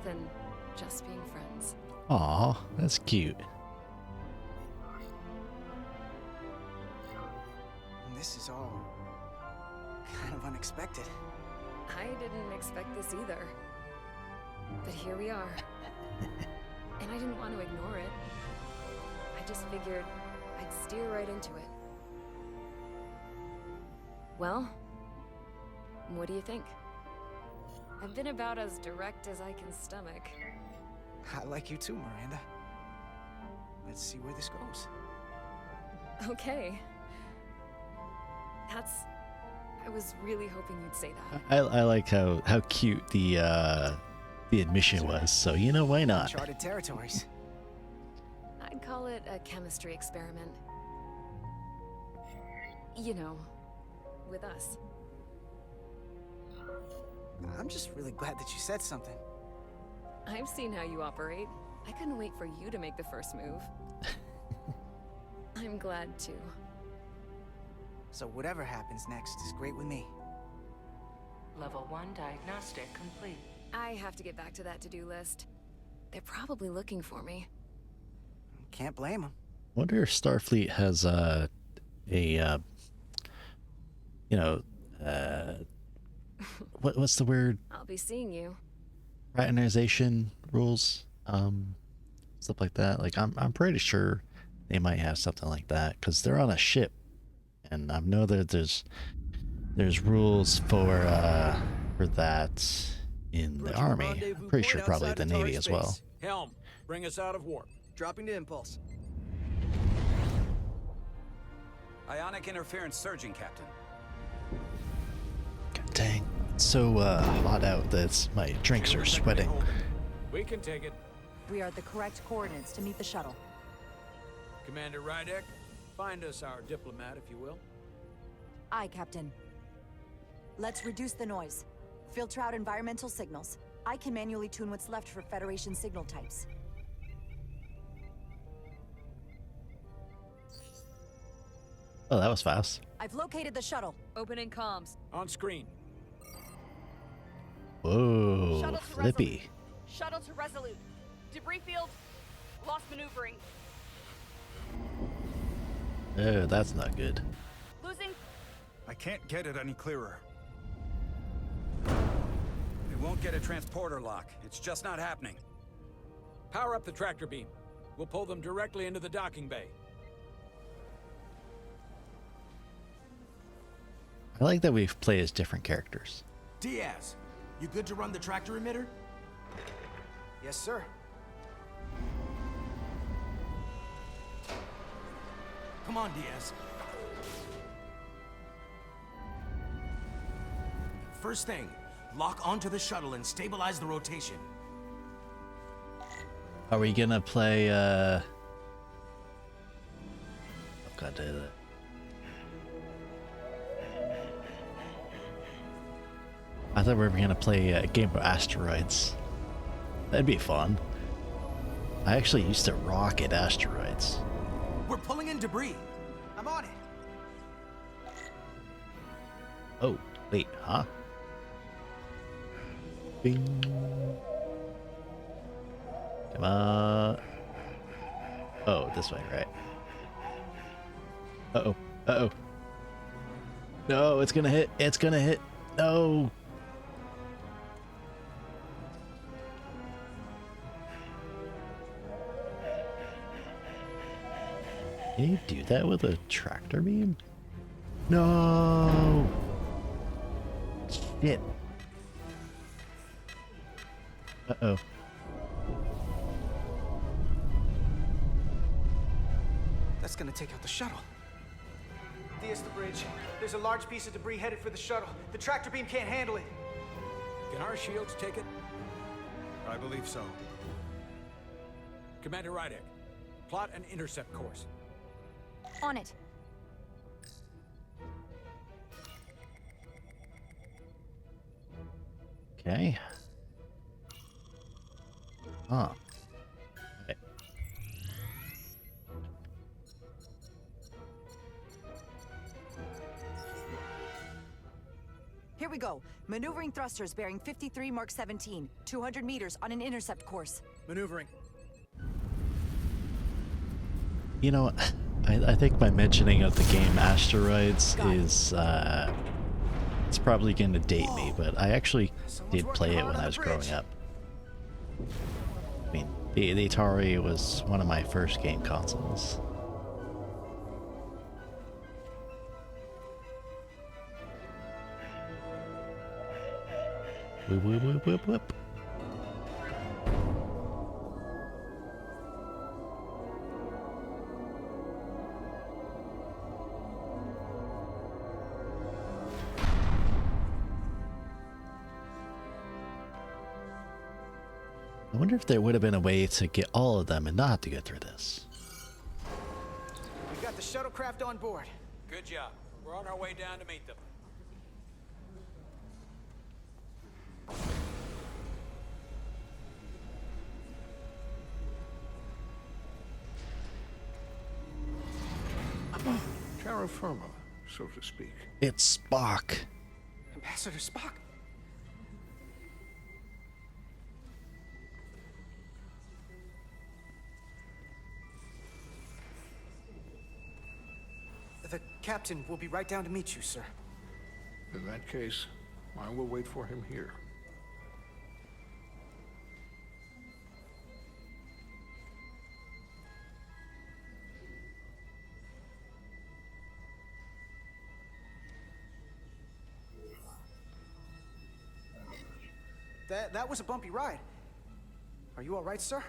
than just being friends. Aw, that's cute. This is all kind of unexpected. I didn't expect this either. But here we are. And I didn't want to ignore it. I just figured I'd steer right into it. Well, what do you think? I've been about as direct as I can stomach. I like you too, Miranda. Let's see where this goes. Okay. I was really hoping you'd say that. I like how cute the admission was. So you know, why not? Uncharted territories. I'd call it a chemistry experiment. You know, with us. I'm just really glad that you said something. I've seen how you operate. I couldn't wait for you to make the first move. I'm glad too. So whatever happens next is great with me. Level 1 diagnostic complete. I have to get back to that to-do list. They're probably looking for me. Can't blame them. Wonder if Starfleet has what's the word? I'll be seeing you. Fraternization rules, stuff like that. Like I'm pretty sure they might have something like that because they're on a ship, and I know that there's rules for that in the Army. I'm pretty sure probably the Navy as well. Helm, bring us out of warp. Dropping to impulse. Ionic interference surging, Captain. God dang, it's so hot out that my drinks are sweating. We can take it. We are at the correct coordinates to meet the shuttle. Commander Rydek, find us our diplomat, if you will. Aye, Captain. Let's reduce the noise. Filter out environmental signals. I can manually tune what's left for Federation signal types. Oh, that was fast. I've located the shuttle. Opening comms. On screen. Whoa, Shuttle to flippy. Resolute. Shuttle to Resolute. Debris field. Lost maneuvering. Oh, that's not good. Losing. I can't get it any clearer. It won't get a transporter lock. It's just not happening. Power up the tractor beam. We'll pull them directly into the docking bay. I like that we've played as different characters. Diaz, you good to run the tractor emitter? Yes, sir. Come on, Diaz. First thing, lock onto the shuttle and stabilize the rotation. Are we gonna play oh god damn it. I thought we were gonna play a game of asteroids. That'd be fun. I actually used to rock at asteroids. We're pulling in debris. I'm on it. Oh, wait, huh? Bing. Come on. Oh, this way, right? Uh-oh. Uh-oh. No, it's gonna hit. It's gonna hit. No. Can you do that with a tractor beam? No. Shit. Uh-oh. That's gonna take out the shuttle. Diaz, the bridge. There's a large piece of debris headed for the shuttle. The tractor beam can't handle it. Can our shields take it? I believe so. Commander Rydek, plot an intercept course. On it. Okay. Huh. Okay. Here we go. Maneuvering thrusters bearing 53 Mark 17. 200 meters on an intercept course. Maneuvering. You know, I think my mentioning of the game Asteroids is, it's probably going to date me, but I actually did play it when I was growing up. I mean, the Atari was one of my first game consoles. Whoop, whoop, whoop, whoop, whoop. I wonder if there would have been a way to get all of them and not have to go through this. We've got the shuttlecraft on board. Good job. We're on our way down to meet them. Terra firma, so to speak. It's Spock. Ambassador Spock. The captain will be right down to meet you, sir. In that case, I will wait for him here. That was a bumpy ride. Are you all right, sir?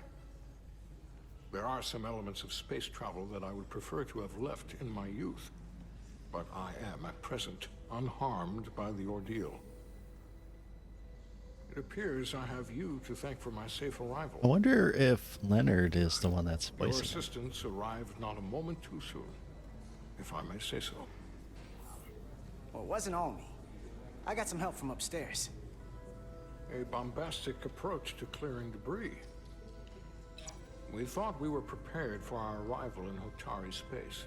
There are some elements of space travel that I would prefer to have left in my youth. But I am, at present, unharmed by the ordeal. It appears I have you to thank for my safe arrival. I wonder if Leonard is the one that's Your voicing him. assistance arrived not a moment too soon, if I may say so. Well, it wasn't all me. I got some help from upstairs. A bombastic approach to clearing debris. We thought we were prepared for our arrival in Hotari space,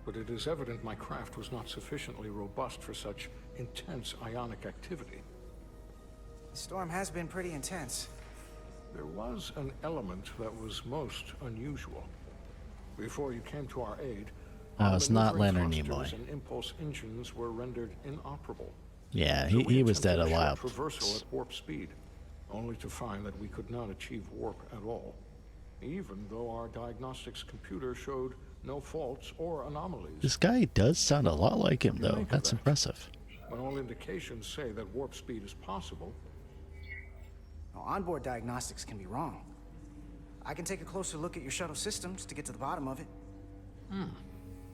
but it is evident my craft was not sufficiently robust for such intense ionic activity. The storm has been pretty intense. There was an element that was most unusual. Before you came to our aid, It's not Leonard thrusters Nimoy. and impulse engines were rendered inoperable. Yeah, So we he was dead attempted a while. short reversal at warp speed, only to find that we could not achieve warp at all, even though our diagnostics computer showed no faults or anomalies. This guy does sound a lot like him, though. That's impressive. When all indications say that warp speed is possible, Well, onboard diagnostics can be wrong. I can take a closer look at your shuttle systems to get to the bottom of it.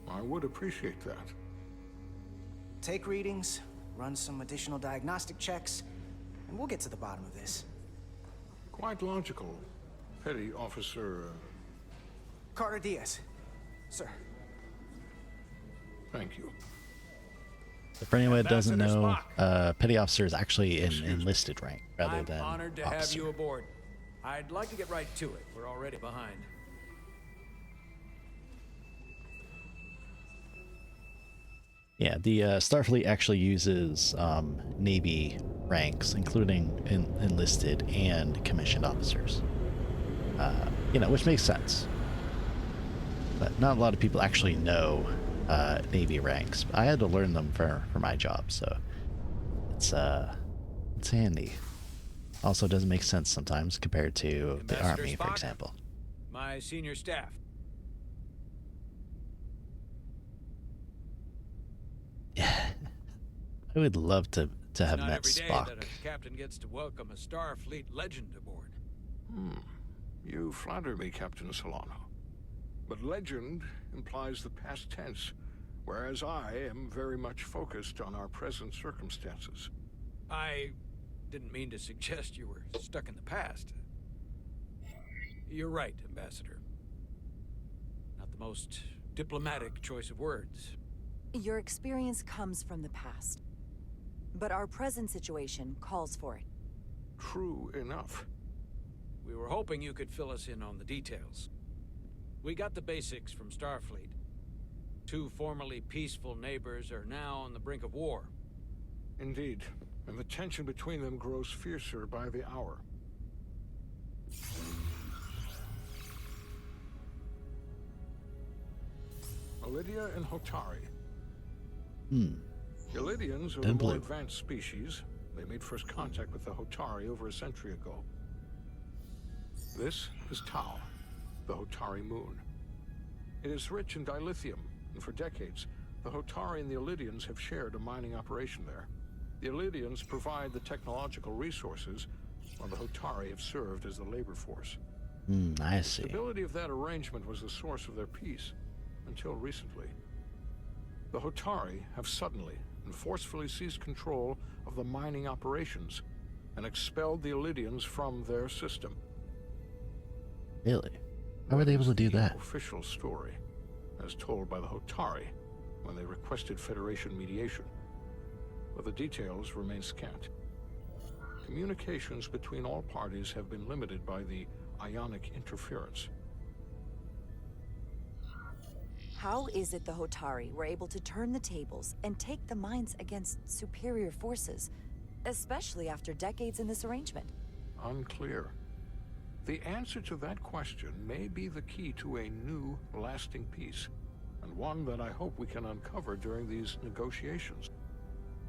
I would appreciate that. Take readings, run some additional diagnostic checks, and we'll get to the bottom of this. Quite logical, Petty Officer. Carter Diaz. Sir. Thank you. For anyone that doesn't Ambassador know, Spock. petty officer is actually an enlisted rank rather I'm than honored to have officer. you aboard. I'd like to get right to it. We're already behind. Yeah, the Starfleet actually uses Navy ranks, including enlisted and commissioned officers. You know, which makes sense. But not a lot of people actually know Navy ranks. I had to learn them for my job, so it's handy. Also, doesn't make sense sometimes compared to the Ambassador Army, for Spock, example. My senior staff. I would love to have Not met every day Spock. that a captain gets to welcome a Starfleet legend aboard. You flatter me, Captain Solano. But legend implies the past tense, whereas I am very much focused on our present circumstances. I didn't mean to suggest you were stuck in the past. You're right, Ambassador. Not the most diplomatic choice of words. Your experience comes from the past. But our present situation calls for it. True enough. We were hoping you could fill us in on the details. We got the basics from Starfleet. Two formerly peaceful neighbors are now on the brink of war. Indeed, and the tension between them grows fiercer by the hour. Lydia and Hotari. The Lydians are the more advanced species. They made first contact with the Hotari over a century ago. This is Tau, the Hotari moon. It is rich in dilithium, and for decades, the Hotari and the Illydians have shared a mining operation there. The Illydians provide the technological resources, while the Hotari have served as the labor force. I see. The stability of that arrangement was the source of their peace, until recently. The Hotari have suddenly and forcefully seized control of the mining operations and expelled the Illydians from their system. Really? How were they able to do that? Official story, as told by the Hotari when they requested Federation mediation, but the details remain scant. Communications between all parties have been limited by the ionic interference. How is it the Hotari were able to turn the tables and take the mines against superior forces, especially after decades in this arrangement? Unclear. The answer to that question may be the key to a new, lasting peace, and one that I hope we can uncover during these negotiations.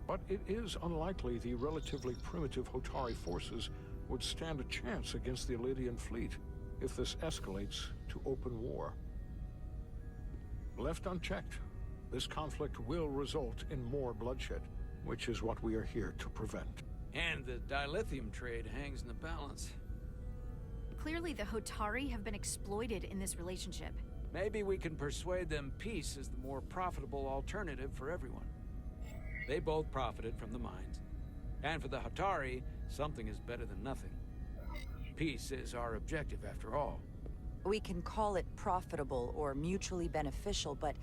But it is unlikely the relatively primitive Hotari forces would stand a chance against the Illydian fleet if this escalates to open war. Left unchecked, this conflict will result in more bloodshed, which is what we are here to prevent. And the dilithium trade hangs in the balance. Clearly the Hotari have been exploited in this relationship. Maybe we can persuade them peace is the more profitable alternative for everyone. They both profited from the mines. And for the Hotari, something is better than nothing. Peace is our objective, after all. We can call it profitable or mutually beneficial, but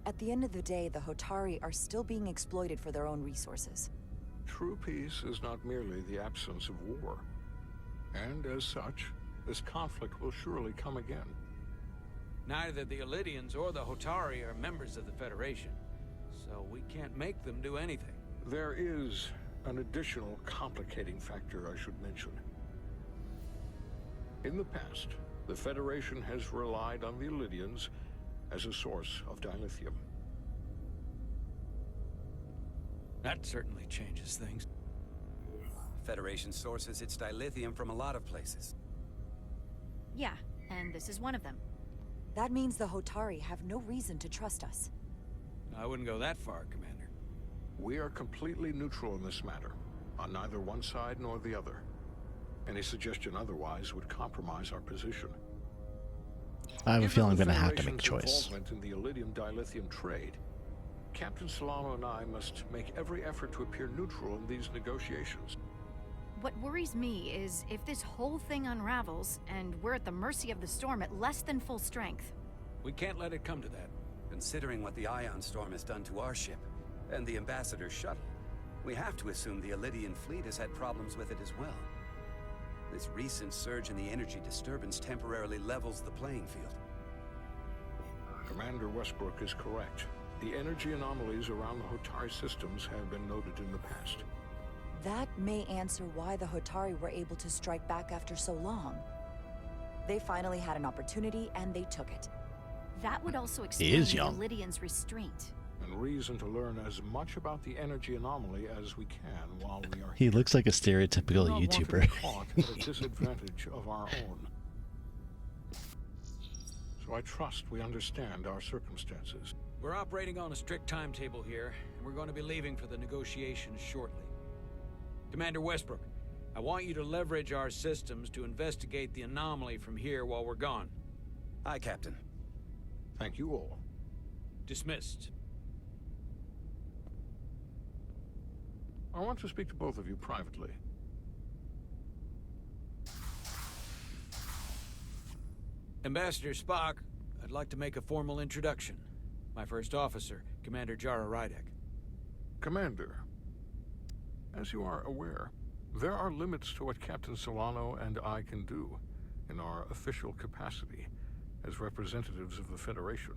at the end of the day, the Hotari are still being exploited for their own resources. True peace is not merely the absence of war. And as such, this conflict will surely come again. Neither the Elydians or the Hotari are members of the Federation, so we can't make them do anything. There is an additional complicating factor I should mention. In the past, the Federation has relied on the Elydians as a source of dilithium. That certainly changes things. Federation sources its dilithium from a lot of places. Yeah, and this is one of them. That means the Hotari have no reason to trust us. I wouldn't go that far, Commander. We are completely neutral in this matter, on neither one side nor the other. Any suggestion otherwise would compromise our position. I have a feeling I'm going to have to Given make the a choice. Federation's involvement in the Elydium dilithium trade, Captain Solano and I must make every effort to appear neutral in these negotiations. What worries me is if this whole thing unravels, and we're at the mercy of the storm at less than full strength. We can't let it come to that. Considering what the Ion Storm has done to our ship, and the Ambassador's shuttle, we have to assume the Elydian fleet has had problems with it as well. This recent surge in the energy disturbance temporarily levels the playing field. Commander Westbrook is correct. The energy anomalies around the Hotari systems have been noted in the past. That may answer why the Hotari were able to strike back after so long. They finally had an opportunity, and they took it. That would also He explain is the young. Elydian's restraint. And reason to learn as much about the energy anomaly as we can while we are He here. looks like a We stereotypical do not want to be YouTuber. caught at a disadvantage of our own. So I trust we understand our circumstances. We're operating on a strict timetable here, and we're going to be leaving for the negotiations shortly. Commander Westbrook, I want you to leverage our systems to investigate the anomaly from here while we're gone. Aye, Captain. Thank you all. Dismissed. I want to speak to both of you privately. Ambassador Spock, I'd like to make a formal introduction. My first officer, Commander Jara Rydek. Commander, as you are aware, there are limits to what Captain Solano and I can do in our official capacity as representatives of the Federation.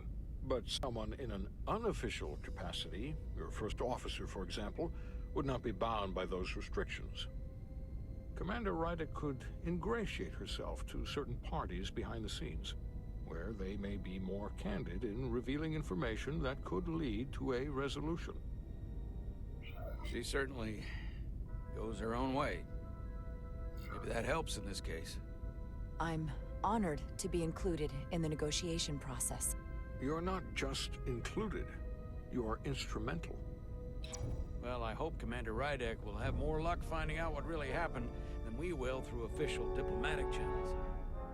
But someone in an unofficial capacity, your first officer, for example, would not be bound by those restrictions. Commander Rydek could ingratiate herself to certain parties behind the scenes, where they may be more candid in revealing information that could lead to a resolution. She certainly goes her own way. Maybe that helps in this case. I'm honored to be included in the negotiation process. You're not just included, you are instrumental. Well, I hope Commander Rydek will have more luck finding out what really happened than we will through official diplomatic channels.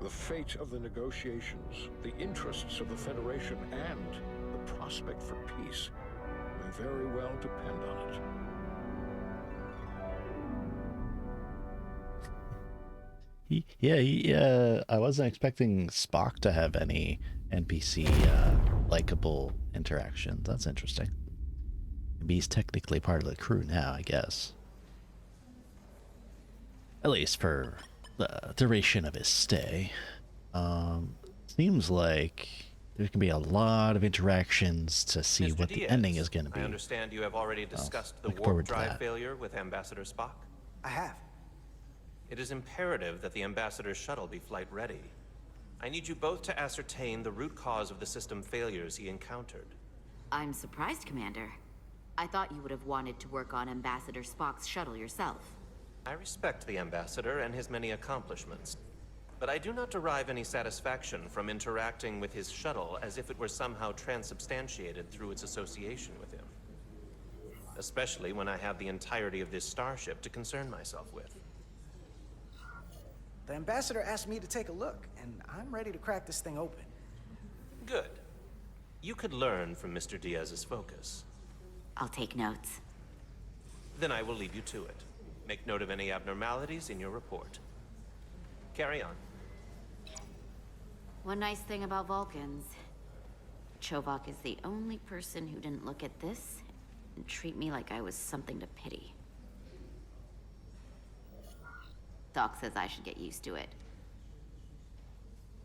The fate of the negotiations, the interests of the Federation, and the prospect for peace may very well depend on it. I wasn't expecting Spock to have any NPC likable interactions. That's interesting. Maybe he's technically part of the crew now, I guess. At least for the duration of his stay. Seems like there can be a lot of interactions to see Mr. what Diaz, the ending is going to be. I understand you have already discussed the looking warp forward to drive that. failure with Ambassador Spock. I have. It is imperative that the Ambassador's shuttle be flight ready. I need you both to ascertain the root cause of the system failures he encountered. I'm surprised, Commander. I thought you would have wanted to work on Ambassador Spock's shuttle yourself. I respect the Ambassador and his many accomplishments, but I do not derive any satisfaction from interacting with his shuttle as if it were somehow transubstantiated through its association with him. especially when I have the entirety of this starship to concern myself with. The ambassador asked me to take a look, and I'm ready to crack this thing open. Good. You could learn from Mr. Diaz's focus. I'll take notes. Then I will leave you to it. Make note of any abnormalities in your report. Carry on. One nice thing about Vulcans. Chovak is the only person who didn't look at this and treat me like I was something to pity. Doc says I should get used to it.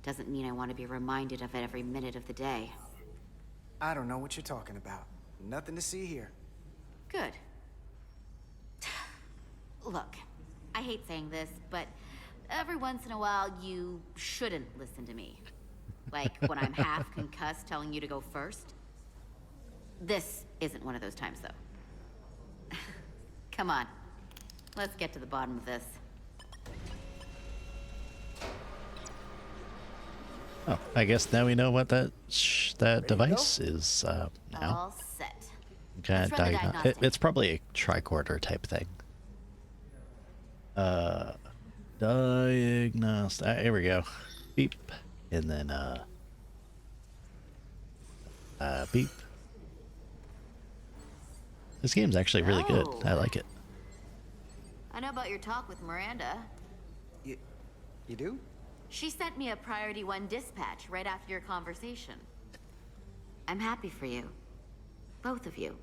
Doesn't mean I want to be reminded of it every minute of the day. I don't know what you're talking about. Nothing to see here. Good. Look, I hate saying this, but every once in a while you shouldn't listen to me. Like when I'm half concussed telling you to go first. This isn't one of those times, though. Come on. Let's get to the bottom of this. Oh, I guess now we know what that device is now. All set. Kind Let's run the of diagnostic. it's probably a tricorder type thing. Diagnostic. Here we go. Beep, and then beep. This game's actually really good. I like it. I know about your talk with Miranda. You do? She sent me a Priority 1 dispatch right after your conversation. I'm happy for you. Both of you.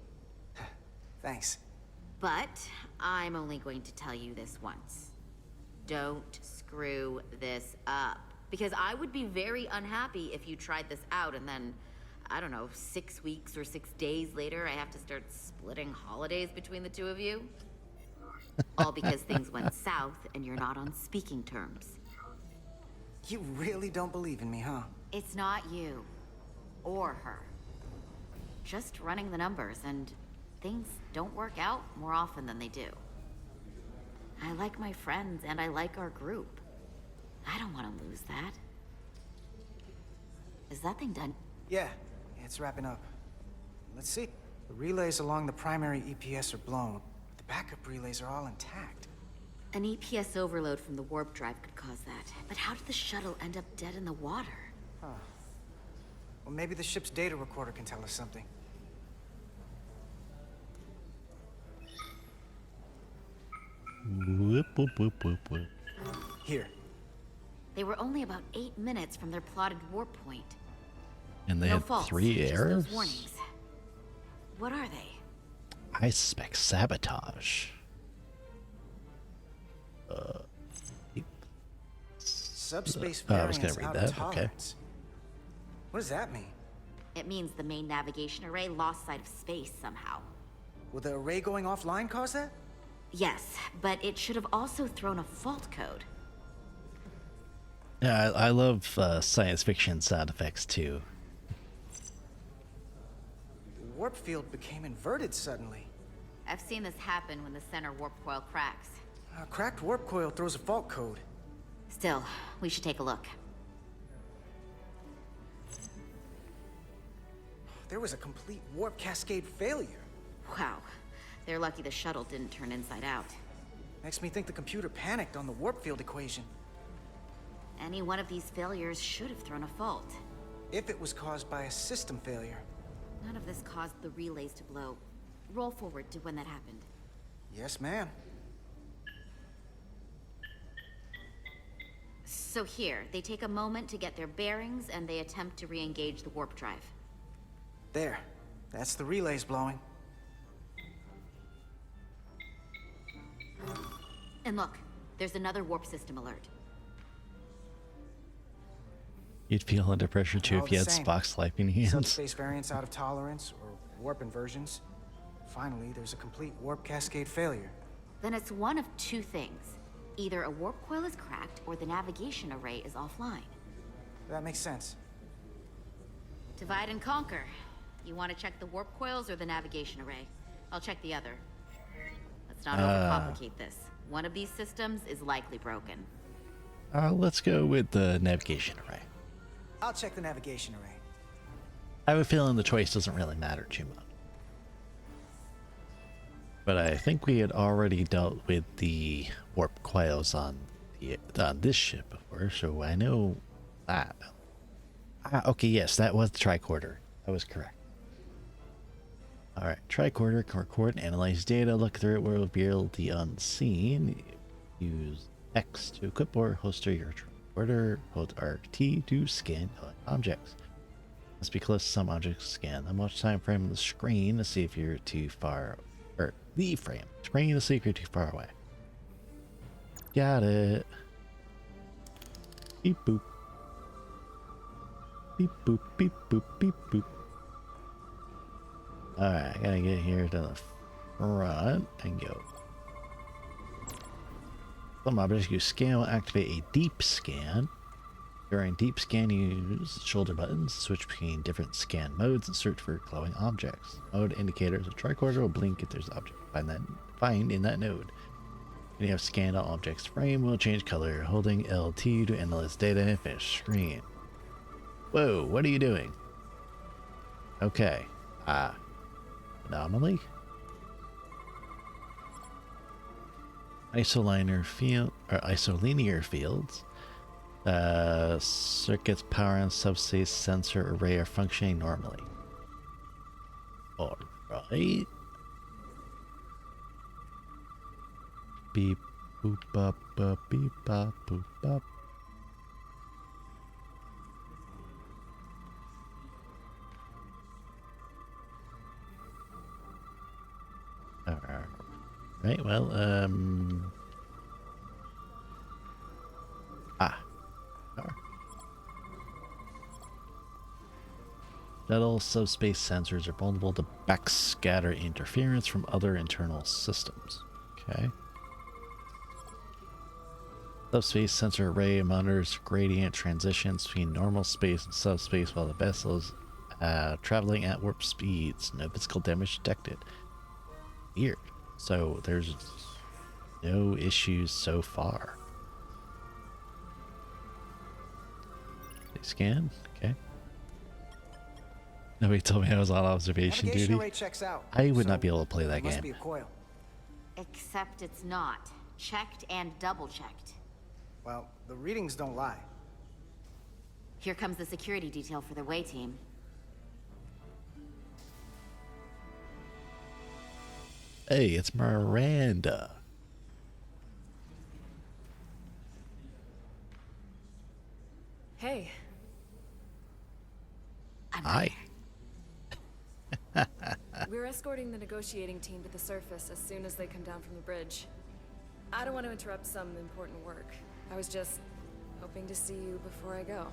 Thanks. But I'm only going to tell you this once. Don't screw this up. Because I would be very unhappy if you tried this out and then, I don't know, 6 weeks or 6 days later, I have to start splitting holidays between the two of you. All because things went south and you're not on speaking terms. You really don't believe in me, huh? It's not you. Or her. Just running the numbers, and things don't work out more often than they do. I like my friends, and I like our group. I don't want to lose that. Is that thing done? Yeah, it's wrapping up. Let's see. The relays along the primary EPS are blown. The backup relays are all intact. An EPS overload from the warp drive could cause that. But how did the shuttle end up dead in the water? Huh. Well, maybe the ship's data recorder can tell us something. Whoop, whoop, whoop, whoop, whoop. Here. They were only about 8 minutes from their plotted warp point. And they No had faults, 3 just errors? those warnings. What are they? I suspect sabotage. Subspace I was variance gonna out read of that, okay. tolerance. What does that mean? It means the main navigation array lost sight of space somehow. Will the array going offline cause that? Yes, but it should have also thrown a fault code. Yeah, I love science fiction sound effects too. The warp field became inverted suddenly. I've seen this happen when the center warp coil cracks. A cracked warp coil throws a fault code. Still, we should take a look. There was a complete warp cascade failure. Wow. They're lucky the shuttle didn't turn inside out. Makes me think the computer panicked on the warp field equation. Any one of these failures should have thrown a fault. If it was caused by a system failure. None of this caused the relays to blow. Roll forward to when that happened. Yes, ma'am. So here, they take a moment to get their bearings and they attempt to re-engage the warp drive. There. That's the relays blowing. And look, there's another warp system alert. You'd feel under pressure too All if you the had same. Spock's lightning hands. Subspace variance out of tolerance, or warp inversions. Finally, there's a complete warp cascade failure. Then it's one of two things. Either a warp coil is cracked or the navigation array is offline. That makes sense. Divide and conquer. You want to check the warp coils or the navigation array? I'll check the other. Let's not overcomplicate this. One of these systems is likely broken. Let's go with the navigation array. I'll check the navigation array. I have a feeling the choice doesn't really matter too much. But I think we had already dealt with the warp coils on this ship before, so I know that. Okay, yes, that was the tricorder. That was correct. Alright, tricorder can record and analyze data, look through it, will reveal the unseen. Use X to equip or holster your tricorder, hold RT to scan objects. Must be close to some objects to scan. How much time frame on the screen to see if you're too far, or the frame. Screen to see if you're too far away. Got it. Beep boop. Beep boop, beep boop, beep boop. Alright, I gotta get here to the front and go. Some objects you scan will activate a deep scan. During deep scan, use shoulder buttons, switch between different scan modes, and search for glowing objects. Mode indicators of tricorder will blink if there's an object find in that node. When you have scanned all objects, frame will change color. Holding LT to analyze data and finish screen. Whoa, what are you doing? Okay. Anomaly? Isolinear field or isolinear fields. Circuits, power, and subspace sensor array are functioning normally. Alright. Beep boop bop bop beep bop boop bop. Right, well, Shuttle subspace sensors are vulnerable to backscatter interference from other internal systems. Okay. Subspace sensor array monitors gradient transitions between normal space and subspace while the vessel is traveling at warp speeds. No physical damage detected. Weird. So there's no issues so far. They scan? Okay. Nobody told me I was on observation duty. Array checks out, I would not be able to play that must be game. a coil. Except it's not. Checked and double-checked. Well, the readings don't lie. Here comes the security detail for the way team. Hey, it's Miranda. Hey. Hi. We're escorting the negotiating team to the surface as soon as they come down from the bridge. I don't want to interrupt some important work. I was just hoping to see you before I go.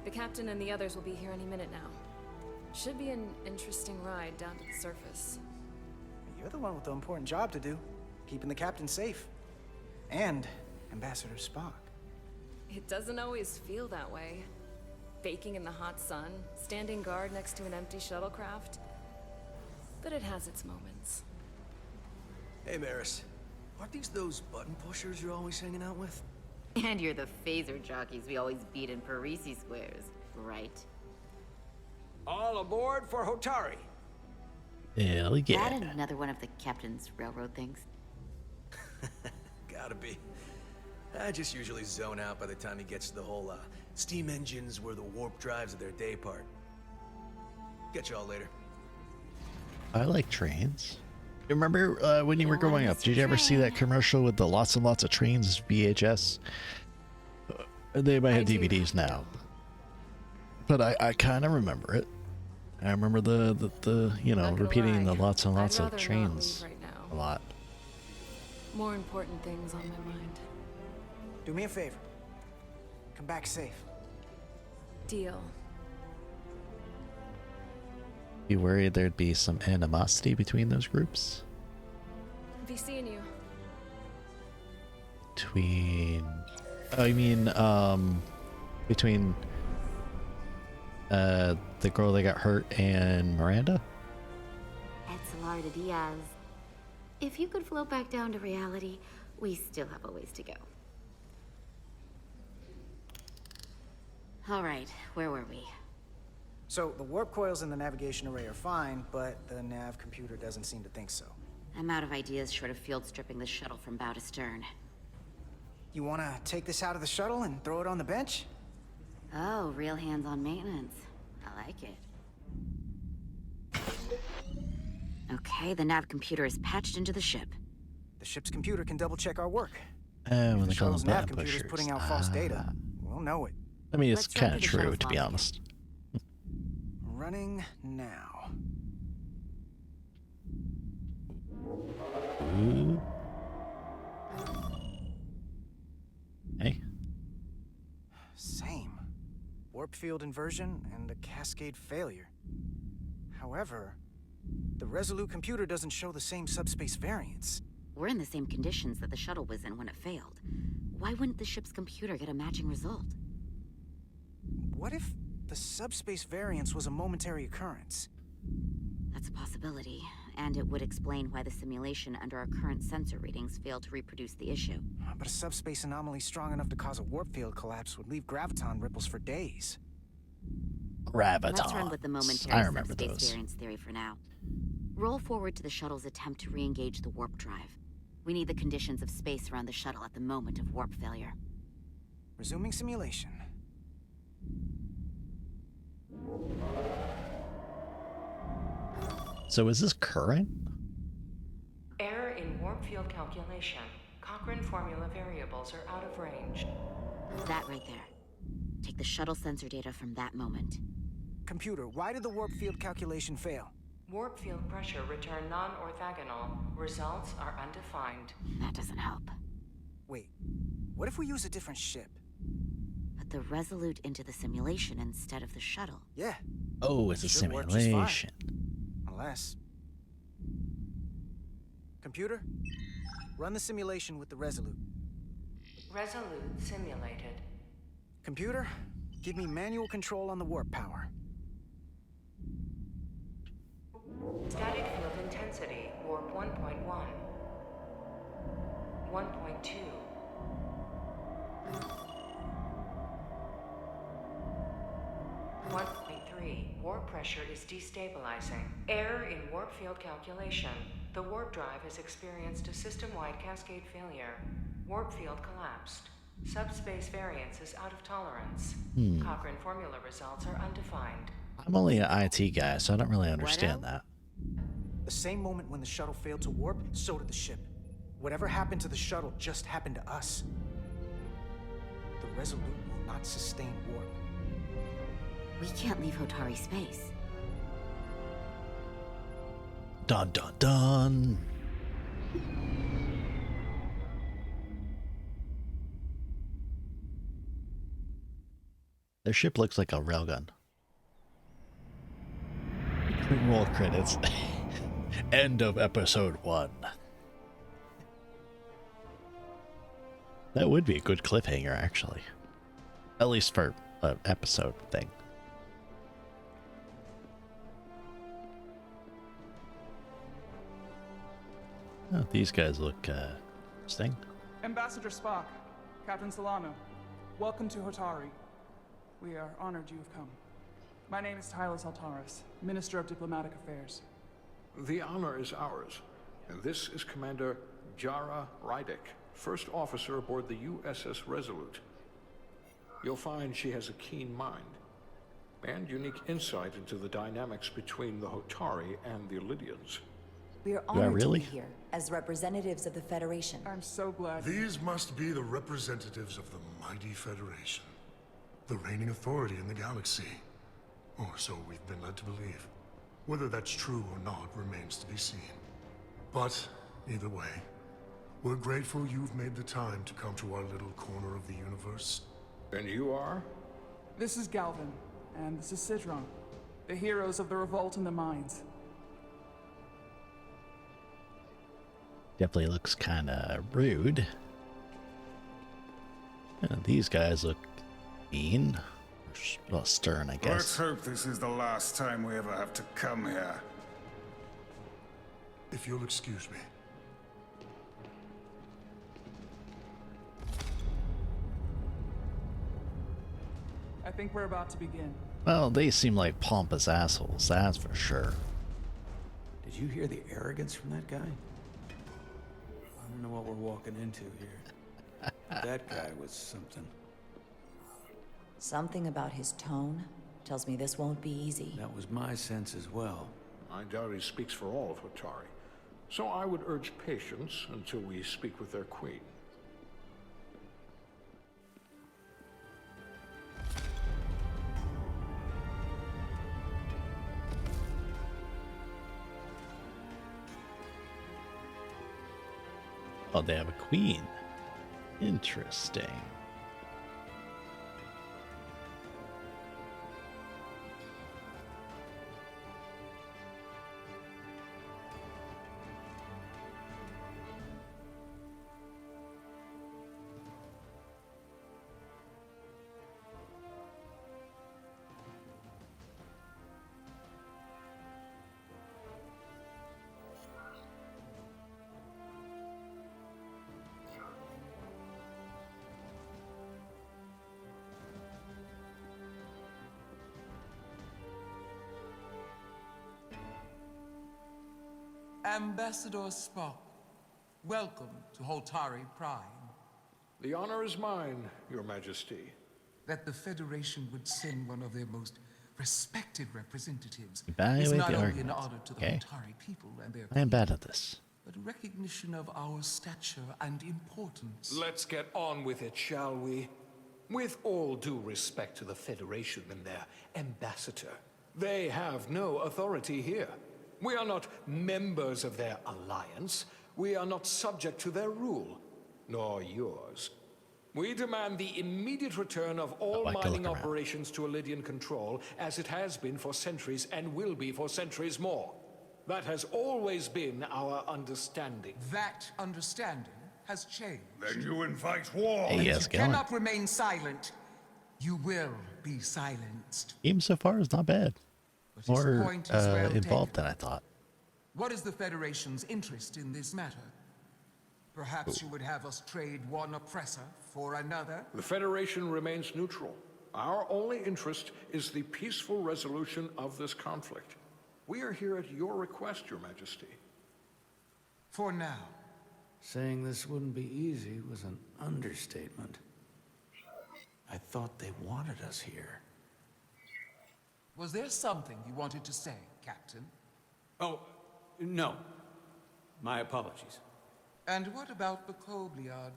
The captain and the others will be here any minute now. Should be an interesting ride down to the surface. You're the one with the important job to do. Keeping the captain safe. And Ambassador Spock. It doesn't always feel that way. Baking in the hot sun, standing guard next to an empty shuttlecraft. But it has its moments. Hey, Maris. Aren't these those button pushers you're always hanging out with? And you're the phaser jockeys we always beat in Parisi squares, right? All aboard for Hotari. Hell yeah. That another one of the captain's railroad things? Gotta be. I just usually zone out by the time he gets to the whole, steam engines were the warp drives of their day part. Catch y'all later. I like trains. Remember when you were growing up, did you ever see that commercial with the lots and lots of trains VHS? They might have DVDs now. But I kind of remember it. I remember the you know, repeating the lots and lots of trains a lot. More important things on my mind. Do me a favor. Come back safe. Deal. You worried there'd be some animosity between those groups? Be seeing you. Between... Oh, you mean, between, the girl that got hurt and Miranda? Etzelarda Diaz. If you could float back down to reality, we still have a ways to go. All right, where were we? So, the warp coils in the navigation array are fine, but the nav computer doesn't seem to think so. I'm out of ideas short of field stripping the shuttle from bow to stern. You wanna take this out of the shuttle and throw it on the bench? Oh, real hands-on maintenance. I like it. Okay, the nav computer is patched into the ship. The ship's computer can double-check our work. When If they the call shuttle's them nav button computer's pushers. putting out false data, we'll know it. I mean, it's Let's run kind of through the true, shuttle's to be log. honest. Running now. Ooh. Hey. Same. Warp field inversion and a cascade failure. However, the Resolute computer doesn't show the same subspace variance. We're in the same conditions that the shuttle was in when it failed. Why wouldn't the ship's computer get a matching result? What if the subspace variance was a momentary occurrence? That's a possibility, and it would explain why the simulation under our current sensor readings failed to reproduce the issue. But a subspace anomaly strong enough to cause a warp field collapse would leave graviton ripples for days. Graviton. Let's run with the momentary I remember subspace those. variance theory for now. Roll forward to the shuttle's attempt to re-engage the warp drive. We need the conditions of space around the shuttle at the moment of warp failure. Resuming simulation. So is this current? Error in warp field calculation. Cochrane formula variables are out of range. That right there. Take the shuttle sensor data from that moment. Computer, why did the warp field calculation fail? Warp field pressure returned non-orthogonal. Results are undefined. That doesn't help. Wait, what if we use a different ship? Put the Resolute into the simulation instead of the shuttle. Yeah. Oh, it's a Should work just fine. simulation. Unless... Computer, run the simulation with the Resolute. Resolute simulated. Computer, give me manual control on the warp power. Static field intensity, warp 1.1. 1.2. 1.3. Warp pressure is destabilizing. Error in warp field calculation. The warp drive has experienced a system-wide cascade failure. Warp field collapsed. Subspace variance is out of tolerance. Cochrane formula results are undefined. I'm only an IT guy, so I don't really understand that. The same moment when the shuttle failed to warp, so did the ship. Whatever happened to the shuttle just happened to us. The Resolute will not sustain warp. We can't leave Hotari space. Dun dun dun. Their ship looks like a railgun. Roll credits. End of episode 1. That would be a good cliffhanger, actually. At least for an episode thing. Oh, these guys look interesting. Ambassador Spock, Captain Solano, welcome to Hotari. We are honored you have come. My name is Tylos Altaris, Minister of Diplomatic Affairs. The honor is ours, and this is Commander Jara Rydick, first officer aboard the USS Resolute. You'll find she has a keen mind, and unique insight into the dynamics between the Hotari and the Illidians. We are honored to be here as representatives of the Federation. I'm so glad. These must be the representatives of the mighty Federation, the reigning authority in the galaxy. Or so we've been led to believe. Whether that's true or not remains to be seen. But, either way, we're grateful you've made the time to come to our little corner of the universe. And you are? This is Galvin, and this is Sidron, the heroes of the revolt in the mines. Definitely looks kind of rude. And these guys look mean. Well, stern, I guess. Let's hope this is the last time we ever have to come here. If you'll excuse me. I think we're about to begin. Well, they seem like pompous assholes, that's for sure. Did you hear the arrogance from that guy? I don't know what we're walking into here. That guy was something. Something about his tone tells me this won't be easy. That was my sense as well. I doubt he speaks for all of Hotari, so I would urge patience until we speak with their queen. Oh, they have a queen. Interesting. Ambassador Spock, welcome to Hotari Prime. The honor is mine, Your Majesty. That the Federation would send one of their most respected representatives Evaluate is not the only argument. an honor to the Okay. Hotari people and their I am bad at this. but a recognition of our stature and importance. Let's get on with it, shall we? With all due respect to the Federation and their ambassador, they have no authority here. We are not members of their alliance. We are not subject to their rule, nor yours. We demand the immediate return of all mining operations to Elydian control, as it has been for centuries and will be for centuries more. That has always been our understanding. That understanding has changed. Then you invite war. Hey, yes, You get on. cannot remain silent. You will be silenced. Game so far is not bad. But his More point is well involved taken. than I thought. What is the Federation's interest in this matter? Perhaps you would have us trade one oppressor for another? The Federation remains neutral. Our only interest is the peaceful resolution of this conflict. We are here at your request, Your Majesty. For now. Saying this wouldn't be easy was an understatement. I thought they wanted us here. Was there something you wanted to say, Captain? Oh, no. My apologies. And what about the Kobliad?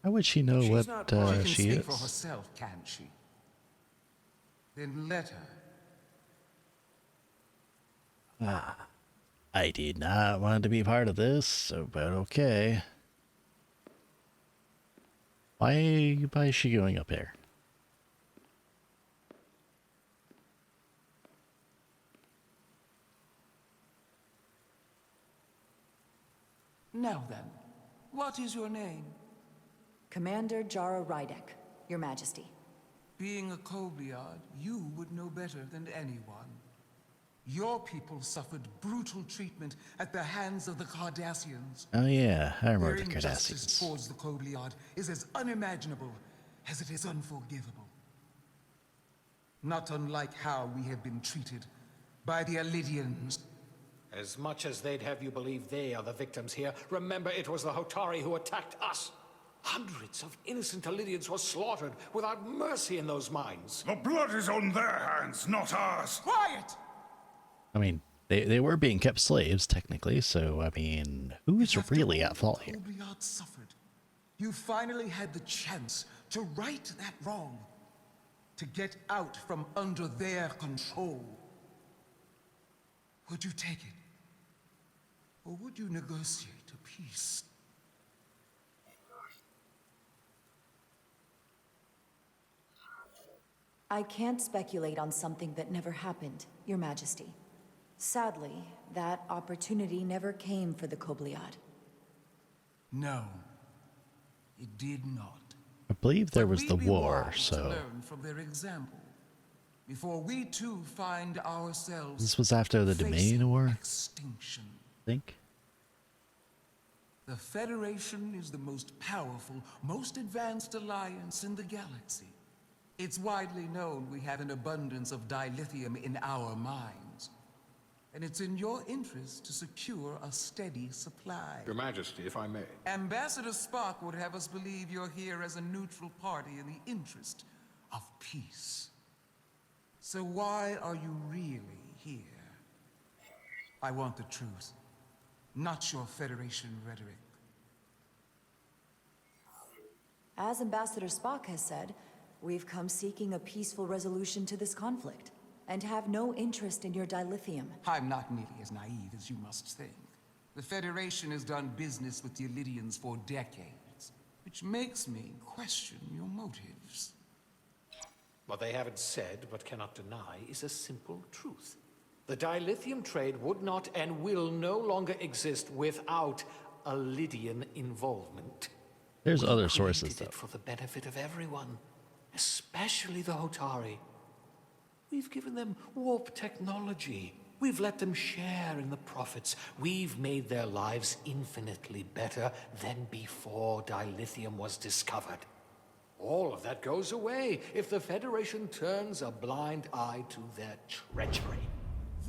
How would she know what she can she speak is? for herself, can't she? Then let her. I did not want to be part of this, but okay. Why is she going up here? Now then, what is your name? Commander Jara Rydek, Your Majesty. Being a Kobliad, you would know better than anyone. Your people suffered brutal treatment at the hands of the Cardassians. Oh yeah, I remember Their the injustice Cardassians. towards the Kobliad is as unimaginable as it is unforgivable. Not unlike how we have been treated by the Elydians. As much as they'd have you believe they are the victims here, remember it was the Hotari who attacked us. Hundreds of innocent Elydians were slaughtered without mercy in those mines. The blood is on their hands, not ours. Quiet! I mean, they were being kept slaves, technically, so, I mean, who's really at fault here? Kobliad suffered. You finally had the chance to right that wrong. To get out from under their control. Would you take it? Or would you negotiate a peace? I can't speculate on something that never happened, Your Majesty. Sadly, that opportunity never came for the Kobliad. No, it did not. I believe there was the We'd be war, wise to so learn from their example, before we too find ourselves this was after the Dominion War, extinction. I think. The Federation is the most powerful, most advanced alliance in the galaxy. It's widely known we have an abundance of dilithium in our mines. And it's in your interest to secure a steady supply. Your Majesty, if I may. Ambassador Spock would have us believe you're here as a neutral party in the interest of peace. So why are you really here? I want the truth, not your Federation rhetoric. As Ambassador Spock has said, we've come seeking a peaceful resolution to this conflict, and have no interest in your dilithium. I'm not nearly as naive as you must think. The Federation has done business with the Illydians for decades, which makes me question your motives. What they haven't said, but cannot deny, is a simple truth. The dilithium trade would not and will no longer exist without Illydian involvement. There's other sources, though. For the benefit of everyone, especially the Hotari. We've given them warp technology. We've let them share in the profits. We've made their lives infinitely better than before dilithium was discovered. All of that goes away if the Federation turns a blind eye to their treachery.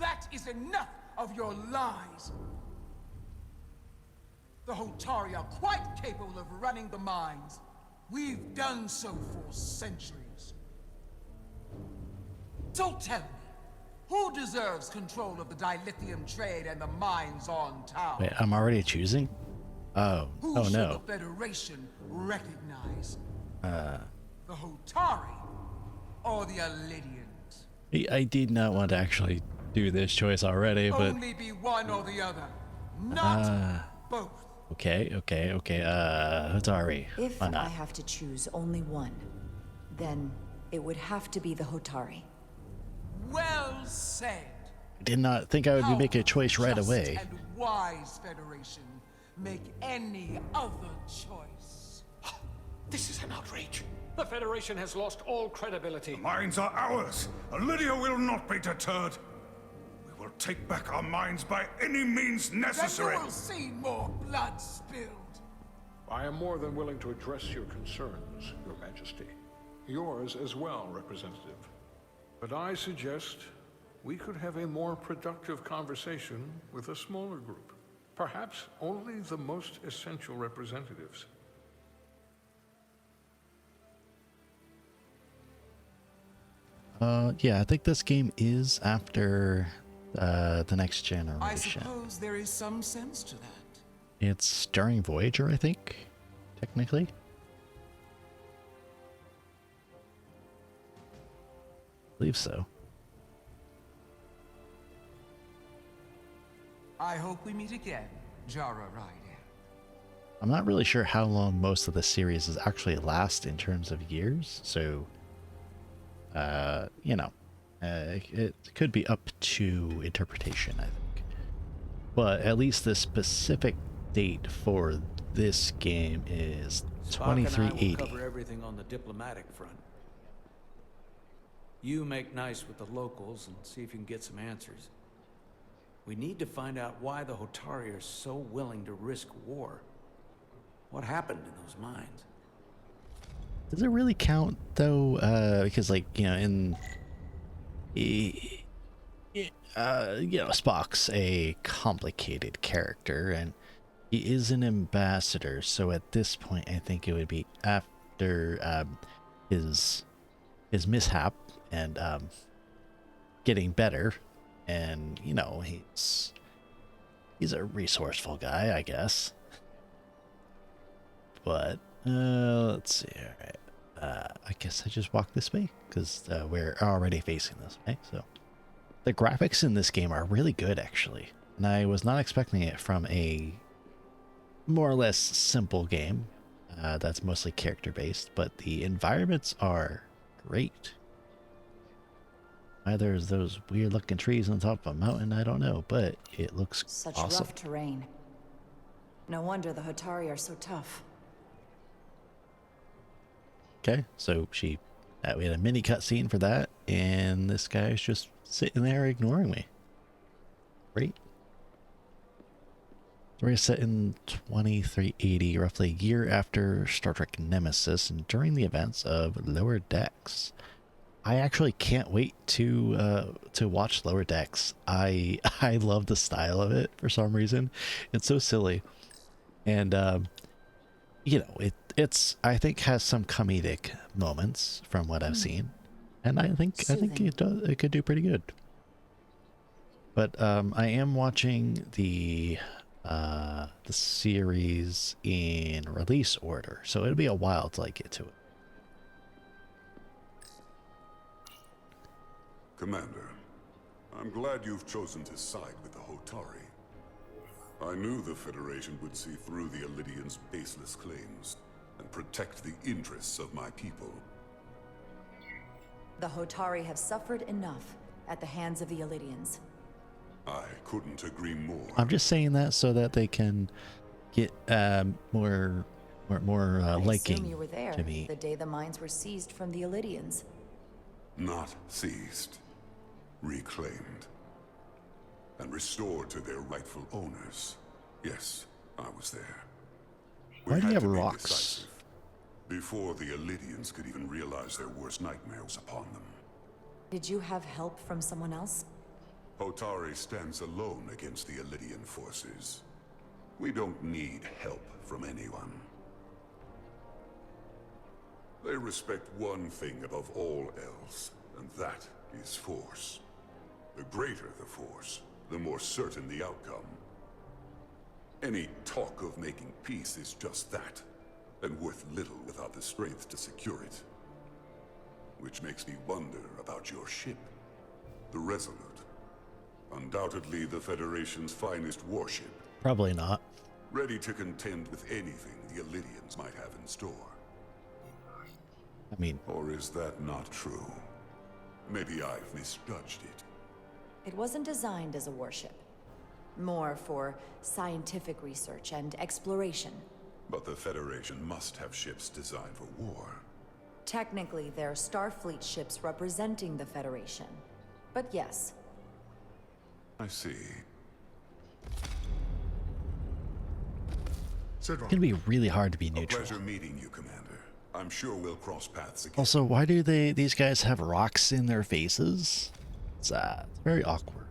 That is enough of your lies! The Hotari are quite capable of running the mines. We've done so for centuries. So tell me, who deserves control of the dilithium trade and the mines on town? Wait, I'm already choosing? Oh, Who oh should no. the Federation recognize? Uh, The Hotari or the Illydians? I did not want to actually do this choice already, but Only be one or the other, not both. okay, Hotari. If Why I not? have to choose only one, then it would have to be the Hotari. Well said. I did not think I would be making a choice right Just away. and wise Federation make any other choice. This is an outrage. The Federation has lost all credibility. The mines are ours. Lydia will not be deterred. We will take back our mines by any means necessary. Then you will see more blood spilled. I am more than willing to address your concerns, Your Majesty. Yours as well, Representative. But I suggest we could have a more productive conversation with a smaller group. Perhaps only the most essential representatives. Yeah, I think this game is after the next I generation. suppose there is some sense to that. It's during Voyager, I think, technically. I believe so. I hope we meet again, Jara Ryder. I'm not really sure how long most of the series is actually last in terms of years, so you know, it could be up to interpretation, I think. But at least the specific date for this game is Spock and I will 2380. cover everything on the diplomatic front. You make nice with the locals and see if you can get some answers. We need to find out why the Hotari are so willing to risk war. What happened in those mines? Does it really count though? Because like, you know, you know, Spock's a complicated character and he is an ambassador. So at this point, I think it would be after his mishap and getting better, and you know, he's a resourceful guy, I guess. But let's see. All right. I guess I just walk this way because we're already facing this way. So the graphics in this game are really good, actually, and I was not expecting it from a more or less simple game that's mostly character based. But the environments are great. Why there's those weird looking trees on top of a mountain, I don't know, but it looks Such awesome. rough terrain. No wonder the Hotari are so tough. Okay, so we had a mini cutscene for that, and this guy's just sitting there ignoring me. Great. Story is set in 2380, roughly a year after Star Trek Nemesis, and during the events of Lower Decks. I actually can't wait to watch Lower Decks. I love the style of it for some reason. It's so silly, and you know, it's I think has some comedic moments from what I've seen, and I think it could do pretty good. But I am watching the series in release order, so it'll be a while till I get to it. Commander, I'm glad you've chosen to side with the Hotari. I knew the Federation would see through the Elydians' baseless claims and protect the interests of my people. The Hotari have suffered enough at the hands of the Elydians. I couldn't agree more. I'm just saying that so that they can get more liking You were there to me. the day the mines were seized from the Elydians. Not seized, reclaimed, and restored to their rightful owners. Yes, I was there. Why do you have to be rocks? decisive, before the Elydians could even realize their worst nightmares upon them. Did you have help from someone else? Hotari stands alone against the Elydian forces. We don't need help from anyone. They respect one thing above all else, and that is force. The greater the force, the more certain the outcome. Any talk of making peace is just that, and worth little without the strength to secure it. Which makes me wonder about your ship, the Resolute. Undoubtedly the Federation's finest warship. Probably not. Ready to contend with anything the Elydians might have in store. I mean... Or is that not true? Maybe I've misjudged it. It wasn't designed as a warship. More for scientific research and exploration. But the Federation must have ships designed for war. Technically, they're Starfleet ships representing the Federation. But yes. I see. It's gonna be really hard to be neutral. A pleasure meeting you, Commander. I'm sure we'll cross paths again. Also, why do these guys have rocks in their faces? It's very awkward.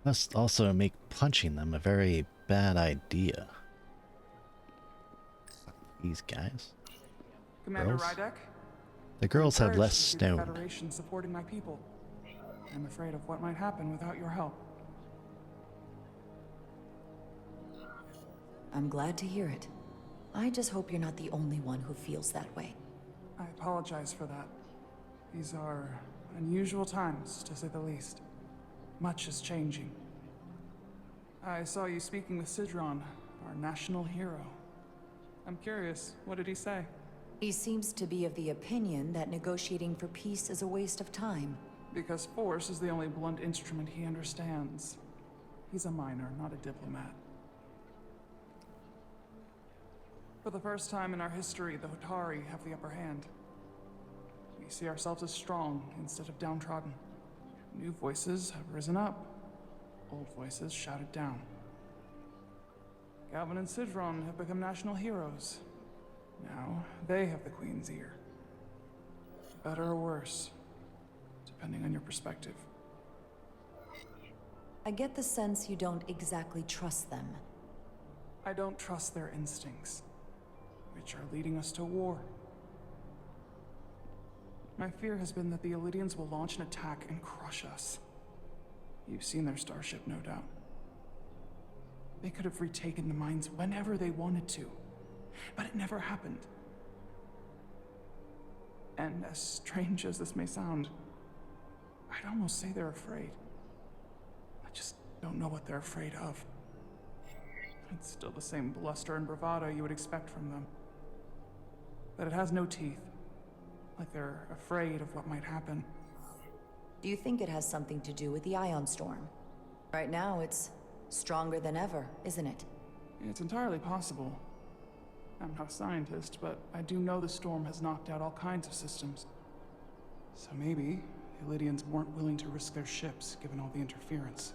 Must also make punching them a very bad idea. These guys. Commander Girls? Rydek? The girls have less To see the stone. Federation supporting my people. I'm afraid of what might happen without your help. I'm glad to hear it. I just hope you're not the only one who feels that way. I apologize for that. These are unusual times, to say the least. Much is changing. I saw you speaking with Sidron, our national hero. I'm curious, what did he say? He seems to be of the opinion that negotiating for peace is a waste of time. Because force is the only blunt instrument he understands. He's a miner, not a diplomat. For the first time in our history, the Hotari have the upper hand. We see ourselves as strong instead of downtrodden. New voices have risen up. Old voices shouted down. Galvin and Sidron have become national heroes. Now they have the Queen's ear. Better or worse, depending on your perspective. I get the sense you don't exactly trust them. I don't trust their instincts, which are leading us to war. My fear has been that the Elydians will launch an attack and crush us. You've seen their starship, no doubt. They could have retaken the mines whenever they wanted to, but it never happened. And as strange as this may sound, I'd almost say they're afraid. I just don't know what they're afraid of. It's still the same bluster and bravado you would expect from them. But it has no teeth. Like they're afraid of what might happen. Do you think it has something to do with the ion storm? Right now, it's stronger than ever, isn't it? It's entirely possible. I'm not a scientist, but I do know the storm has knocked out all kinds of systems. So maybe the Elydians weren't willing to risk their ships, given all the interference.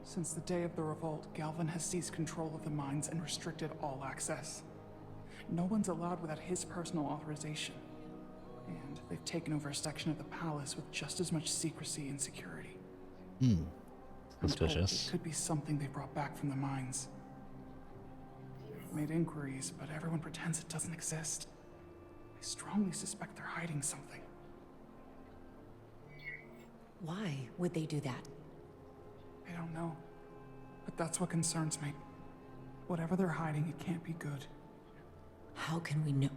Since the day of the revolt, Galvin has seized control of the mines and restricted all access. No one's allowed without his personal authorization. And they've taken over a section of the palace with just as much secrecy and security. Suspicious. It could be something they brought back from the mines. I've made inquiries, but everyone pretends it doesn't exist. I strongly suspect they're hiding something. Why would they do that? I don't know. But that's what concerns me. Whatever they're hiding, it can't be good. How can we know?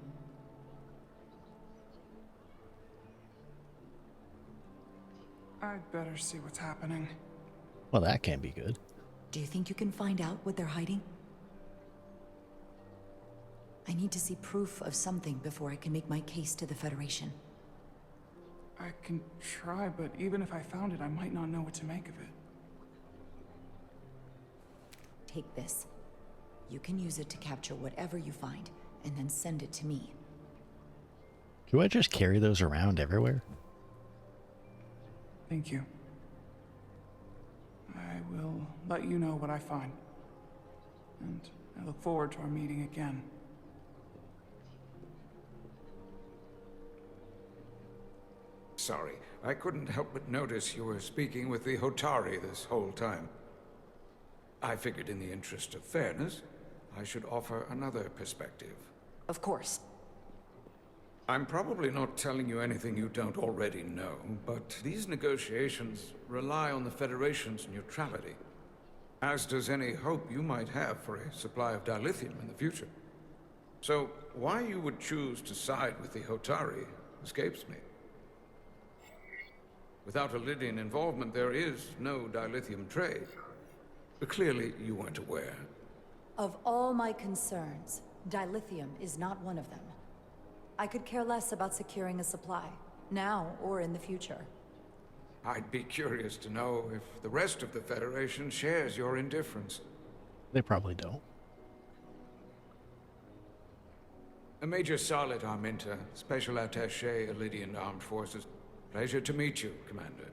I'd better see what's happening. Well, that can't be good. Do you think you can find out what they're hiding? I need to see proof of something before I can make my case to the Federation. I can try, but even if I found it, I might not know what to make of it. Take this. You can use it to capture whatever you find, and then send it to me. Do I just carry those around everywhere? Thank you. I will let you know what I find. And I look forward to our meeting again. Sorry, I couldn't help but notice you were speaking with the Hotari this whole time. I figured in the interest of fairness, I should offer another perspective. Of course. I'm probably not telling you anything you don't already know, but these negotiations rely on the Federation's neutrality, as does any hope you might have for a supply of dilithium in the future. So, why you would choose to side with the Hotari escapes me. Without Lydian involvement, there is no dilithium trade. But clearly, you weren't aware. Of all my concerns, dilithium is not one of them. I could care less about securing a supply, now or in the future. I'd be curious to know if the rest of the Federation shares your indifference. They probably don't. Major Salit Arminta, Special Attaché, Lydian Armed Forces. Pleasure to meet you, Commander.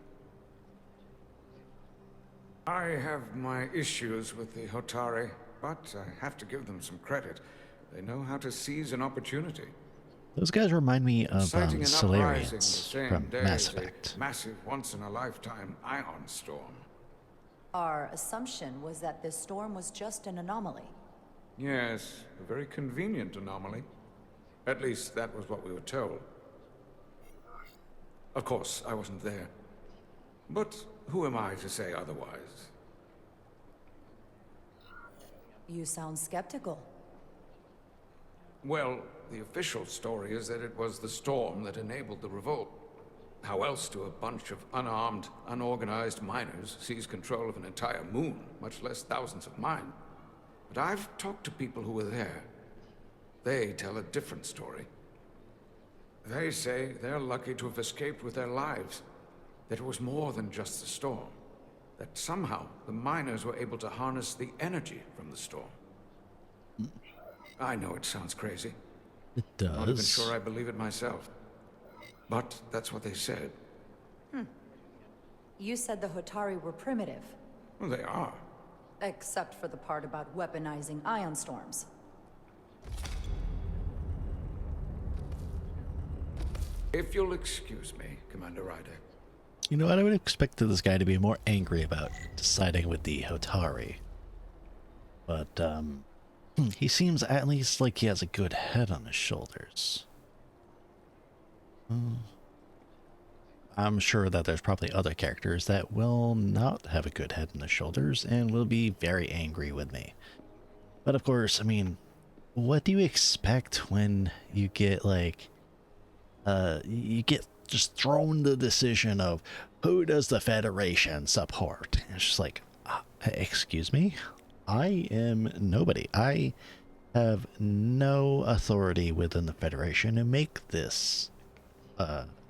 I have my issues with the Hotari, but I have to give them some credit. They know how to seize an opportunity. Those guys remind me of Inciting an uprising the Solarians same from day Mass as Effect. a massive, once-in-a-lifetime ion storm. Our assumption was that this storm was just an anomaly. Yes, a very convenient anomaly. At least that was what we were told. Of course, I wasn't there. But who am I to say otherwise? You sound skeptical. Well, the official story is that it was the storm that enabled the revolt. How else do a bunch of unarmed, unorganized miners seize control of an entire moon, much less thousands of mine? But I've talked to people who were there. They tell a different story. They say they're lucky to have escaped with their lives. That it was more than just the storm. That somehow the miners were able to harness the energy from the storm. I know it sounds crazy. It does. Not even sure I believe it myself. But that's what they said. You said the Hotari were primitive. Well, they are. Except for the part about weaponizing ion storms. If you'll excuse me, Commander Ryder. You know what? I would expect this guy to be more angry about siding with the Hotari. But, he seems at least like he has a good head on his shoulders. I'm sure that there's probably other characters that will not have a good head on their shoulders and will be very angry with me. But of course, I mean, what do you expect when you get like, you get just thrown the decision of who does the Federation support? And it's just like, excuse me? I am nobody. I have no authority within the Federation to make this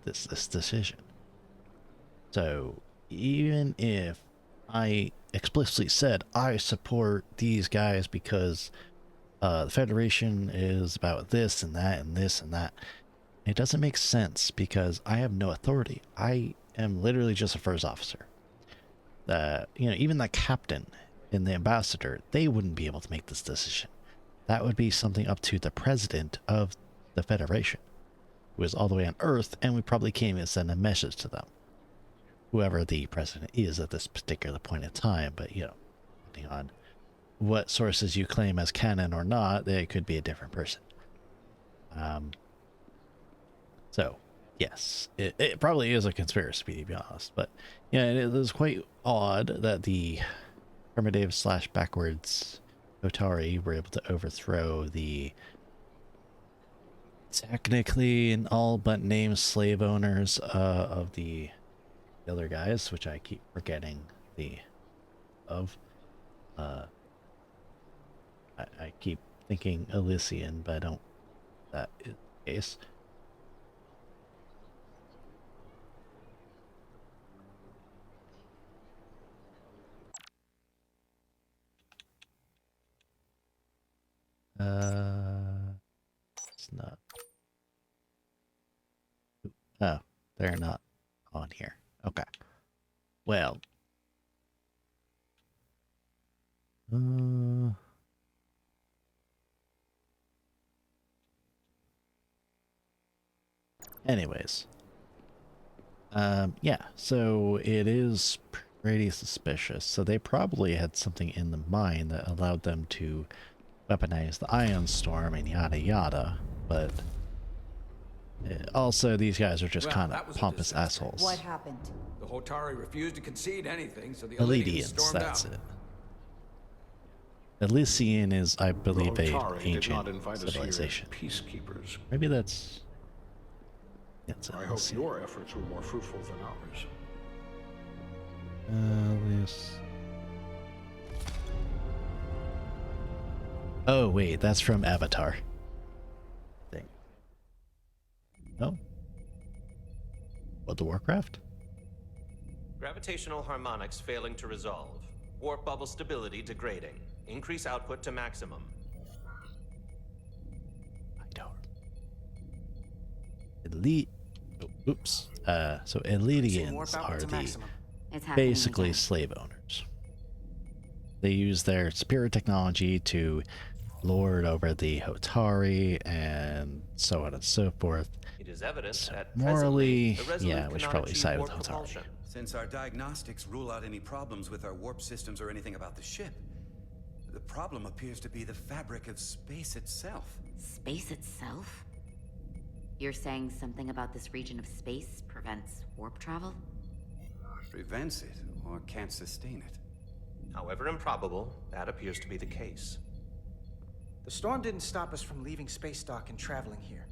this decision. So even if I explicitly said I support these guys because the Federation is about this and that and this and that, it doesn't make sense because I have no authority. I am literally just a first officer. even the captain and the ambassador, they wouldn't be able to make this decision. That would be something up to the president of the Federation, who is all the way on Earth, and we probably can't even send a message to them. Whoever the president is at this particular point in time, but, depending on what sources you claim as canon or not, they could be a different person. So, yes, it probably is a conspiracy, to be honest. But, it is quite odd that the primitive / backwards Otari were able to overthrow the technically and all but named slave owners of the other guys, which I keep forgetting of. I keep thinking Elysian, but I don't. That is the case. It's not. Oh, they're not on here. Okay. Well. Anyways. Yeah, so it is pretty suspicious. So they probably had something in the mind that allowed them to weaponize the Ion Storm and yada yada, but also these guys are just kind of pompous assholes. What happened? The Hotari refused to concede anything, so the Elysians, stormed that's out. it. Elysian is, I believe, The an Hotari did not ancient invite us here as civilization. peacekeepers. Maybe that's I hope your efforts were more fruitful than ours. This. Oh wait, that's from Avatar. Thing. No. What, the Warcraft? Gravitational harmonics failing to resolve. Warp bubble stability degrading. Increase output to maximum. Elite. Oh, oops. So Elysians are the basically slave owners. They use their superior technology to lord over the Hotari and so on and so forth. It is evident So that morally, presently, the yeah, Resolute we should cannot probably achieve side with warp Hotari. propulsion. Since our diagnostics rule out any problems with our warp systems or anything about the ship, the problem appears to be the fabric of space itself. Space itself? You're saying something about this region of space prevents warp travel? Prevents it, or can't sustain it. However improbable, that appears to be the case. The storm didn't stop us from leaving space dock and traveling here.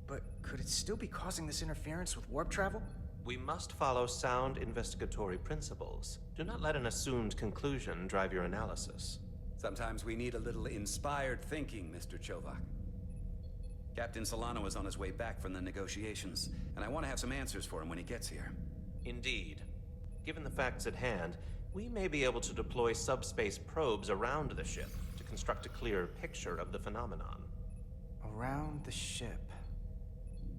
But could it still be causing this interference with warp travel? We must follow sound investigatory principles. Do not let an assumed conclusion drive your analysis. Sometimes we need a little inspired thinking, Mr. Chovak. Captain Solano is on his way back from the negotiations, and I want to have some answers for him when he gets here. Indeed. Given the facts at hand, we may be able to deploy subspace probes around the ship to construct a clearer picture of the phenomenon. Around the ship.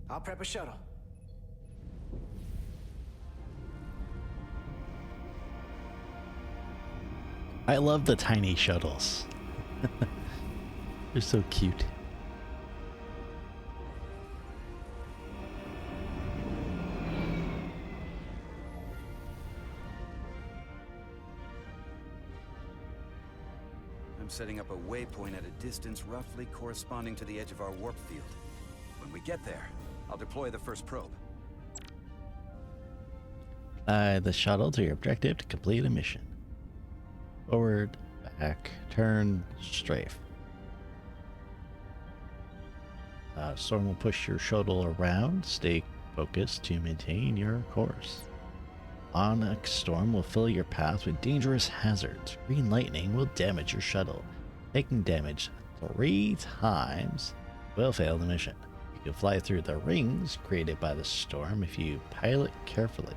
I'll prep a shuttle. I love the tiny shuttles. They're so cute. I'm setting up a waypoint at a distance roughly corresponding to the edge of our warp field. When we get there, I'll deploy the first probe. The shuttle to your objective to complete a mission. Forward, back, turn, strafe. Storm will push your shuttle around. Stay focused to maintain your course. Onyx Storm will fill your path with dangerous hazards. Green lightning will damage your shuttle. Taking damage 3 times will fail the mission. You can fly through the rings created by the storm if you pilot carefully.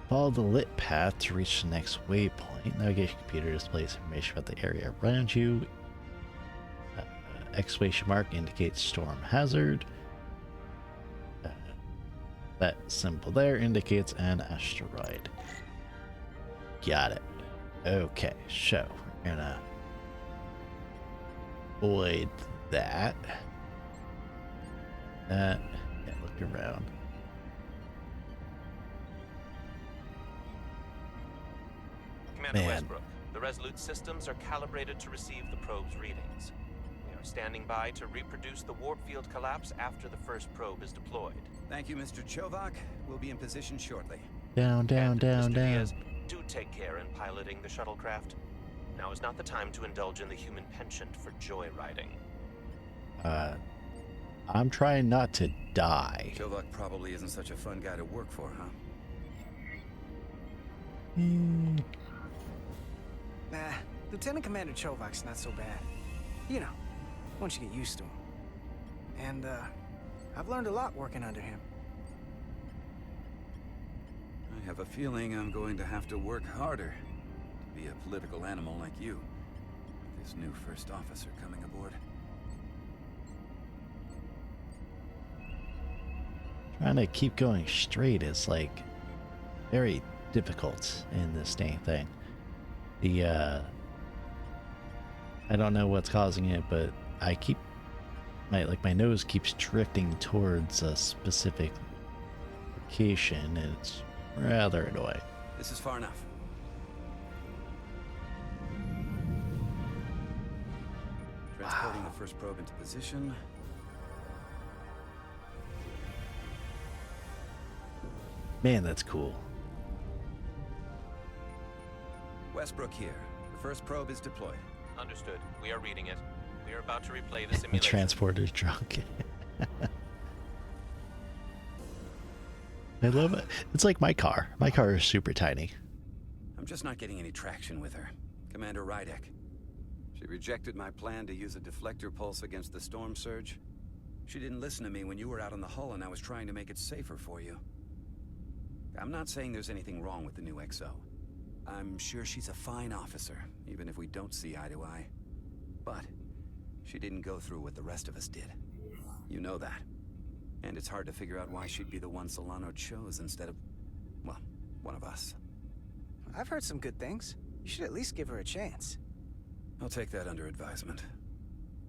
Follow the lit path to reach the next waypoint. Navigation computer displays information about the area around you. Exclamation mark indicates storm hazard. That symbol there indicates an asteroid. Got it. Okay, so we're gonna avoid that. Yeah, look around. Commander Man. Westbrook, the Resolute systems are calibrated to receive the probe's readings. We are standing by to reproduce the warp field collapse after the first probe is deployed. Thank you, Mr. Chovak. We'll be in position shortly. Down, down, down, Mr. down. Diaz, do take care in piloting the shuttlecraft. Now is not the time to indulge in the human penchant for joyriding. I'm trying not to die. Chovak probably isn't such a fun guy to work for, huh? Nah, Lieutenant Commander Chovak's not so bad. You know, once you get used to him. And, I've learned a lot working under him. I have a feeling I'm going to have to work harder to be a political animal like you. With this new first officer coming aboard. Trying to keep going straight is like very difficult in this dang thing. I don't know what's causing it, but I keep my nose keeps drifting towards a specific location, and it's rather annoying. This is far enough. Transporting the first probe into position. Man, that's cool. Westbrook here. The first probe is deployed. Understood. We are reading it. We are about to replay the The simulation. transporter's drunk. I love it. It's like my car. My car is super tiny. I'm just not getting any traction with her. Commander Rydek. She rejected my plan to use a deflector pulse against the storm surge. She didn't listen to me when you were out on the hull and I was trying to make it safer for you. I'm not saying there's anything wrong with the new XO. I'm sure she's a fine officer, even if we don't see eye to eye. But she didn't go through what the rest of us did. You know that. And it's hard to figure out why she'd be the one Solano chose instead of, well, one of us. I've heard some good things. You should at least give her a chance. I'll take that under advisement.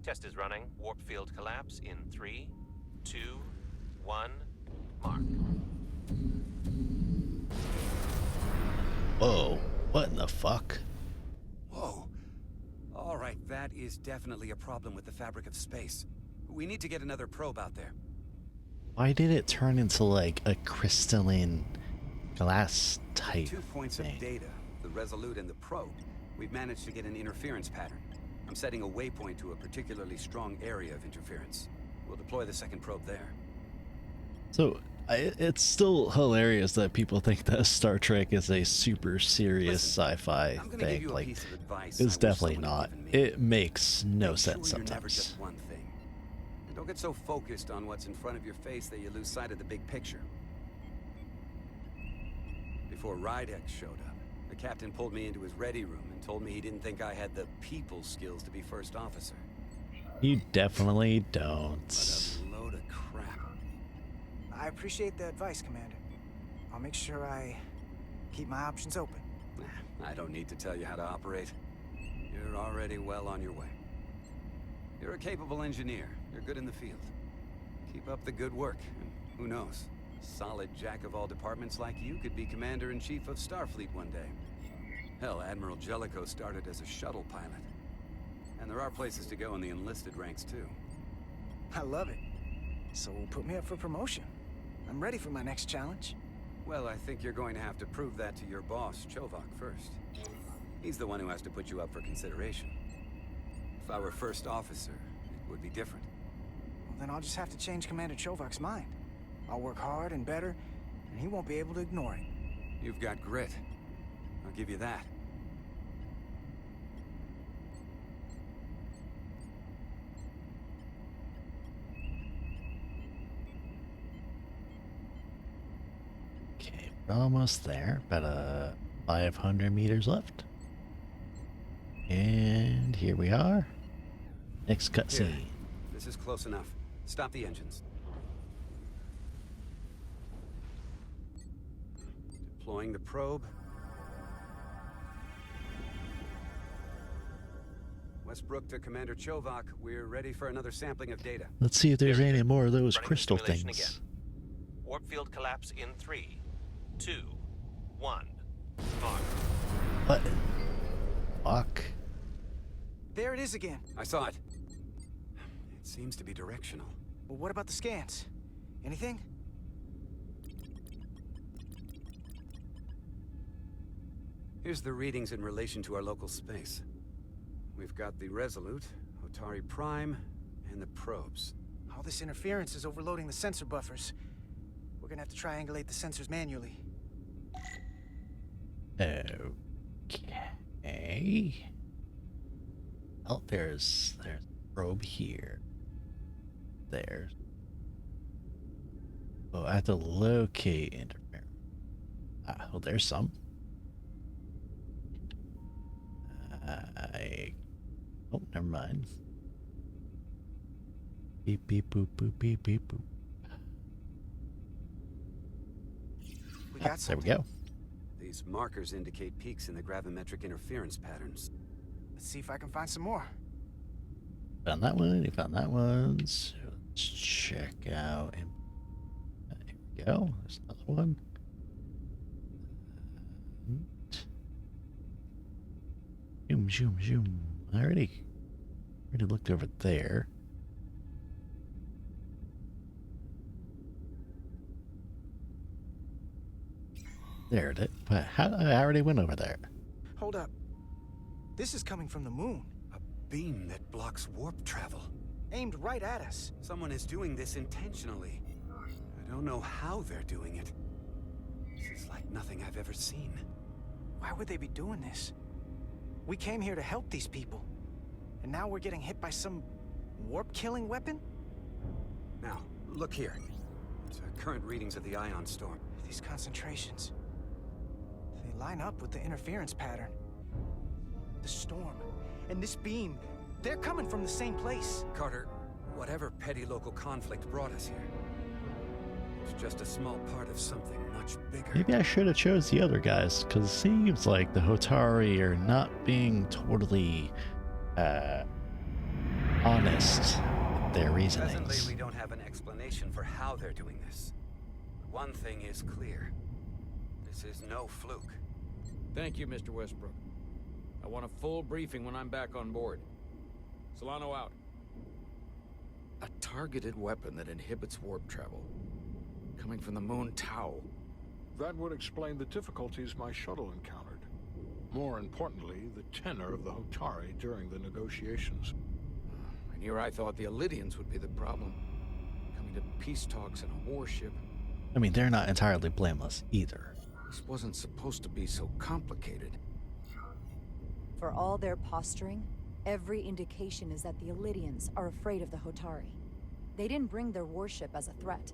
Test is running. Warp field collapse in 3, 2, 1, mark. Whoa, what in the fuck? Whoa. All right, that is definitely a problem with the fabric of space. We need to get another probe out there. Why did it turn into like a crystalline glass type 2 points thing? of data, the Resolute and the probe. We've managed to get an interference pattern. I'm setting a waypoint to a particularly strong area of interference. We'll deploy the second probe there. So it's still hilarious that people think that Star Trek is a super serious sci-fi thing. Like, it's definitely not. It makes no sense You're never sometimes. just one thing. And don't get so focused on what's in front of your face that you lose sight of the big picture. Before Rydek showed up, the captain pulled me into his ready room and told me he didn't think I had the people skills to be first officer. You definitely don't. What a load of crap. I appreciate the advice, Commander. I'll make sure I keep my options open. I don't need to tell you how to operate. You're already well on your way. You're a capable engineer. You're good in the field. Keep up the good work, and who knows? Solid jack of all departments like you could be Commander-in-Chief of Starfleet one day. Hell, Admiral Jellicoe started as a shuttle pilot. And there are places to go in the enlisted ranks, too. I love it. So put me up for promotion. I'm ready for my next challenge. Well, I think you're going to have to prove that to your boss, Chovak, first. He's the one who has to put you up for consideration. If I were first officer, it would be different. Well, then I'll just have to change Commander Chovak's mind. I'll work hard and better, and he won't be able to ignore it. You've got grit. I'll give you that. Okay, we're almost there. About 500 meters left. And here we are. Next cutscene. This is close enough. Stop the engines. Deploying the probe. Westbrook to Commander Chovak. We're ready for another sampling of data. Let's see if there's any more of those Running crystal the simulation things. Again. Warp field collapse in 3, 2, 1. Start. What? Fuck. There it is again. I saw it. It seems to be directional. Well, what about the scans? Anything? Here's the readings in relation to our local space. We've got the Resolute, Otari Prime, and the probes. All this interference is overloading the sensor buffers. We're gonna have to triangulate the sensors manually. Okay. Oh, there's a probe here. There's. Oh, I have to locate interference. Ah, well, there's some. Oh, never mind. Beep beep boop boop beep beep boop. We got There we go. These markers indicate peaks in the gravimetric interference patterns. Let's see if I can find some more. Found that one. You found that one. So let's check out. Here we go. There's another one. Zoom, zoom, zoom. I already looked over there. There it is. But how? I already went over there. Hold up. This is coming from the moon. A beam that blocks warp travel. Aimed right at us. Someone is doing this intentionally. I don't know how they're doing it. This is like nothing I've ever seen. Why would they be doing this? We came here to help these people. And now we're getting hit by some warp-killing weapon? Now, look here. It's current readings of the ion storm. These concentrations. They line up with the interference pattern. The storm and this beam, they're coming from the same place. Carter, whatever petty local conflict brought us here, it's just a small part of something much bigger. Maybe I should have chose the other guys, because it seems like the Hotari are not being totally honest with their reasonings. Presently, we don't have an explanation for how they're doing this. But one thing is clear. This is no fluke. Thank you, Mr. Westbrook. I want a full briefing when I'm back on board. Solano out. A targeted weapon that inhibits warp travel. Coming from the moon Tau. That would explain the difficulties my shuttle encountered. More importantly, the tenor of the Hotari during the negotiations. And here I thought the Illidians would be the problem. Coming to peace talks in a warship. I mean, they're not entirely blameless either. This wasn't supposed to be so complicated. For all their posturing, every indication is that the Illidians are afraid of the Hotari. They didn't bring their warship as a threat.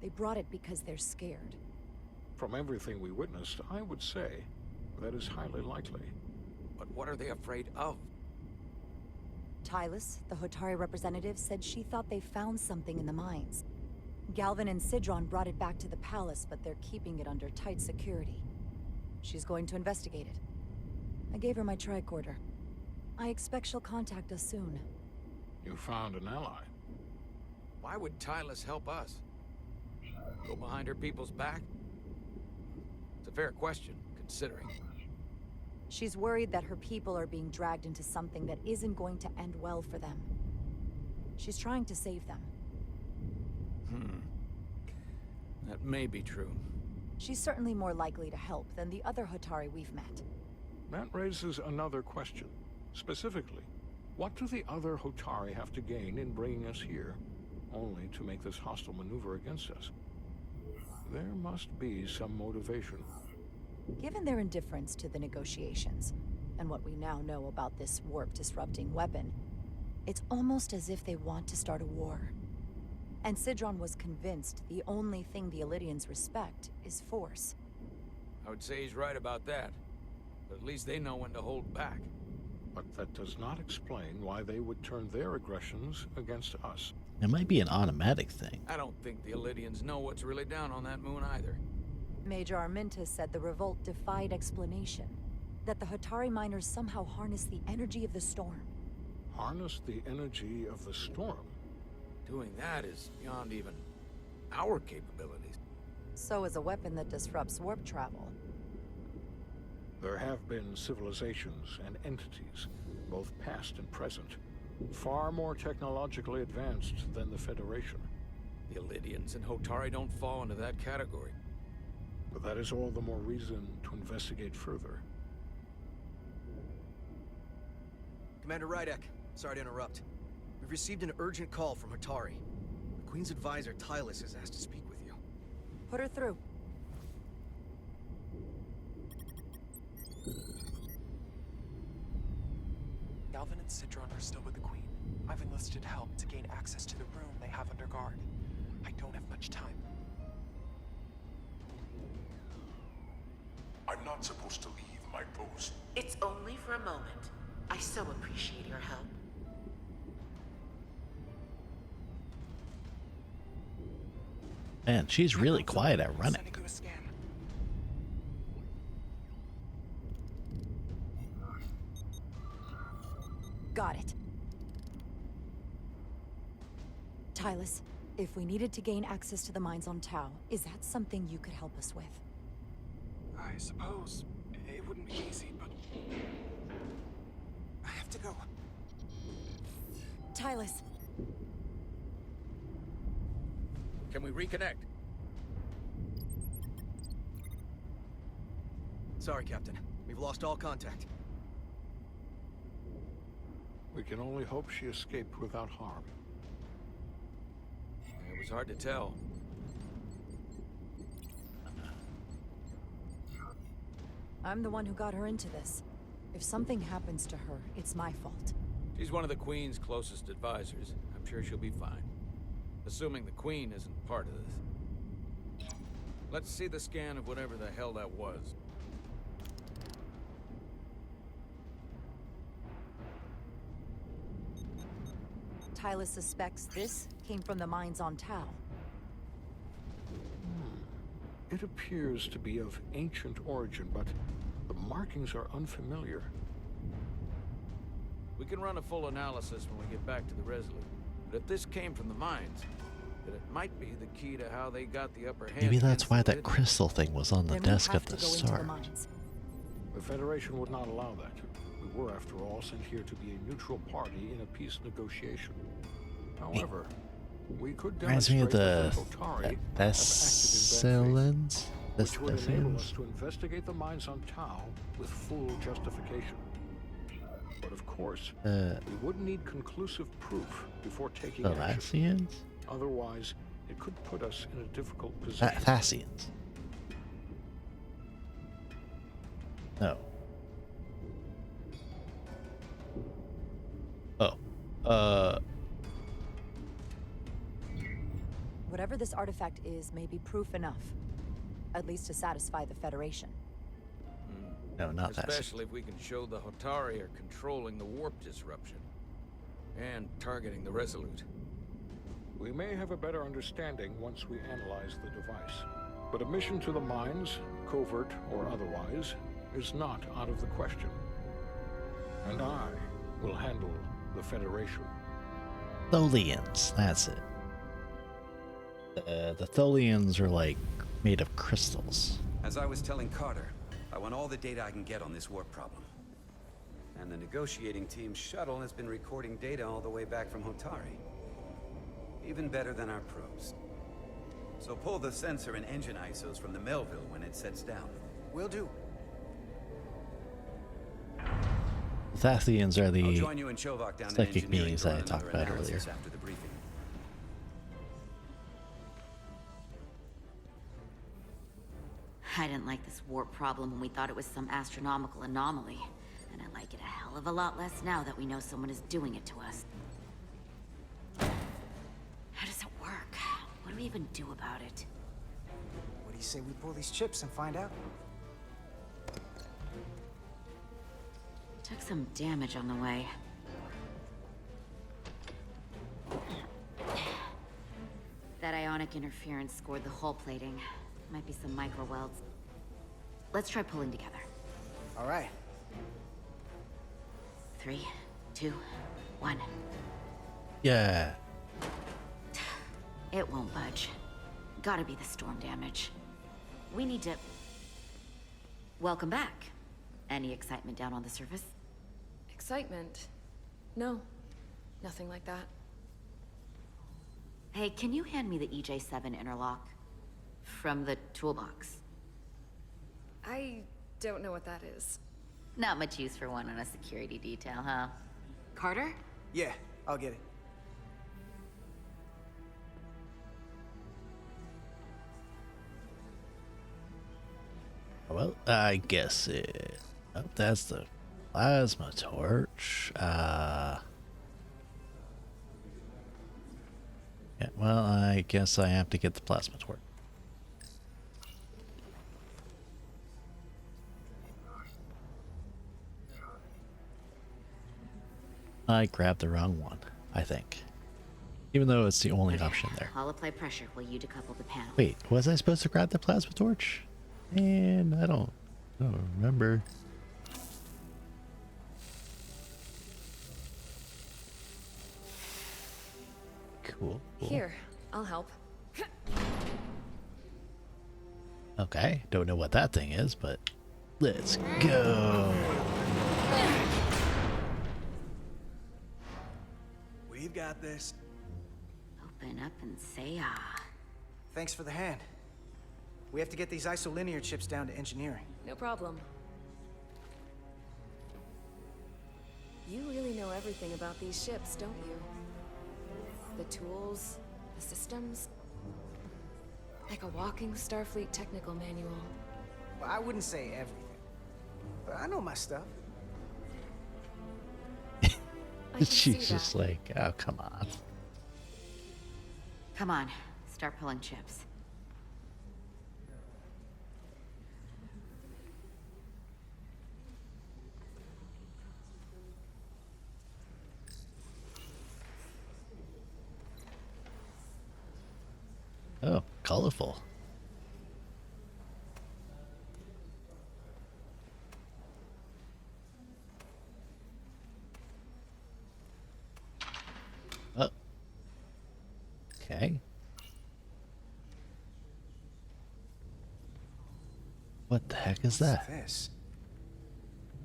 They brought it because they're scared. From everything we witnessed, I would say that is highly likely. But what are they afraid of? Tylus, the Hotari representative, said she thought they found something in the mines. Galvin and Sidron brought it back to the palace, but they're keeping it under tight security. She's going to investigate it. I gave her my tricorder. I expect she'll contact us soon. You found an ally. Why would Tylus help us? Go behind her people's back? It's a fair question, considering. She's worried that her people are being dragged into something that isn't going to end well for them. She's trying to save them. That may be true. She's certainly more likely to help than the other Hotari we've met. That raises another question. Specifically, what do the other Hotari have to gain in bringing us here, only to make this hostile maneuver against us? There must be some motivation. Given their indifference to the negotiations, and what we now know about this warp-disrupting weapon, it's almost as if they want to start a war. And Sidron was convinced the only thing the Illidians respect is force. I would say he's right about that. But at least they know when to hold back. But that does not explain why they would turn their aggressions against us. It might be an automatic thing. I don't think the Illidians know what's really down on that moon either. Major Arminta said the revolt defied explanation. That the Hotari miners somehow harness the energy of the storm. harness the energy of the storm. Doing that is beyond even our capabilities. So is a weapon that disrupts warp travel. There have been civilizations and entities, both past and present, far more technologically advanced than the Federation. The Illidians and Hotari don't fall into that category. But that is all the more reason to investigate further. Commander Rydek, sorry to interrupt. We've received an urgent call from Hotari. The Queen's advisor, Tylus, has asked to speak with you. Put her through. Galvin and Citron are still with the Queen. I've enlisted help to gain access to the room they have under guard. I don't have much time. I'm not supposed to leave my post. It's only for a moment. I so appreciate your help. Man, she's really quiet at running. Sending you a scan. Got it. Tylus, if we needed to gain access to the mines on Tau, is that something you could help us with? I suppose it wouldn't be easy, but I have to go. Tylus. Can we reconnect? Sorry, Captain. We've lost all contact. We can only hope she escaped without harm. It was hard to tell. I'm the one who got her into this. If something happens to her, it's my fault. She's one of the Queen's closest advisors. I'm sure she'll be fine. Assuming the Queen isn't part of this. Let's see the scan of whatever the hell that was. Tylus suspects this came from the mines on Tau. It appears to be of ancient origin, but the markings are unfamiliar. We can run a full analysis when we get back to the Resolute. But if this came from the mines, then it might be the key to how they got the upper hand. Maybe that's against why the that crystal thing was on the Then we desk have of to the go into the Sarge. mines. The Federation would not allow that. We were, after all, sent here to be a neutral party in a peace negotiation. However, we could Reminds me demonstrate of that Hotari have acted in bad Thessalons. faith, which would enable us to investigate the mines on Tau with full justification. But of course, we would need conclusive proof before taking action. Thalassians? Otherwise, it could put us in a difficult position. Thasians. No. Oh. Whatever this artifact is may be proof enough. At least to satisfy the Federation. No, not that. Especially if we can show the Hotari are controlling the warp disruption. And targeting the Resolute. We may have a better understanding once we analyze the device. But a mission to the mines, covert or otherwise, is not out of the question. And I will handle the Federation. Tholians, that's it. The Tholians are like made of crystals. As I was telling Carter, I want all the data I can get on this warp problem. And the negotiating team's shuttle has been recording data all the way back from Hotari. Even better than our probes. So pull the sensor and engine ISOs from the Melville when it sets down. Will do. Thasians are I'll the join you in Chovak down in psychic engineering beings to that I run talked another about earlier. analysis after the briefing. I didn't like this warp problem when we thought it was some astronomical anomaly. And I like it a hell of a lot less now that we know someone is doing it to us. How does it work? What do we even do about it? What do you say we pull these chips and find out? Took some damage on the way. That ionic interference scored the hull plating. Might be some micro welds. Let's try pulling together. All right. 3, 2, One. Yeah. It won't budge. Gotta be the storm damage. We need to... Welcome back. Any excitement down on the surface? Excitement? No. Nothing like that. Hey, can you hand me the EJ7 interlock? From the toolbox. I don't know what that is. Not much use for one on a security detail, huh? Carter? Yeah, I'll get it. Well, I guess it... Oh, that's the plasma torch. Yeah, well, I guess I have to get the plasma torch. I grabbed the wrong one, I think. Even though it's the only option there. I'll apply pressure while you decouple the panel. Wait, was I supposed to grab the plasma torch? Man, I don't remember. Cool. Here, I'll help. Okay, don't know what that thing is, but let's go. We've got this. Open up and say ah. Thanks for the hand. We have to get these isolinear chips down to engineering. No problem. You really know everything about these ships, don't you? The tools, the systems. Like a walking Starfleet technical manual. Well, I wouldn't say everything, but I know my stuff. She's just like, oh, come on. Come on, start pulling chips. Oh, colorful. Oh. Okay. What the heck is that? This?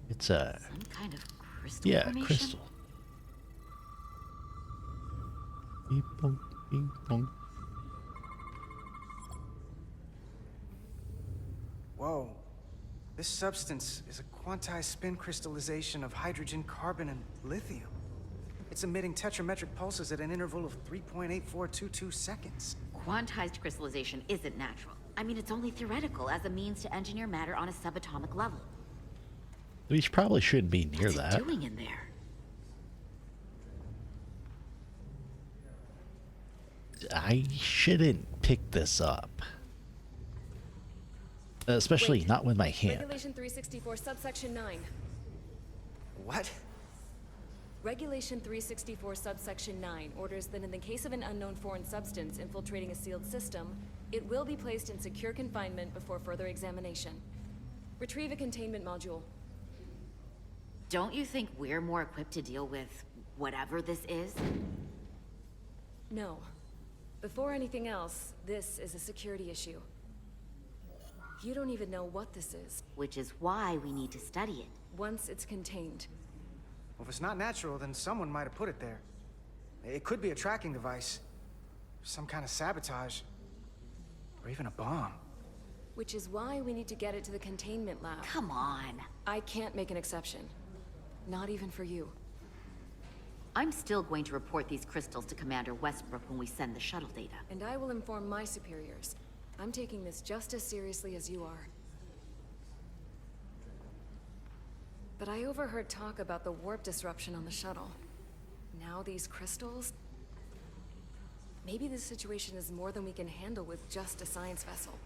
It's a... Some kind of crystal formation? Crystal. Beep, bonk, beep, bonk. Whoa. This substance is a quantized spin crystallization of hydrogen, carbon, and lithium. It's emitting tetrametric pulses at an interval of 3.8422 seconds. Quantized crystallization isn't natural. I mean, it's only theoretical as a means to engineer matter on a subatomic level. We probably shouldn't be near What's that. it doing in there? I shouldn't pick this up. Especially Wait. not with my hand. Regulation 364, subsection 9. What? Regulation 364, subsection 9 orders that in the case of an unknown foreign substance infiltrating a sealed system, it will be placed in secure confinement before further examination. Retrieve a containment module. Don't you think we're more equipped to deal with whatever this is? No. Before anything else, this is a security issue. You don't even know what this is. Which is why we need to study it. Once it's contained. Well, if it's not natural, then someone might have put it there. It could be a tracking device. Some kind of sabotage. Or even a bomb. Which is why we need to get it to the containment lab. Come on. I can't make an exception. Not even for you. I'm still going to report these crystals to Commander Westbrook when we send the shuttle data. And I will inform my superiors. I'm taking this just as seriously as you are. But I overheard talk about the warp disruption on the shuttle. Now these crystals? Maybe this situation is more than we can handle with just a science vessel.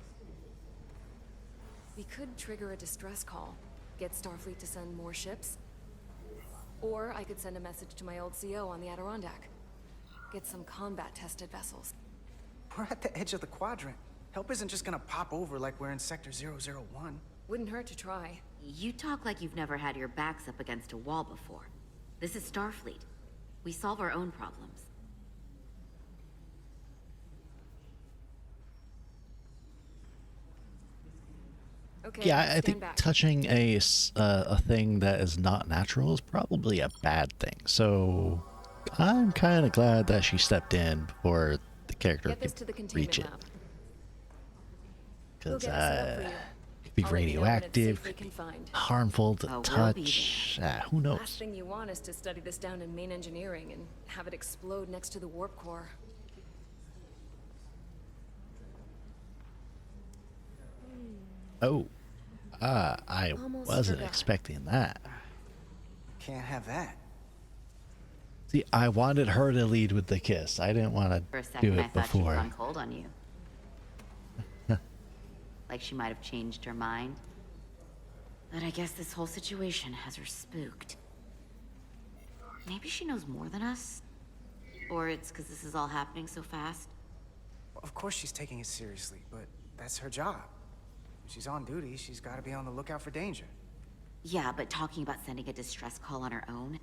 We could trigger a distress call, get Starfleet to send more ships. Or I could send a message to my old CO on the Adirondack. Get some combat-tested vessels. We're at the edge of the quadrant. Help isn't just gonna pop over like we're in Sector 001. Wouldn't hurt to try. You talk like you've never had your backs up against a wall before. This is Starfleet. We solve our own problems. Okay, Yeah, I stand think back. touching a thing that is not natural is probably a bad thing. So I'm kind of glad that she stepped in before the character Get this could to the containment reach it. lab. Because We'll get it set up for you. it could be I'll let you know when it's radioactive, safely could be confined. harmful to Oh, we'll be touch. Who knows? Last thing you want is to study this down in main engineering and have it explode next to the warp core. Oh, I Almost wasn't forgot. expecting that. Can't have that. See, I wanted her to lead with the kiss. I didn't want For a to do second, I it thought she'd before. gone cold on you. Like she might have changed her mind. But I guess this whole situation has her spooked. Maybe she knows more than us? Or it's because this is all happening so fast? Of course she's taking it seriously, but that's her job. When she's on duty, she's got to be on the lookout for danger. Yeah, but talking about sending a distress call on her own?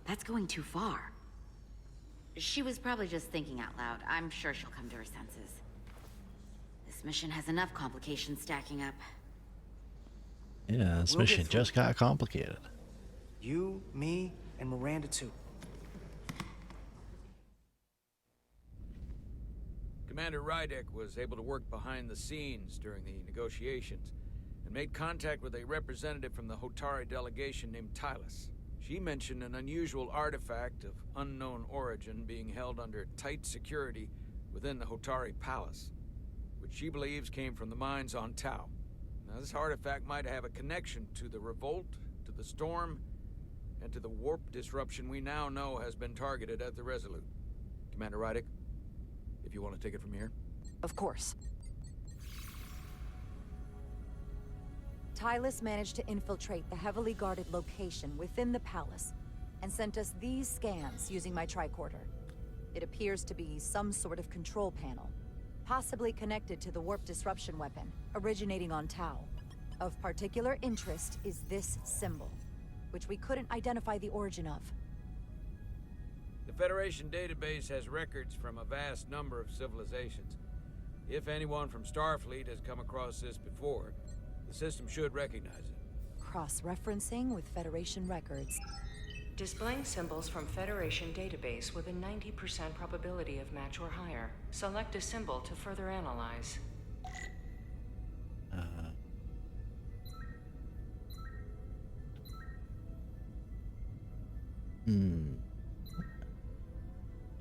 That's going too far. She was probably just thinking out loud. I'm sure she'll come to her senses. This mission has enough complications stacking up. Yeah, this We'll get mission through just got complicated. You, me, and Miranda too. Commander Rydek was able to work behind the scenes during the negotiations and made contact with a representative from the Hotari delegation named Tylus. She mentioned an unusual artifact of unknown origin being held under tight security within the Hotari Palace, which she believes came from the mines on Tau. Now, this artifact might have a connection to the revolt, to the storm, and to the warp disruption we now know has been targeted at the Resolute. Commander Rydek, if you want to take it from here. Of course. Tylus managed to infiltrate the heavily guarded location within the palace and sent us these scans using my tricorder. It appears to be some sort of control panel, possibly connected to the warp disruption weapon originating on Tau. Of particular interest is this symbol, which we couldn't identify the origin of. The Federation database has records from a vast number of civilizations. If anyone from Starfleet has come across this before, the system should recognize it. Cross-referencing with Federation records. Displaying symbols from Federation database with a 90% probability of match or higher. Select a symbol to further analyze.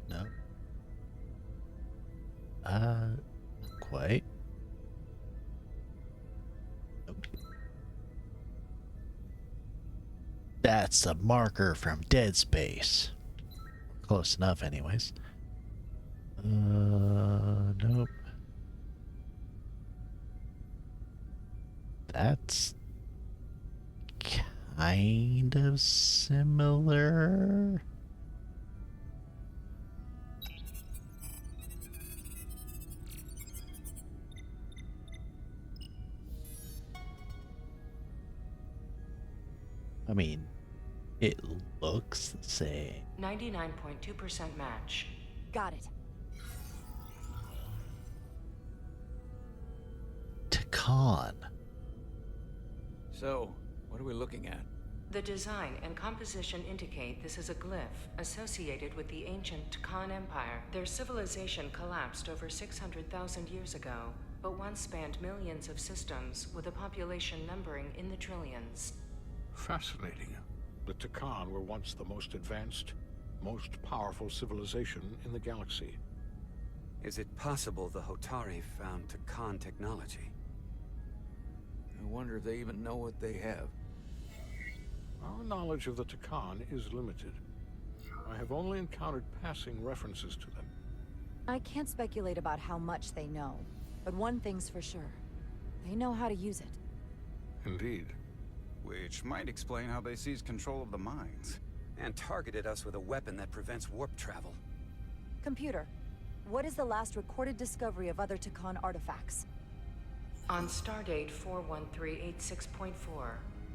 No. Not quite. Okay. That's a marker from Dead Space. Close enough, anyways. Nope. That's kind of similar. I mean, it looks the same. 99.2% match. Got it. Takan. So, what are we looking at? The design and composition indicate this is a glyph associated with the ancient Khan Empire. Their civilization collapsed over 600,000 years ago, but once spanned millions of systems with a population numbering in the trillions. Fascinating. The Takan were once the most advanced, most powerful civilization in the galaxy. Is it possible the Hotari found Takan technology? I wonder if they even know what they have. Our knowledge of the Takan is limited. I have only encountered passing references to them. I can't speculate about how much they know, but one thing's for sure. They know how to use it. Indeed. Which might explain how they seized control of the mines. And targeted us with a weapon that prevents warp travel. Computer, what is the last recorded discovery of other Takan artifacts? On Stardate 41386.4,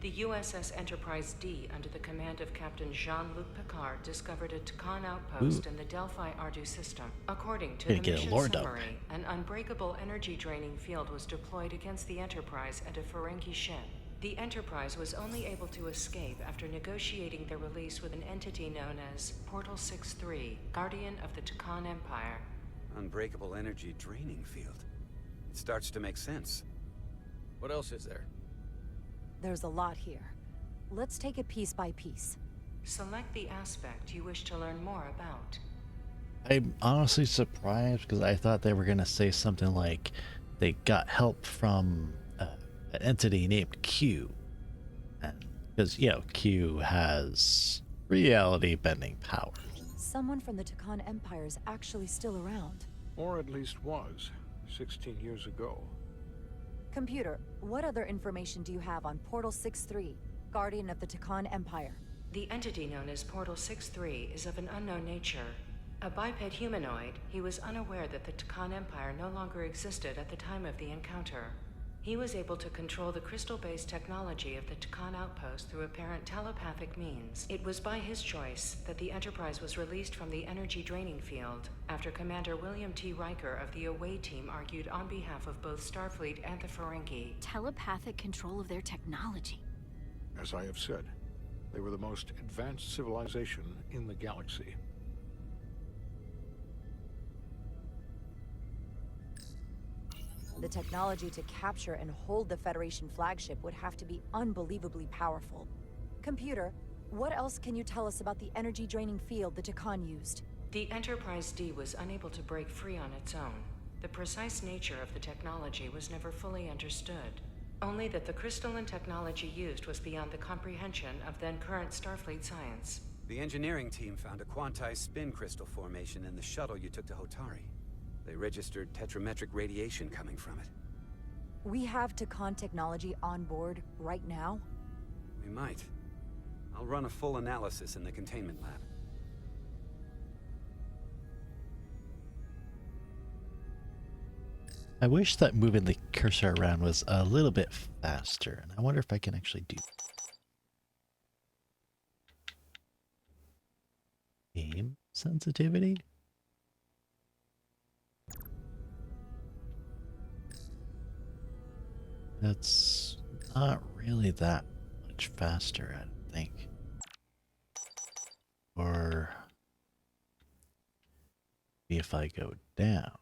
The USS Enterprise D, under the command of Captain Jean-Luc Picard, discovered a Takan outpost in the Delphi Ardu system. According to the mission summary, an unbreakable energy-draining field was deployed against the Enterprise and a Ferengi ship. The Enterprise was only able to escape after negotiating their release with an entity known as Portal 6-3, Guardian of the Takan Empire. Unbreakable energy draining field. It starts to make sense. What else is there? There's a lot here. Let's take it piece by piece. Select the aspect you wish to learn more about. I'm honestly surprised because I thought they were going to say something like they got help from an entity named Q. Because, you know, Q has reality bending power. Someone from the Takan Empire is actually still around. Or at least was, 16 years ago. Computer, what other information do you have on Portal 6-3, Guardian of the Takan Empire? The entity known as Portal 6-3 is of an unknown nature. A biped humanoid, he was unaware that the Takan Empire no longer existed at the time of the encounter. He was able to control the crystal-based technology of the Takan outpost through apparent telepathic means. It was by his choice that the Enterprise was released from the energy-draining field after Commander William T. Riker of the Away Team argued on behalf of both Starfleet and the Ferengi. Telepathic control of their technology. As I have said, they were the most advanced civilization in the galaxy. The technology to capture and hold the Federation flagship would have to be unbelievably powerful. Computer, what else can you tell us about the energy-draining field the Takan used? The Enterprise D was unable to break free on its own. The precise nature of the technology was never fully understood. Only that the crystalline technology used was beyond the comprehension of then-current Starfleet science. The engineering team found a quantized spin crystal formation in the shuttle you took to Hotari. They registered tetrametric radiation coming from it. We have Takan technology on board right now? We might. I'll run a full analysis in the containment lab. I wish that moving the cursor around was a little bit faster, and I wonder if I can actually do that. Game sensitivity? That's not really that much faster, I don't think. Or if I go down.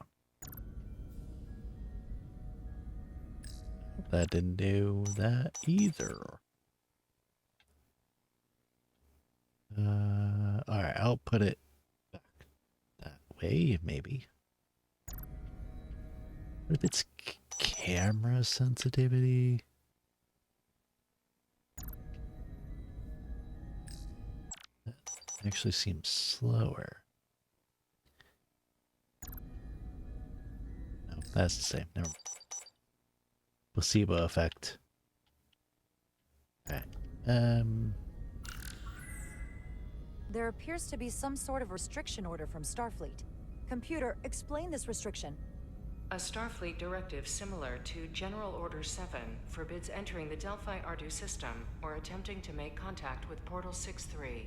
That didn't do that either. Alright, I'll put it back that way, maybe. What if it's camera sensitivity? That actually seems slower. No, that's the same. Never mind. Placebo effect. Right. There appears to be some sort of restriction order from Starfleet. Computer, explain this restriction. A Starfleet directive similar to General Order 7 forbids entering the Delphi Ardu system or attempting to make contact with Portal 6-3.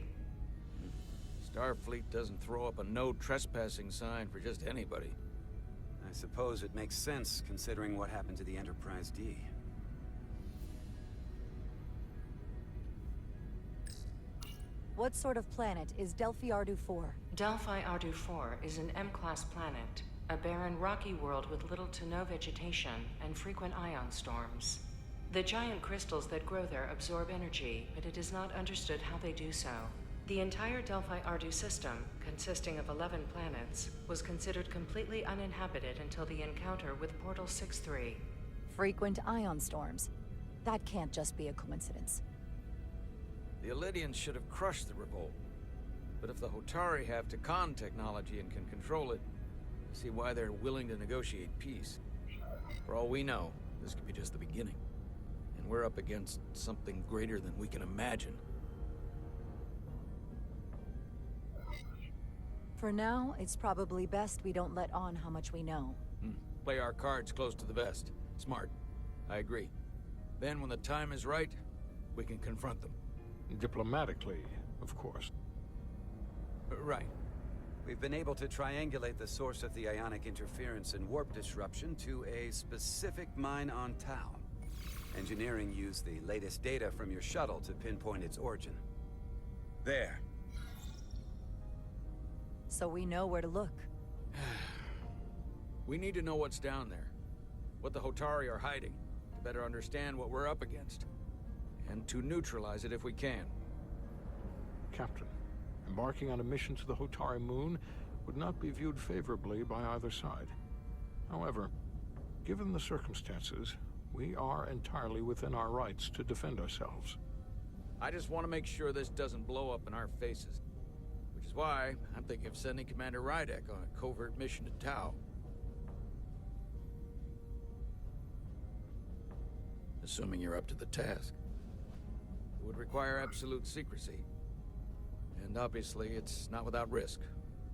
Starfleet doesn't throw up a no trespassing sign for just anybody. I suppose it makes sense considering what happened to the Enterprise D. What sort of planet is Delphi Ardu 4? Delphi Ardu 4 is an M-class planet, a barren rocky world with little to no vegetation and frequent ion storms. The giant crystals that grow there absorb energy, but it is not understood how they do so. The entire Delphi Ardu system, consisting of 11 planets, was considered completely uninhabited until the encounter with Portal 6-3. Frequent ion storms. That can't just be a coincidence. The Elydians should have crushed the revolt. But if the Hotari have Takan technology and can control it, I see why they're willing to negotiate peace. For all we know, this could be just the beginning. And we're up against something greater than we can imagine. For now, it's probably best we don't let on how much we know. Play our cards close to the vest. Smart. I agree. Then when the time is right, we can confront them. Diplomatically, of course. Right. We've been able to triangulate the source of the ionic interference and warp disruption to a specific mine on Tau. Engineering used the latest data from your shuttle to pinpoint its origin. There. So we know where to look. We need to know what's down there. What the Hotari are hiding, to better understand what we're up against. And to neutralize it if we can. Captain, embarking on a mission to the Hotari moon would not be viewed favorably by either side. However, given the circumstances, we are entirely within our rights to defend ourselves. I just want to make sure this doesn't blow up in our faces. Which is why I'm thinking of sending Commander Rydek on a covert mission to Tau. Assuming you're up to the task. It would require absolute secrecy. And obviously, it's not without risk.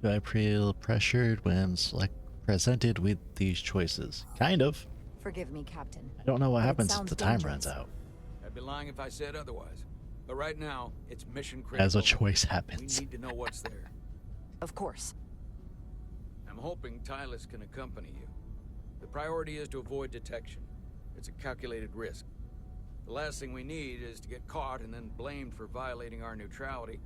Do I feel pressured when presented with these choices? Kind of. Forgive me, Captain. I don't know what but happens if the time runs out. I'd be lying if I said otherwise. But right now, it's mission critical. As a choice happens. We need to know what's there. Of course. I'm hoping Tylus can accompany you. The priority is to avoid detection. It's a calculated risk. The last thing we need is to get caught and then blamed for violating our neutrality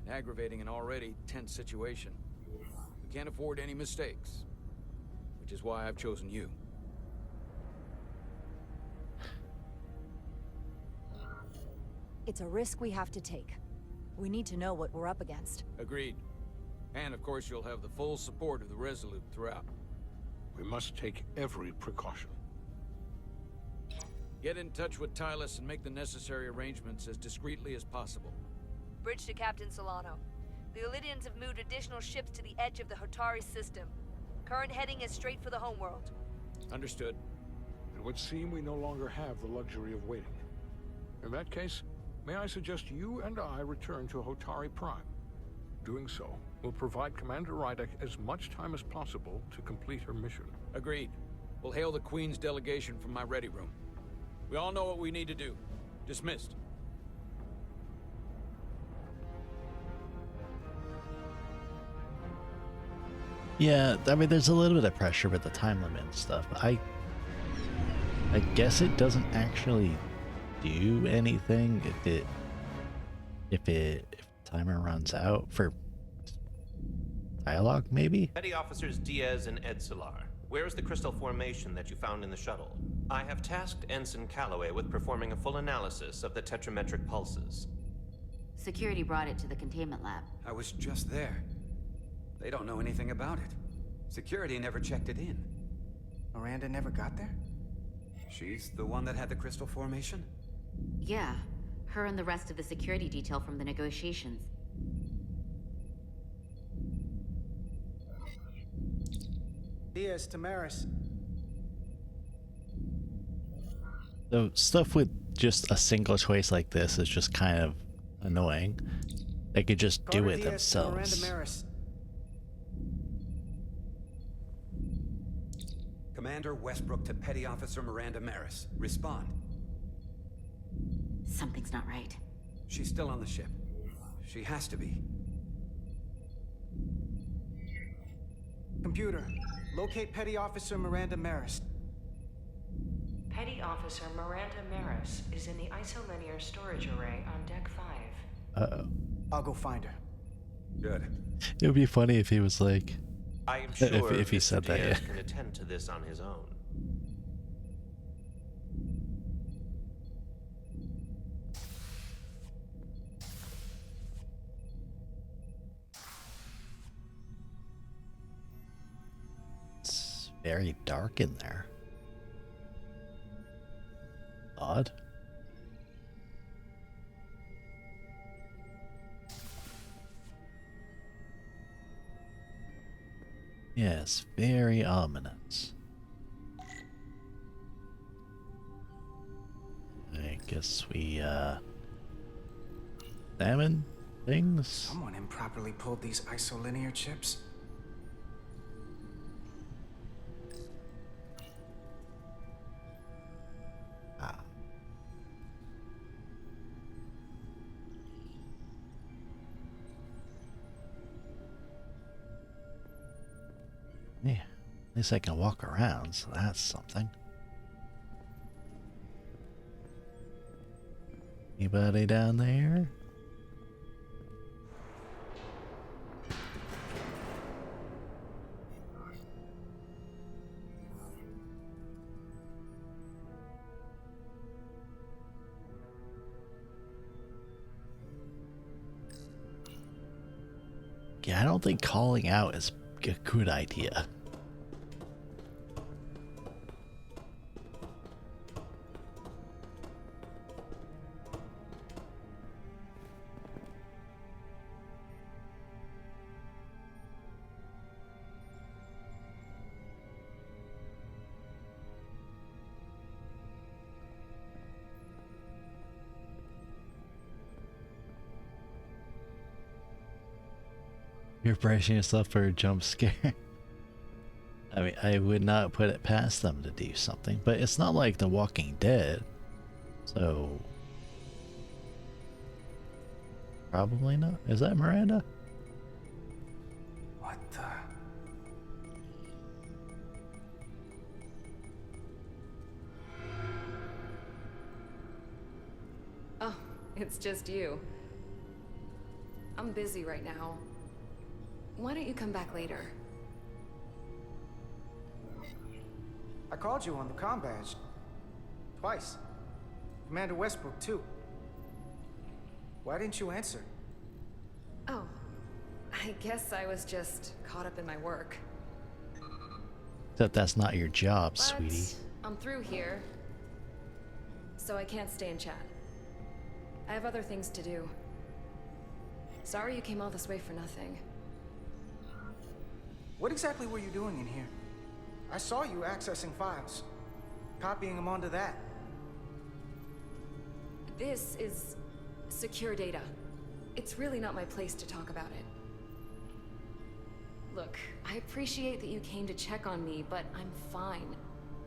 and aggravating an already tense situation. We can't afford any mistakes, which is why I've chosen you. It's a risk we have to take. We need to know what we're up against. Agreed. And of course you'll have the full support of the Resolute throughout. We must take every precaution. Get in touch with Tylus and make the necessary arrangements as discreetly as possible. Bridge to Captain Solano. The Illidians have moved additional ships to the edge of the Hotari system. Current heading is straight for the homeworld. Understood. It would seem we no longer have the luxury of waiting. In that case, may I suggest you and I return to Hotari Prime? Doing so will provide Commander Rydek as much time as possible to complete her mission. Agreed. We'll hail the Queen's delegation from my ready room. We all know what we need to do. Dismissed. Yeah, I mean, there's a little bit of pressure with the time limit and stuff. But I guess it doesn't actually do anything if the timer runs out for dialogue, maybe? Petty Officers Diaz and Edsolar, where is the crystal formation that you found in the shuttle? I have tasked Ensign Calloway with performing a full analysis of the tetrametric pulses. Security brought it to the containment lab. I was just there. They don't know anything about it. Security never checked it in. Miranda never got there? She's the one that had the crystal formation? Yeah, her and the rest of the security detail from the negotiations. Diaz, Tamaris. So stuff with just a single choice like this is just kind of annoying. They could just do it themselves. Commander Westbrook to Petty Officer Miranda Maris. Respond. Something's not right. She's still on the ship. She has to be. Computer, locate Petty Officer Miranda Maris. Petty Officer Miranda Maris is in the isolinear storage array on Deck 5. Uh-oh. I'll go find her. Good. It would be funny if he was like... I am sure if he Mr. said that, Diaz yeah. can attend to this on his own. It's very dark in there. Odd. Yes, very ominous. I guess we, examine things? Someone improperly pulled these isolinear chips. Yeah, at least I can walk around, so that's something. Anybody down there? Yeah, I don't think calling out is a good idea. You're bracing yourself for a jump scare. I mean, I would not put it past them to do something, but it's not like The Walking Dead, so probably not. Is that Miranda? What the? Oh, it's just you. I'm busy right now. Why don't you come back later? I called you on the comm badge. Twice. Commander Westbrook, too. Why didn't you answer? Oh, I guess I was just caught up in my work. Except that's not your job, But sweetie. I'm through here, so I can't stay and chat. I have other things to do. Sorry you came all this way for nothing. What exactly were you doing in here? I saw you accessing files. Copying them onto that. This is secure data. It's really not my place to talk about it. Look, I appreciate that you came to check on me, but I'm fine.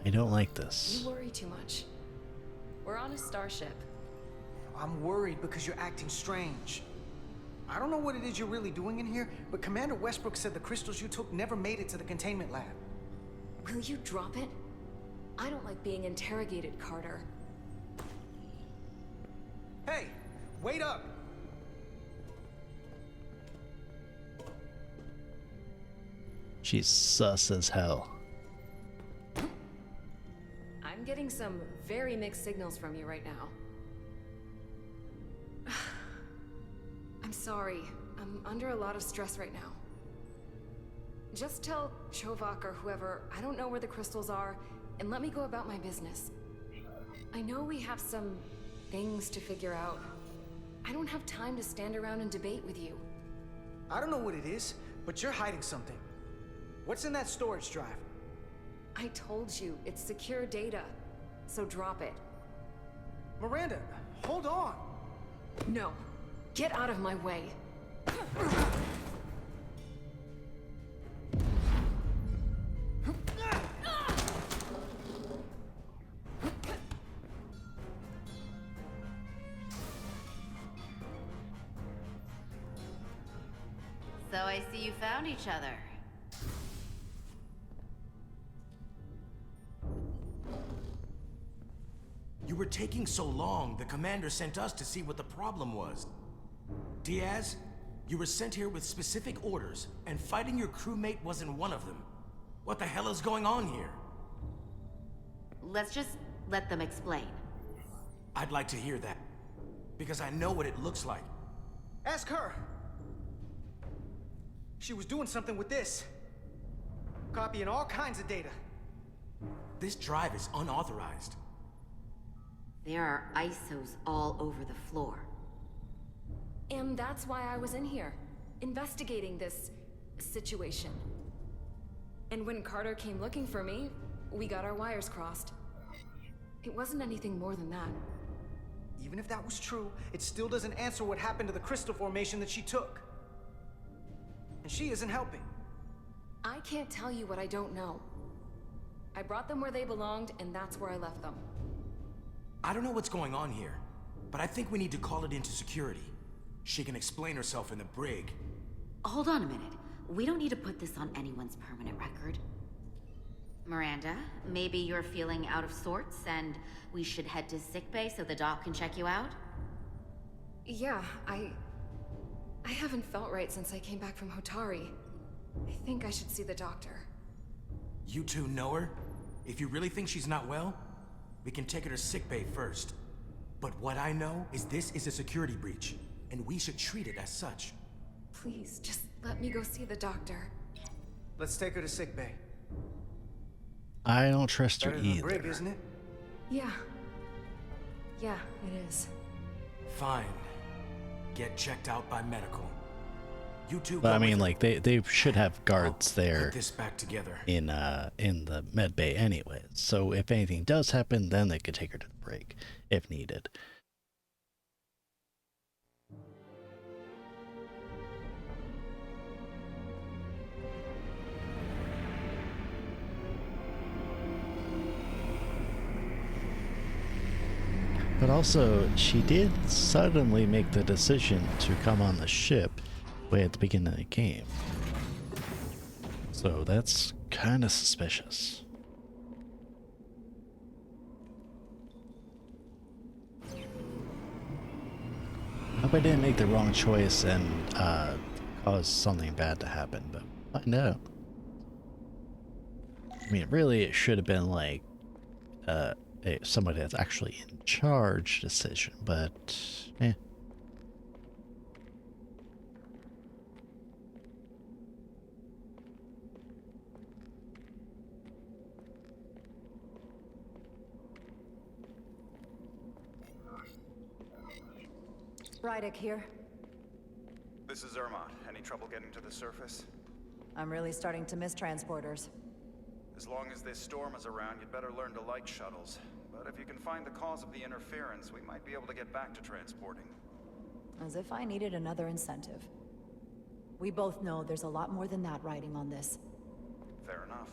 I don't like this. You worry too much. We're on a starship. I'm worried because you're acting strange. I don't know what it is you're really doing in here, but Commander Westbrook said the crystals you took never made it to the containment lab. Will you drop it? I don't like being interrogated, Carter. Hey, wait up! She's sus as hell. I'm getting some very mixed signals from you right now. I'm sorry. I'm under a lot of stress right now. Just tell Chovak or whoever I don't know where the crystals are, and let me go about my business. I know we have some things to figure out. I don't have time to stand around and debate with you. I don't know what it is, but you're hiding something. What's in that storage drive? I told you, it's secure data. So drop it. Miranda, hold on! No. Get out of my way. So I see you found each other. You were taking so long, the commander sent us to see what the problem was. Diaz, you were sent here with specific orders, and fighting your crewmate wasn't one of them. What the hell is going on here? Let's just let them explain. I'd like to hear that, because I know what it looks like. Ask her! She was doing something with this. Copying all kinds of data. This drive is unauthorized. There are ISOs all over the floor. And that's why I was in here, investigating this situation. And when Carter came looking for me, we got our wires crossed. It wasn't anything more than that. Even if that was true, it still doesn't answer what happened to the crystal formation that she took. And she isn't helping. I can't tell you what I don't know. I brought them where they belonged, and that's where I left them. I don't know what's going on here, but I think we need to call it into security. She can explain herself in the brig. Hold on a minute. we don't need to put this on anyone's permanent record. Miranda, maybe you're feeling out of sorts and we should head to sickbay so the doc can check you out? Yeah, I haven't felt right since I came back from Hotari. I think I should see the doctor. You two know her? If you really think she's not well, we can take her to sickbay first. But what I know is this is a security breach, and we should treat it as such. Please, just let me go see the doctor. Let's take her to sickbay. I don't trust her Better than either. Brig, isn't it? Yeah. Yeah, it is. Fine. Get checked out by medical. You two But go I mean, with her. like they should have guards there Put this back together. in the med bay anyways. So if anything does happen, then they could take her to the break if needed. But also, she did suddenly make the decision to come on the ship way at the beginning of the game. So that's kind of suspicious. I hope I didn't make the wrong choice and cause something bad to happen, but find out. I mean, really, it should have been like somebody that's actually in charge decision, but eh. Rydick here. This is Zermatt. Any trouble getting to the surface? I'm really starting to miss transporters. As long as this storm is around, you'd better learn to like shuttles. But if you can find the cause of the interference, we might be able to get back to transporting. As if I needed another incentive. We both know there's a lot more than that riding on this. Fair enough.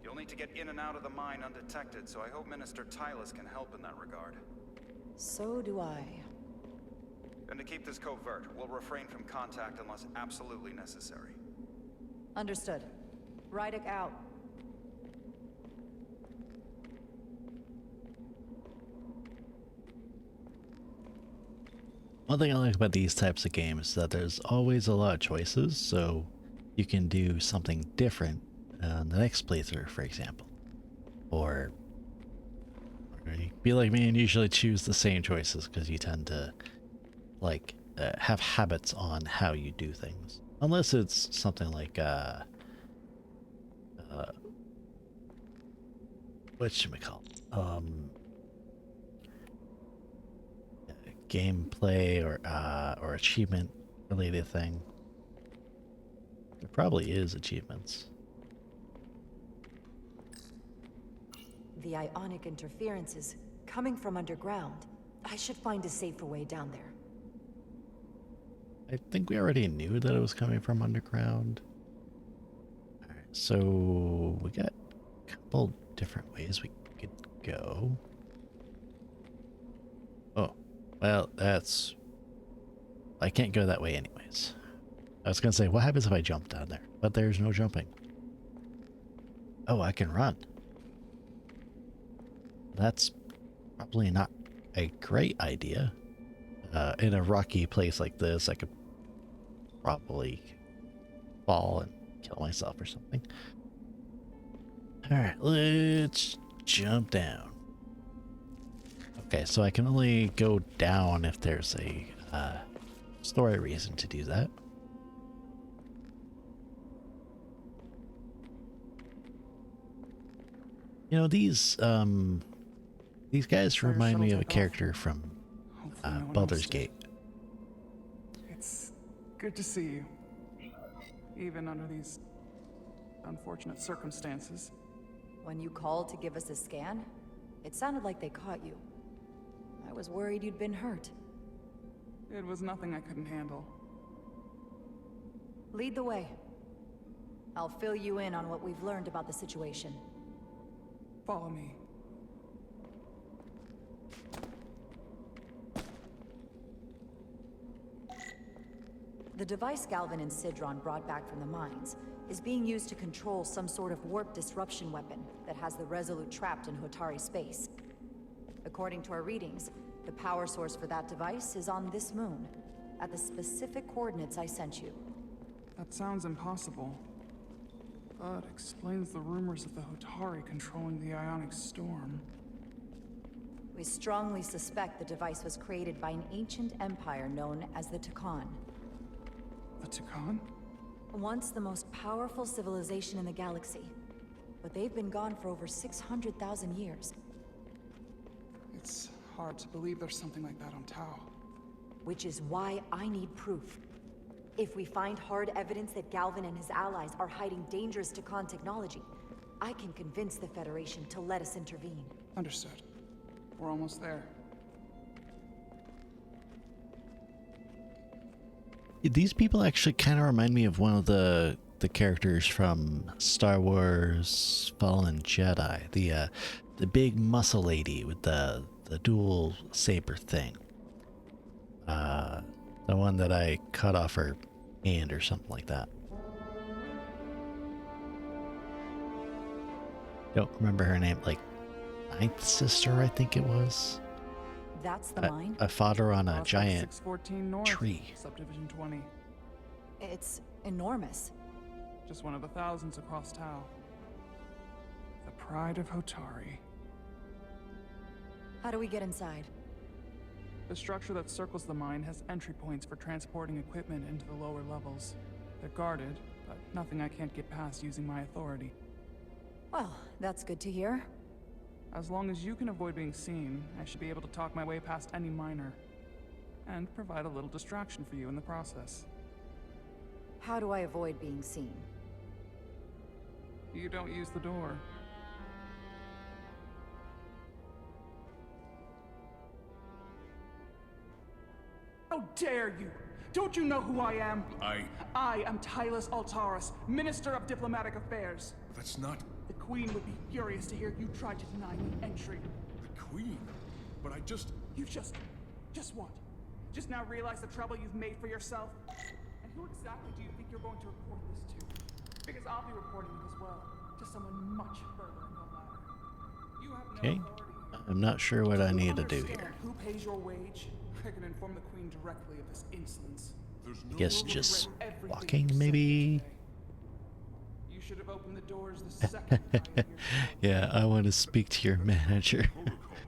You'll need to get in and out of the mine undetected, so I hope Minister Tylus can help in that regard. So do I. And to keep this covert, we'll refrain from contact unless absolutely necessary. Understood. Rydick out. One thing I like about these types of games is that there's always a lot of choices, so you can do something different on the next playthrough, for example. Or you can be like me and usually choose the same choices because you tend to like have habits on how you do things. Unless it's something like whatchamacallit? Gameplay or achievement related thing. There probably is achievements. The ionic interference is coming from underground. I should find a safer way down there. I think we already knew that it was coming from underground. Alright, so we got a couple different ways we could go. Oh, well, that's... I can't go that way anyways. I was gonna say, what happens if I jump down there? But there's no jumping. Oh, I can run. That's probably not a great idea. In a rocky place like this, I could probably fall and kill myself or something. Alright, let's jump down. Okay, so I can only go down if there's a story reason to do that. You know, these guys remind me of a character from Baldur's Gate. It's good to see you. Even under these unfortunate circumstances. When you called to give us a scan, it sounded like they caught you. I was worried you'd been hurt. It was nothing I couldn't handle. Lead the way. I'll fill you in on what we've learned about the situation. Follow me. The device Galvin and Sidron brought back from the mines is being used to control some sort of warp disruption weapon that has the Resolute trapped in Hotari space. According to our readings, the power source for that device is on this moon, at the specific coordinates I sent you. That sounds impossible, but explains the rumors of the Hotari controlling the ionic storm. We strongly suspect the device was created by an ancient empire known as the Takan. The Takan? Once the most powerful civilization in the galaxy, but they've been gone for over 600,000 years. It's hard to believe there's something like that on Tau. Which is why I need proof. If we find hard evidence that Galvin and his allies are hiding dangerous Takan technology, I can convince the Federation to let us intervene. Understood. We're almost there. These people actually kind of remind me of one of the characters from Star Wars Fallen Jedi, the big muscle lady with the dual saber thing. The one that I cut off her hand or something like that. Don't remember her name. Like Ninth Sister, I think it was. That's the mine? I fought her on a Off giant 614 North, tree. Subdivision 20. It's enormous. Just one of the thousands across Tau. The pride of Hotari. How do we get inside? The structure that circles the mine has entry points for transporting equipment into the lower levels. They're guarded, but nothing I can't get past using my authority. Well, that's good to hear. As long as you can avoid being seen, I should be able to talk my way past any miner. And provide a little distraction for you in the process. How do I avoid being seen? You don't use the door. How dare you! Don't you know who I am? I am Tylus Altaris, Minister of Diplomatic Affairs. That's not... The Queen would be furious to hear you tried to deny me entry. the Queen. But I just... You just what? Just now realize the trouble you've made for yourself? And who exactly do you think you're going to report this to? Because I'll be reporting it as well, to someone much further in the ladder. You have no Okay. authority. I'm not sure what I need to do Understand here. Who pays your wage? I can inform the Queen directly of this insolence. I guess just Everything walking, you said maybe? today. You should have opened the doors the second I heard your Yeah, I want to speak to your manager.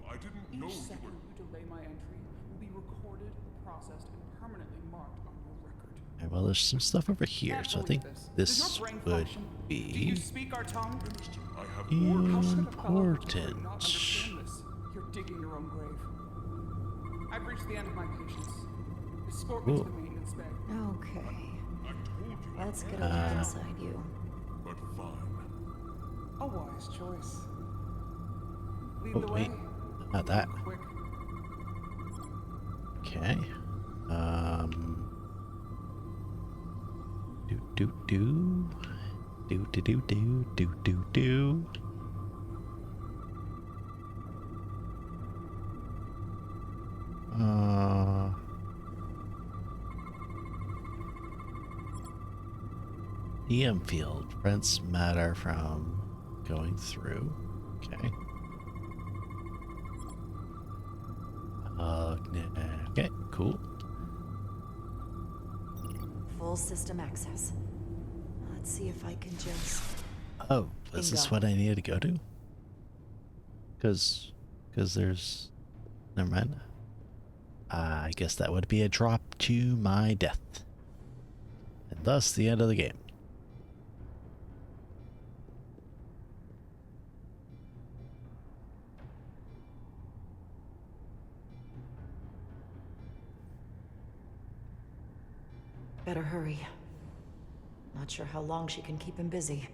I didn't know Each you second were... you delay my entry will be recorded, processed, and permanently marked on your record. Alright, well, there's some stuff over here, Can't so I believe think Does this your brain would function? Do you be speak our tongue? I have orders. How should a fellow Hotari important. not understand this? You're digging your own grave. I've reached the end of my patience. Escort me to the maintenance bay. Okay. I told you. Let's get a look inside you. But fine. A wise choice. Lead Oh, the wait. way. Not that. Quick. Okay. Do. Do. EM field prevents matter from going through. Okay. Okay, cool. Full system access. Let's see if I can just... Oh, is this Bingo. what I needed to go to? Because there's... Never mind. I guess that would be a drop to my death. And thus the end of the game. Better hurry. Not sure how long she can keep him busy.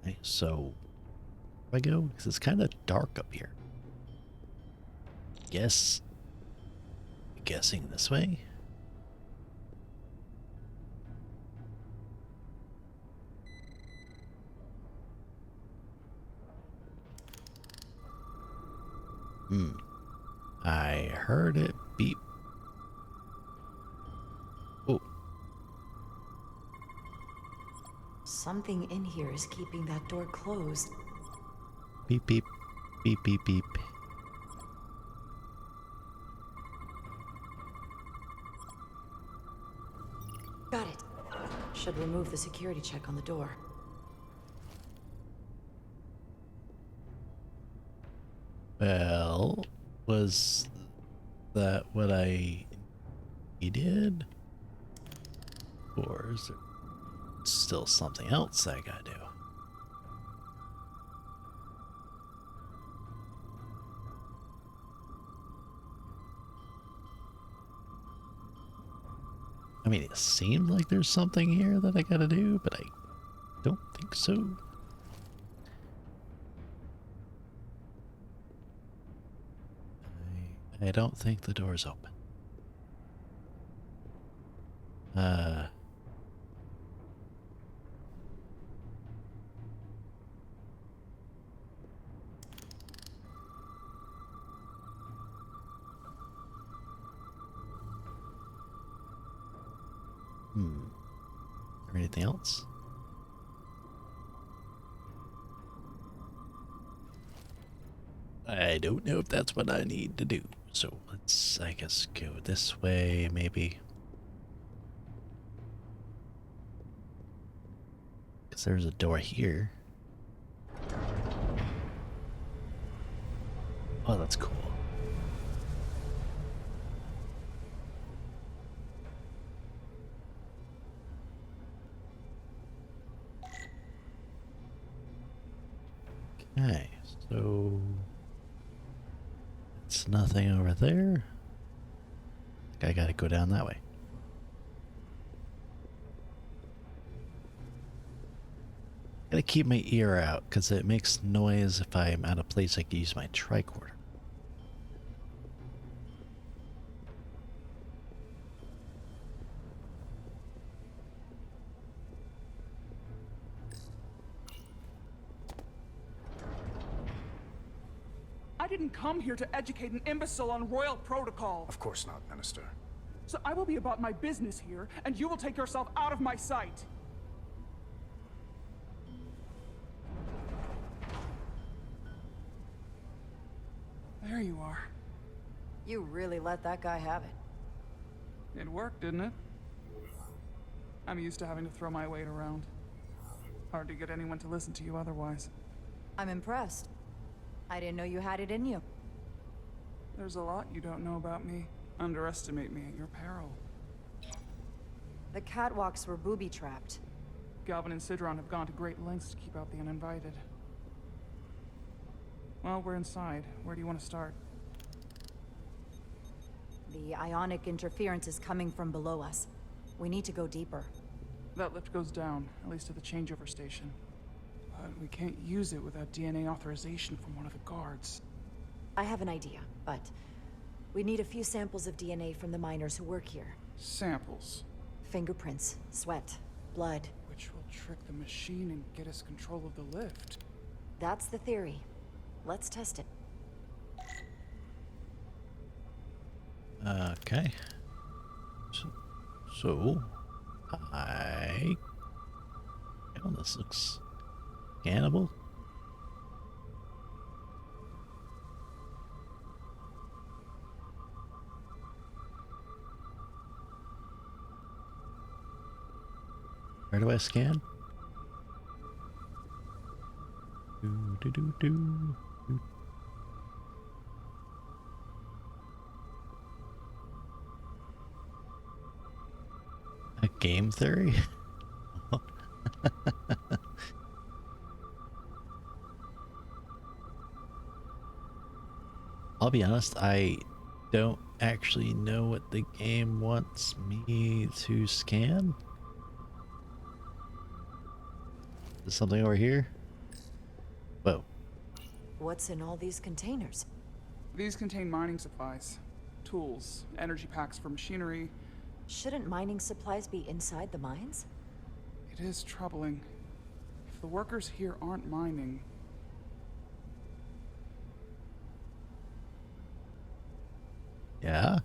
Okay, so... Where do I go? Because it's kind of dark up here. Guessing this way? I heard it beep. Oh. Something in here is keeping that door closed. Beep, beep. Beep, beep, beep. Got it. Should remove the security check on the door. Well, was that what I needed? Or is there still something else I gotta do? I mean, it seems like there's something here that I gotta do, but I don't think so. I don't think the door's open. Or anything else? I don't know if that's what I need to do. So let's, I guess, go this way, maybe. Because there's a door here. Oh, that's cool. Okay, so it's nothing over there. I think I gotta go down that way. Gotta keep my ear out because it makes noise if I'm at a place I can use my tricorder. I didn't come here to educate an imbecile on royal protocol. Of course not, Minister. So I will be about my business here, and you will take yourself out of my sight. There you are. You really let that guy have it. It worked, didn't it? I'm used to having to throw my weight around. Hard to get anyone to listen to you otherwise. I'm impressed. I didn't know you had it in you. There's a lot you don't know about me. Underestimate me at your peril. The catwalks were booby-trapped. Galvin and Sidron have gone to great lengths to keep out the uninvited. Well, we're inside. Where do you want to start? The ionic interference is coming from below us. We need to go deeper. That lift goes down, at least to the changeover station. But we can't use it without DNA authorization from one of the guards. I have an idea, but we need a few samples of DNA from the miners who work here. Samples? Fingerprints, sweat, blood. Which will trick the machine and get us control of the lift. That's the theory. Let's test it. Okay. So I... Oh, this looks scannable. Where do I scan? Do do do do. A game theory? I'll be honest, I don't actually know what the game wants me to scan. Is something over here? Whoa. What's in all these containers? These contain mining supplies, tools, energy packs for machinery. Shouldn't mining supplies be inside the mines? It is troubling. If the workers here aren't mining... Yeah.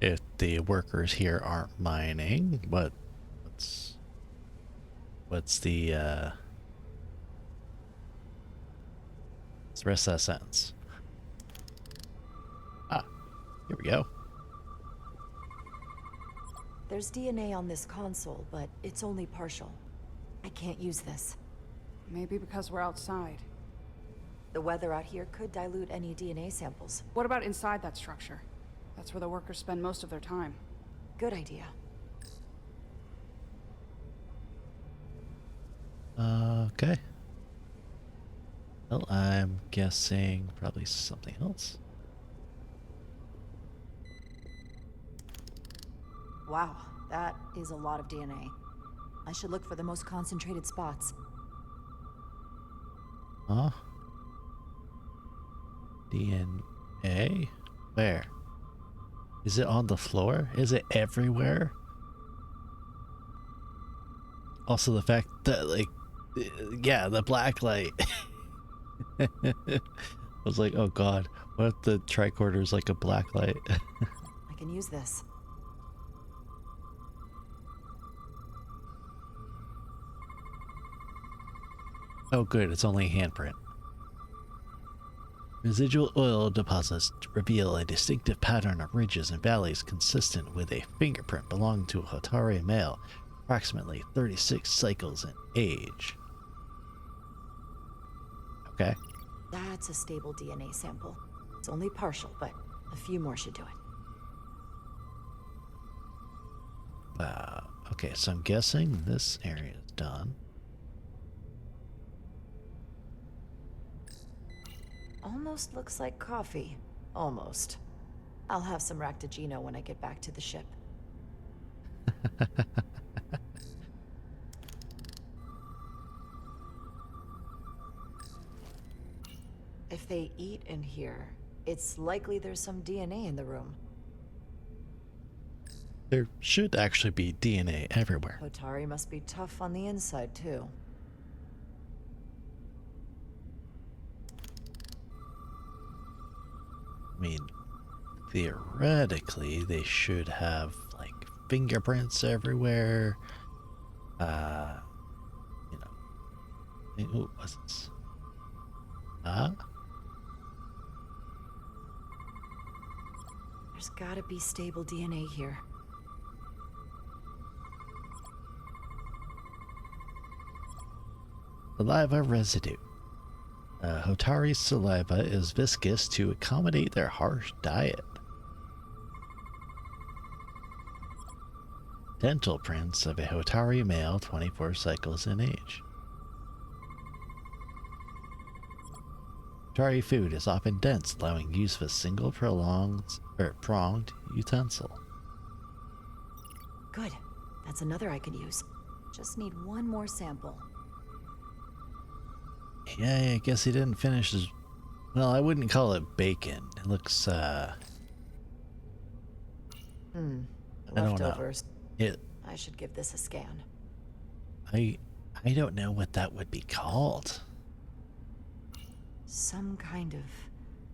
If the workers here aren't mining, what's the what's the rest of that sentence? Ah, here we go. There's DNA on this console, but it's only partial. I can't use this. Maybe because we're outside. The weather out here could dilute any DNA samples. What about inside that structure? That's where the workers spend most of their time. Good idea. Okay. Well, I'm guessing probably something else. Wow, that is a lot of DNA. I should look for the most concentrated spots. Huh? DNA? Where? Is it on the floor? Is it everywhere? Also the fact that, like, yeah, the black light. I was like, oh god, what if the tricorder is like a black light? I can use this. Oh good, it's only a handprint. Residual oil deposits reveal a distinctive pattern of ridges and valleys consistent with a fingerprint belonging to a Hotari male, approximately 36 cycles in age. Okay. That's a stable DNA sample. It's only partial, but a few more should do it. Okay, so I'm guessing this area is done. Almost looks like coffee. Almost. I'll have some Ractigino when I get back to the ship. If they eat in here, it's likely there's some DNA in the room. There should actually be DNA everywhere. Hotari must be tough on the inside, too. I mean, theoretically, they should have, like, fingerprints everywhere. You know. Ooh, what's this? There's gotta be stable DNA here. Saliva residue. Hotari's saliva is viscous to accommodate their harsh diet. Dental prints of a Hotari male 24 cycles in age. Hotari food is often dense, allowing use of a single pronged utensil. Good. That's another I can use. Just need one more sample. Yeah, I guess he didn't finish his... Well, I wouldn't call it bacon. It looks, I don't know. Leftovers. I should give this a scan. I don't know what that would be called. Some kind of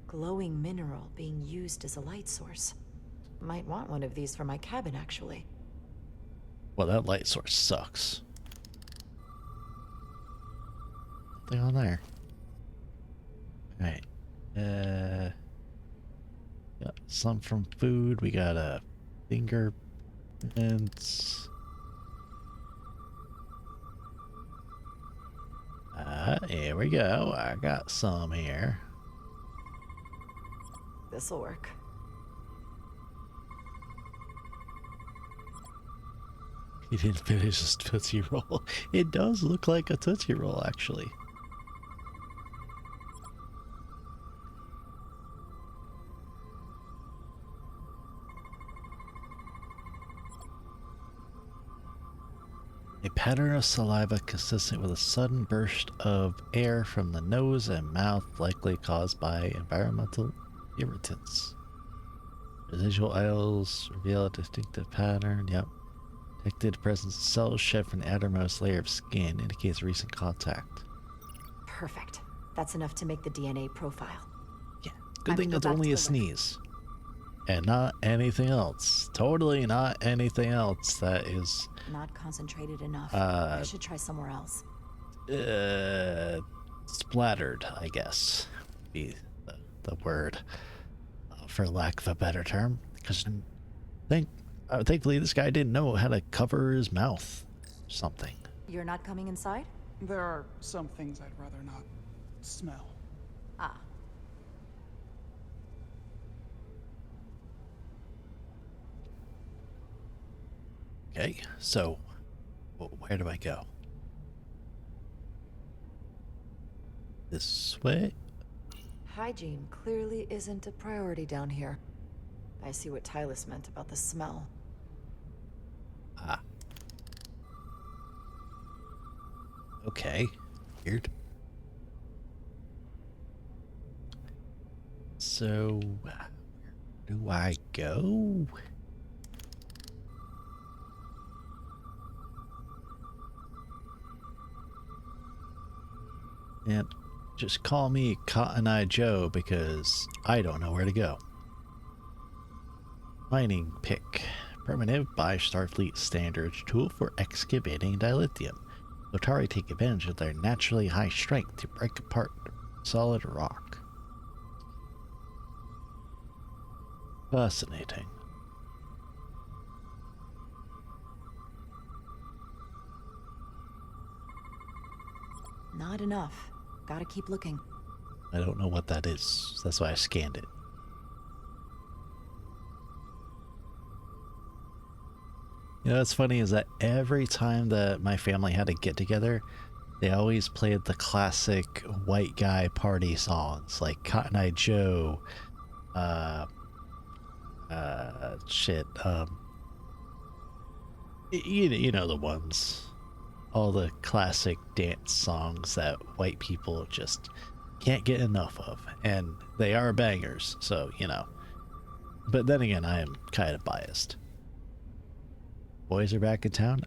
glowing mineral being used as a light source. Might want one of these for my cabin, actually. Well, that light source sucks. Nothing on there. Alright. Got some from food. We got a fingerprints. Here we go. I got some here. This'll work. He didn't finish his Tootsie Roll. It does look like a Tootsie Roll, actually. A pattern of saliva consistent with a sudden burst of air from the nose and mouth, likely caused by environmental irritants. Residual oils reveal a distinctive pattern. Yep. Detected presence of cells shed from the outermost layer of skin indicates recent contact. Perfect. That's enough to make the DNA profile. Yeah. Good thing that's only a sneeze. And not anything else. Totally not anything else that is... Not concentrated enough. I should try somewhere else. Splattered, I guess, would be the word, for lack of a better term. Because thankfully this guy didn't know how to cover his mouth. Something. You're not coming inside? There are some things I'd rather not smell. Ah. Okay, so where do I go? This way? Hygiene clearly isn't a priority down here. I see what Tylus meant about the smell. Ah. Okay. Weird. So, where do I go? And just call me Cotton Eye Joe because I don't know where to go. Mining pick. Primitive by Starfleet standards tool for excavating dilithium. Otari take advantage of their naturally high strength to break apart solid rock. Fascinating. Not enough. Gotta keep looking. I don't know what that is. That's why I scanned it. You know what's funny is that every time that my family had a get together, they always played the classic white guy party songs like Cotton Eye Joe, you know the ones. All the classic dance songs that white people just can't get enough of. And they are bangers, so, you know. But then again, I am kind of biased. Boys are back in town?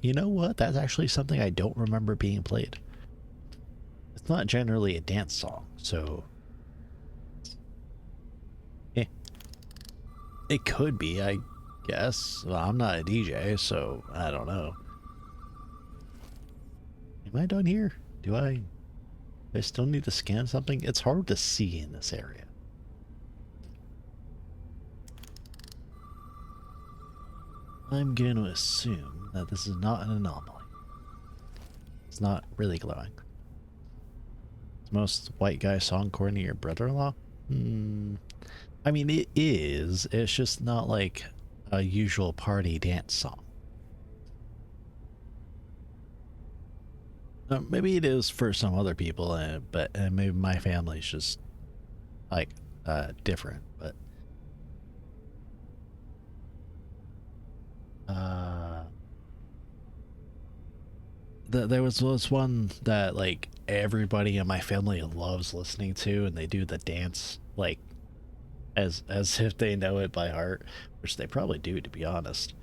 You know what? That's actually something I don't remember being played. It's not generally a dance song, so... It could be, I guess. Well, I'm not a DJ, so I don't know. Am I done here? Do I still need to scan something? It's hard to see in this area. I'm going to assume that this is not an anomaly. It's not really glowing. It's most white guy song according to your brother-in-law? I mean, it is. It's just not like a usual party dance song. Maybe it is for some other people, but maybe my family's just like different. But there was this one that like everybody in my family loves listening to, and they do the dance like as if they know it by heart, which they probably do, to be honest.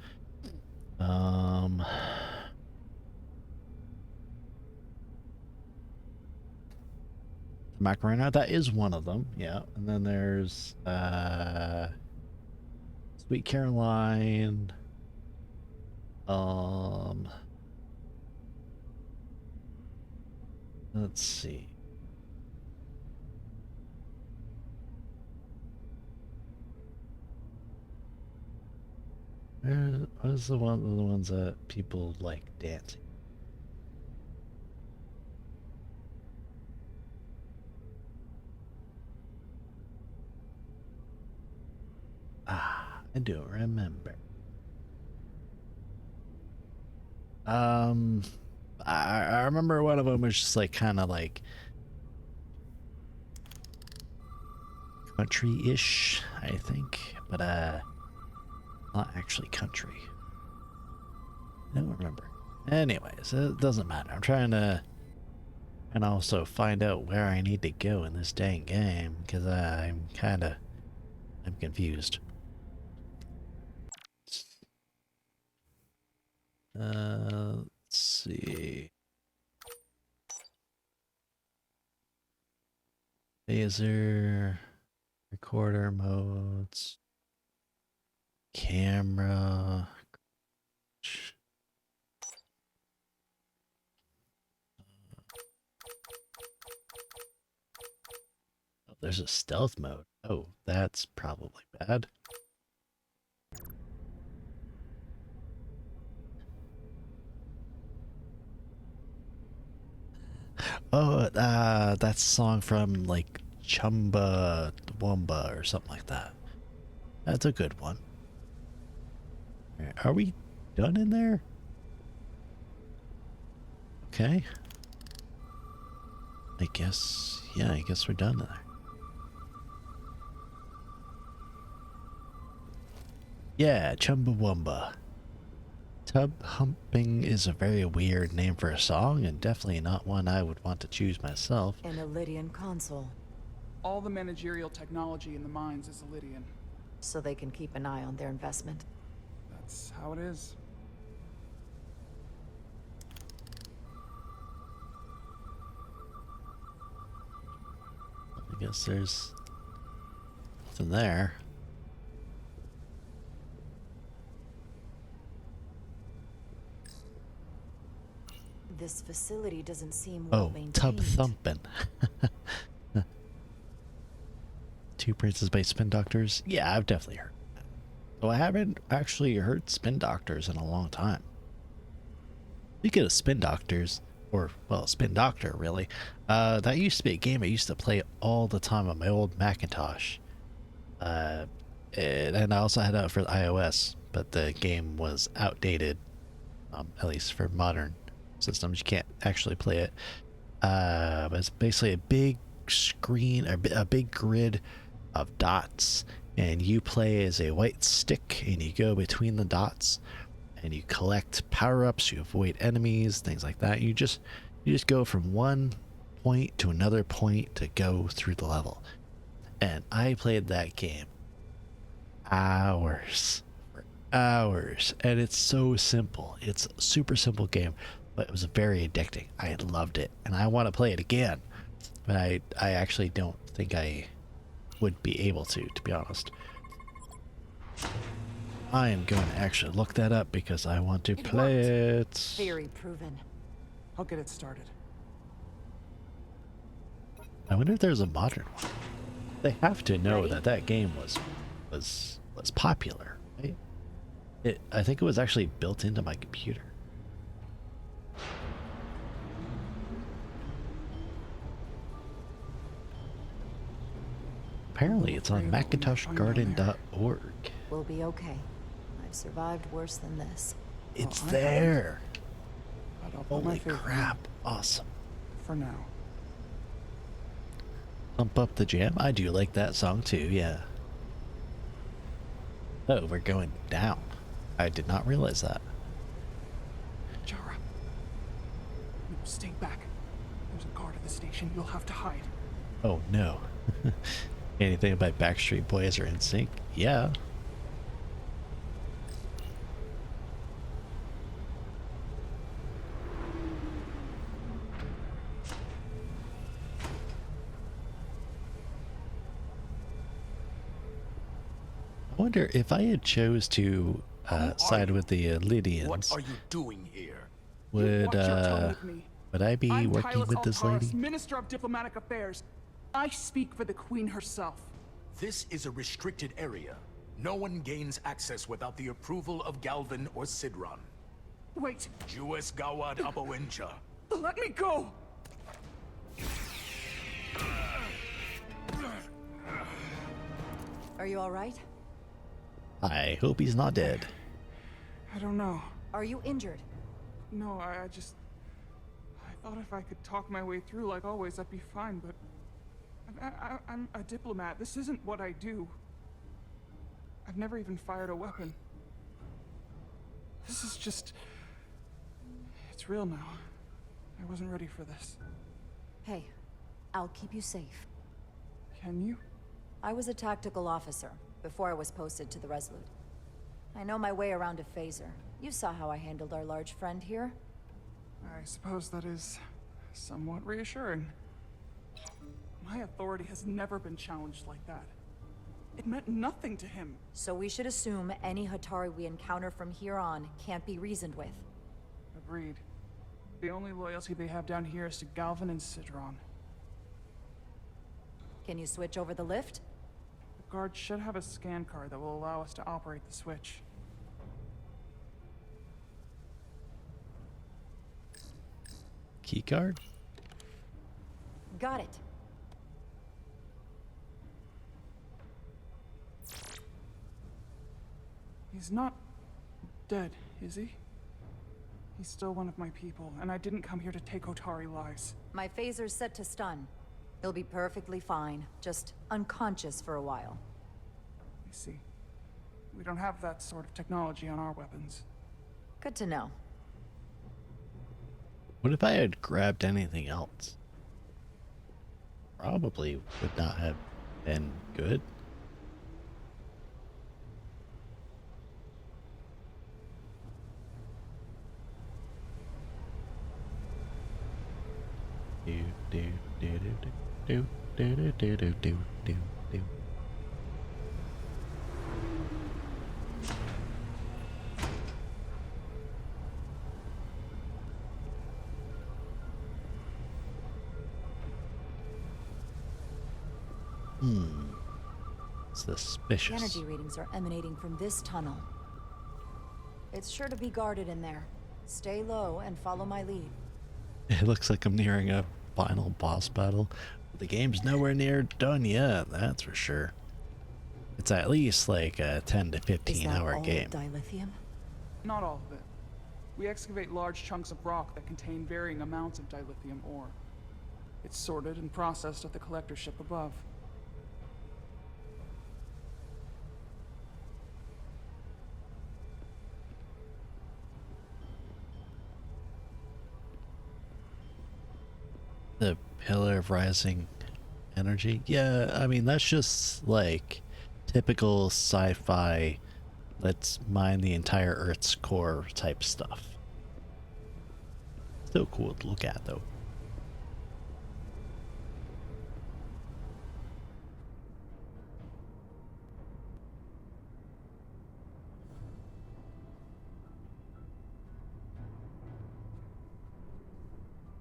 Macarena, that is one of them, yeah. And then there's Sweet Caroline. Let's see. What is the ones that people like dancing? I do remember. I remember one of them was just like kind of like country-ish, I think, but not actually country. I don't remember. Anyways, it doesn't matter. I'm trying to and also find out where I need to go in this dang game because I'm confused. Let's see. Laser, recorder modes. camera. Oh, there's a stealth mode. Oh, that's probably bad. Oh, that song from like Chumba Wumba or something like that. That's a good one. Are we done in there? Okay. I guess, yeah, I guess we're done there. Yeah, Chumbawamba. Tub humping is a very weird name for a song, and definitely not one I would want to choose myself. An Illydian console. All the managerial technology in the mines is Illydian. So they can keep an eye on their investment. That's how it is. I guess there's nothing there. This facility doesn't seem well maintained. Tub thumping. Two Princes by Spin Doctors? Yeah, I've definitely heard that. So I haven't actually heard Spin Doctors in a long time. Speaking of Spin Doctors, or, well, Spin Doctor, really, that used to be a game I used to play all the time on my old Macintosh. And I also had it for the iOS, but the game was outdated, at least for modern systems. You can't actually play it. But it's basically a big screen, or a big grid of dots, and you play as a white stick, and you go between the dots, and you collect power-ups, you avoid enemies, things like that. You just go from one point to another point to go through the level. And I played that game hours, and it's so simple. It's a super simple game, but it was very addicting. I loved it, and I want to play it again, but I actually don't think I would be able to be honest. I am going to actually look that up because I want to play it. Theory proven. I'll get it started. I wonder if there's a modern one. They have to know that that game was popular, right? I think it was actually built into my computer. Apparently it's on MacintoshGarden.org. We'll be okay. I've survived worse than this. It's there. Holy crap. Awesome. For now. Pump Up the Jam. I do like that song too, yeah. Oh, we're going down. I did not realize that. Jara. No, stay back. There's a guard at the station. You'll have to hide. Oh no. Anything about Backstreet Boys or NSYNC? Yeah. I wonder if I had chose to side with the Lydians. What are you doing here? Would I be working with this lady? Minister of Diplomatic Affairs. I speak for the Queen herself. This is a restricted area. No one gains access without the approval of Galvin or Sidron. Wait. Jues Gawad Abawenja. Let me go! Are you all right? I hope he's not dead. I don't know. Are you injured? No, I thought if I could talk my way through like always, I'd be fine, but I'm a diplomat. This isn't what I do. I've never even fired a weapon. This is just... It's real now. I wasn't ready for this. Hey, I'll keep you safe. Can you? I was a tactical officer before I was posted to the Resolute. I know my way around a phaser. You saw how I handled our large friend here. I suppose that is somewhat reassuring. My authority has never been challenged like that. It meant nothing to him. So we should assume any Hatari we encounter from here on can't be reasoned with. Agreed. The only loyalty they have down here is to Galvin and Sidron. Can you switch over the lift? The guard should have a scan card that will allow us to operate the switch. Key card? Got it. He's not dead, is he? He's still one of my people, and I didn't come here to take Otari lives. My phaser's set to stun. He'll be perfectly fine, just unconscious for a while. I see. We don't have that sort of technology on our weapons. Good to know. What if I had grabbed anything else? Probably would not have been good. Do do do do do do do do do do do. Suspicious. The energy readings are emanating from this tunnel. It's sure to be guarded in there. Stay low and follow my lead. It looks like I'm nearing a final boss battle. The game's nowhere near done yet, that's for sure. It's at least like a 10 to 15 hour game. Dilithium? Not all of it. We excavate large chunks of rock that contain varying amounts of dilithium ore. It's sorted and processed at the collector ship above. The Pillar of Rising Energy? Yeah, I mean, that's just like typical sci-fi, let's mine the entire Earth's core type stuff. Still cool to look at, though.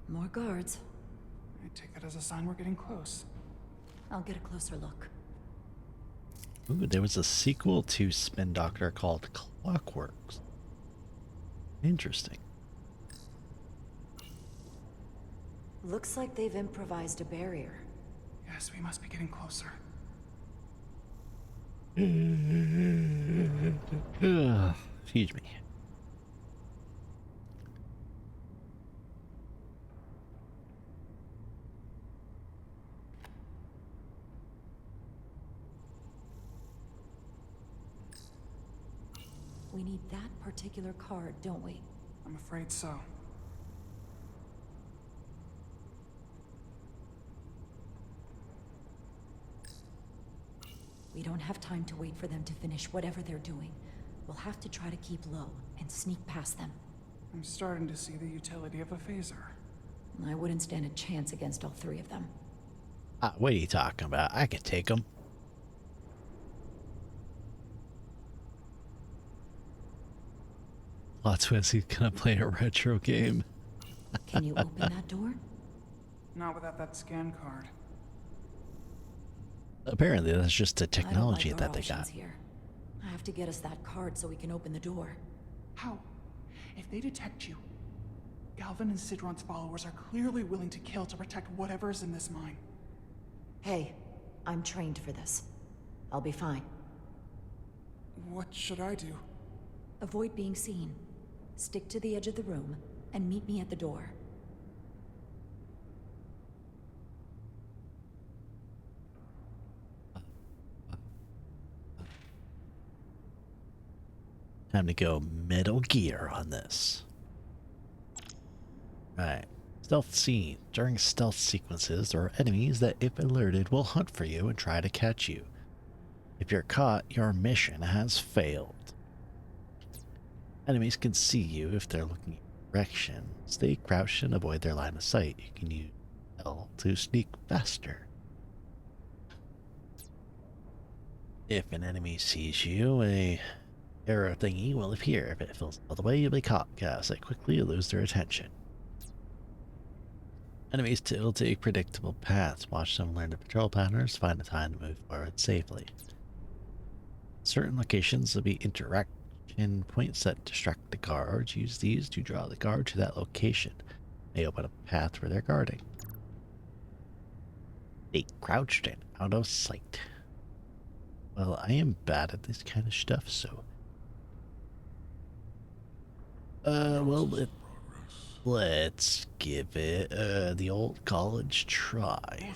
More guards. I take that as a sign we're getting close. I'll get a closer look. Ooh, there was a sequel to Spin Doctor called Clockworks. Interesting. Looks like they've improvised a barrier. Yes, we must be getting closer. Excuse me. We need that particular card, don't we? I'm afraid so. We don't have time to wait for them to finish whatever they're doing. We'll have to try to keep low and sneak past them. I'm starting to see the utility of a phaser. I wouldn't stand a chance against all three of them. What are you talking about? I could take them. Lots of he's gonna play a retro game. Can you open that door? Not without that scan card. Apparently, that's just the technology I don't like that they our got. options here. I have to get us that card so we can open the door. How? If they detect you, Galvin and Sidron's followers are clearly willing to kill to protect whatever's in this mine. Hey, I'm trained for this. I'll be fine. What should I do? Avoid being seen. Stick to the edge of the room and meet me at the door. Time to go Metal Gear on this. Alright. Stealth scene. During stealth sequences, there are enemies that, if alerted, will hunt for you and try to catch you. If you're caught, your mission has failed. Enemies can see you if they're looking in your direction. Stay crouched and avoid their line of sight. You can use L to sneak faster. If an enemy sees you, a arrow thingy will appear. If it fills all the way, you'll be caught. Cast it quickly, you'll lose their attention. Enemies will take predictable paths. Watch them learn the patrol patterns, find a time to move forward safely. Certain locations will be interaction points that distract the guards. Use these to draw the guard to that location. They open up a path where they're guarding. Stay crouched and out of sight. Well, I am bad at this kind of stuff, so... well, let's give it the old college try.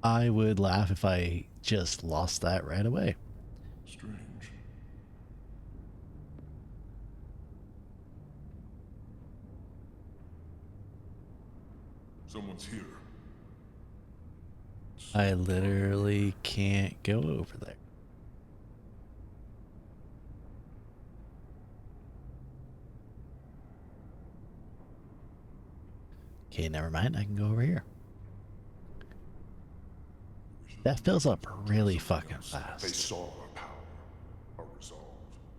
I would laugh if I just lost that right away. Strange. Someone's here. I literally can't go over there. Okay, never mind. I can go over here. That fills up really fucking fast. They saw our power, our resolve.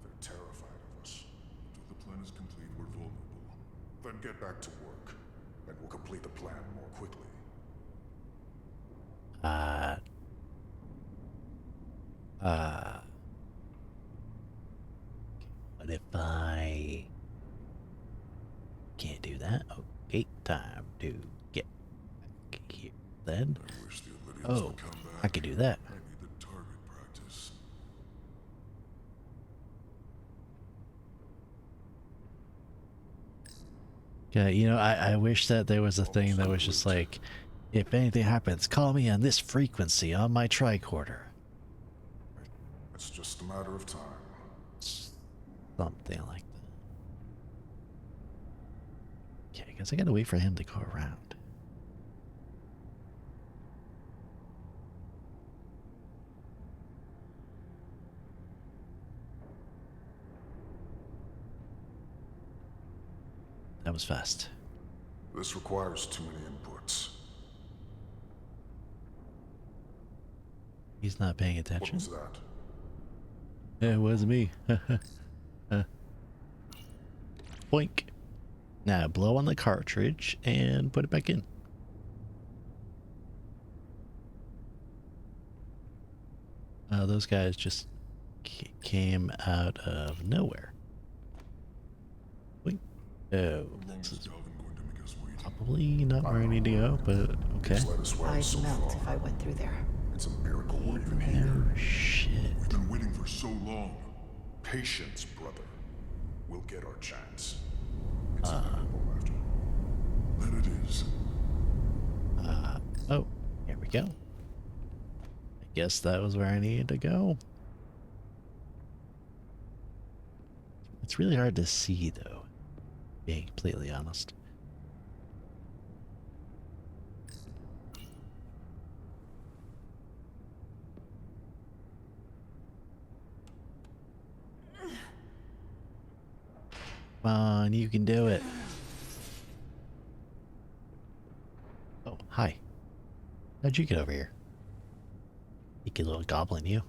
They're terrified of us. Until the plan is complete, we're vulnerable. Then get back to work, and we'll complete the plan more quickly. What if I can't do that? Okay, time to get back here then. Oh, I can do that. I need the target practice. Yeah, you know, I wish that there was a thing that was just like, if anything happens, call me on this frequency on my tricorder. It's just a matter of time. Something like that. Okay, I guess I gotta wait for him to go around. That was fast. This requires too many inputs. He's not paying attention. What was that? It was me. Boink. Now blow on the cartridge and put it back in. Those guys just came out of nowhere. Boink. Oh, this is probably not where I need to go, but okay. I'd melt if I went through there. It's a miracle we're even here. Oh, shit. We've been waiting for so long. Patience, brother. We'll get our chance. It's inevitable after. That it is. Oh, here we go. I guess that was where I needed to go. It's really hard to see, though, being completely honest. Come on, you can do it. Oh, hi. How'd you get over here? Sneaky little goblin, you.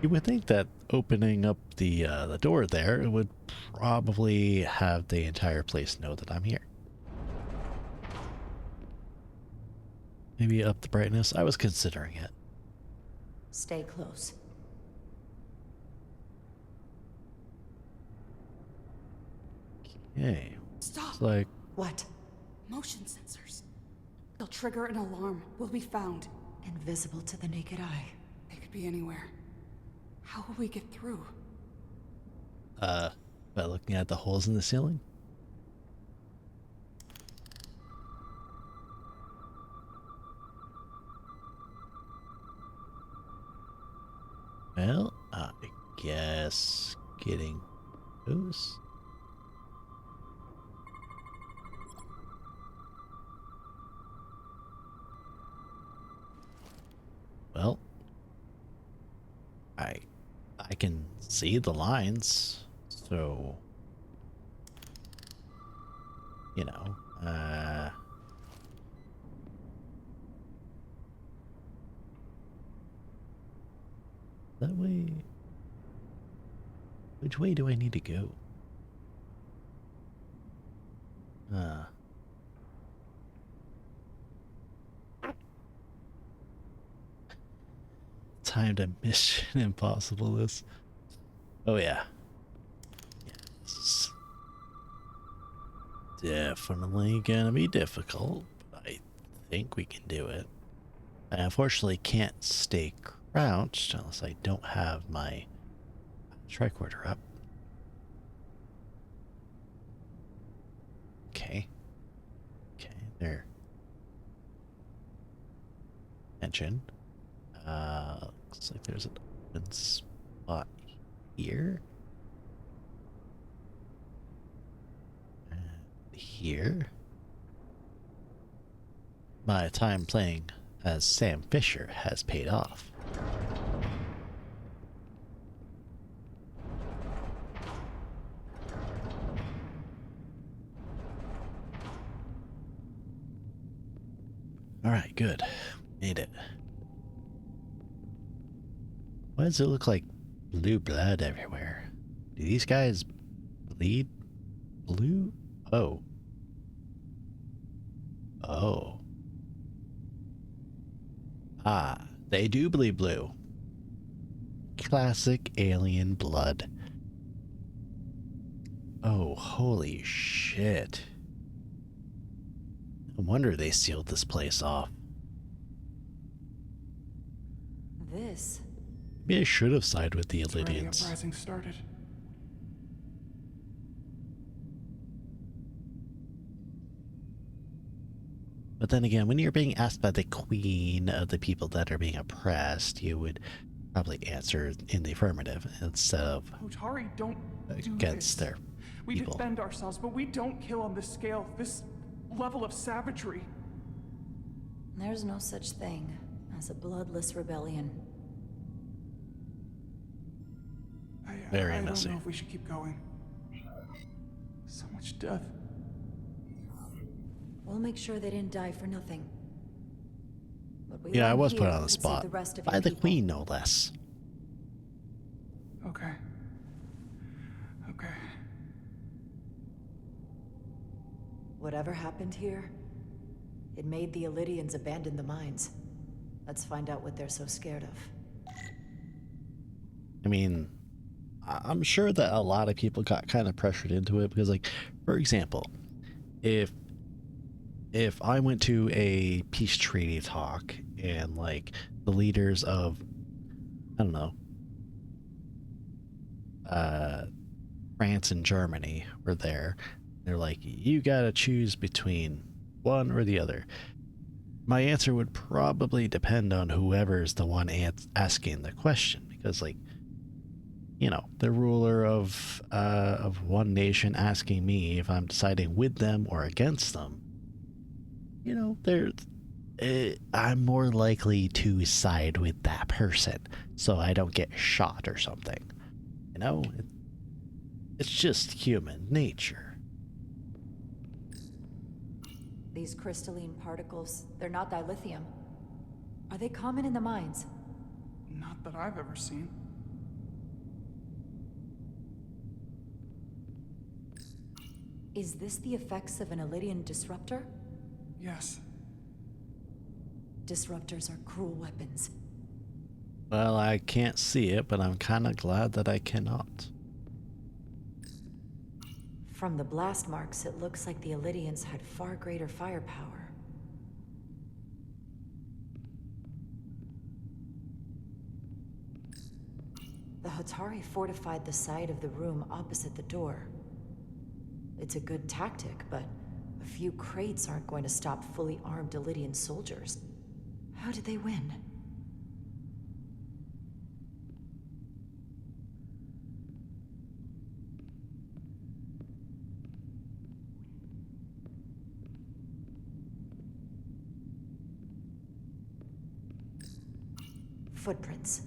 You would think that opening up the door there, it would probably have the entire place know that I'm here. Maybe up the brightness. I was considering it. Stay close. Okay. Stop. It's like, What? Motion sensors. They'll trigger an alarm. We'll be found. Invisible to the naked eye. They could be anywhere. How will we get through? by looking at the holes in the ceiling. Well, I guess getting those. Well, I can see the lines, so you know, that way. Which way do I need to go? Time to Mission Impossible this. Oh yeah. Yes. Definitely gonna be difficult, but I think we can do it. I unfortunately can't stay crouched unless I don't have my tricorder up. Okay. Okay, there. Mention. Looks like there's an open spot here. And here. My time playing as Sam Fisher has paid off. Alright, good. Made it. Why does it look like blue blood everywhere? Do these guys bleed blue? Oh. Oh. Ah, they do bleed blue. Classic alien blood. Oh, holy shit. No wonder they sealed this place off. This? Maybe I should have sided with the Already Illidians. uprising started. But then again, when you're being asked by the queen of the people that are being oppressed, you would probably answer in the affirmative instead of Otari don't do against this. their We people. defend ourselves, but we don't kill on this scale, this level of savagery. There's no such thing as a bloodless rebellion. Very I messy. don't know if we should keep going. So much death. We'll make sure they didn't die for nothing. But we Yeah, I want was put here on the could save spot the rest of by your the people. queen, no less. Okay. Okay. Whatever happened here, it made the Illidians abandon the mines. Let's find out what they're so scared of. I mean, I'm sure that a lot of people got kind of pressured into it because, like, for example, if I went to a peace treaty talk and, like, the leaders of, I don't know, France and Germany were there, they're like, you gotta choose between one or the other. My answer would probably depend on whoever's the one asking the question, because, like, you know, the ruler of one nation asking me if I'm deciding with them or against them, you know, I'm more likely to side with that person so I don't get shot or something. You know, it's just human nature. These crystalline particles, they're not dilithium. Are they common in the mines? Not that I've ever seen. Is this the effects of an Illidian disruptor? Yes. Disruptors are cruel weapons. Well, I can't see it, but I'm kind of glad that I cannot. From the blast marks, it looks like the Illidians had far greater firepower. The Hatari fortified the side of the room opposite the door. It's a good tactic, but a few crates aren't going to stop fully armed Illidian soldiers. How did they win? Footprints.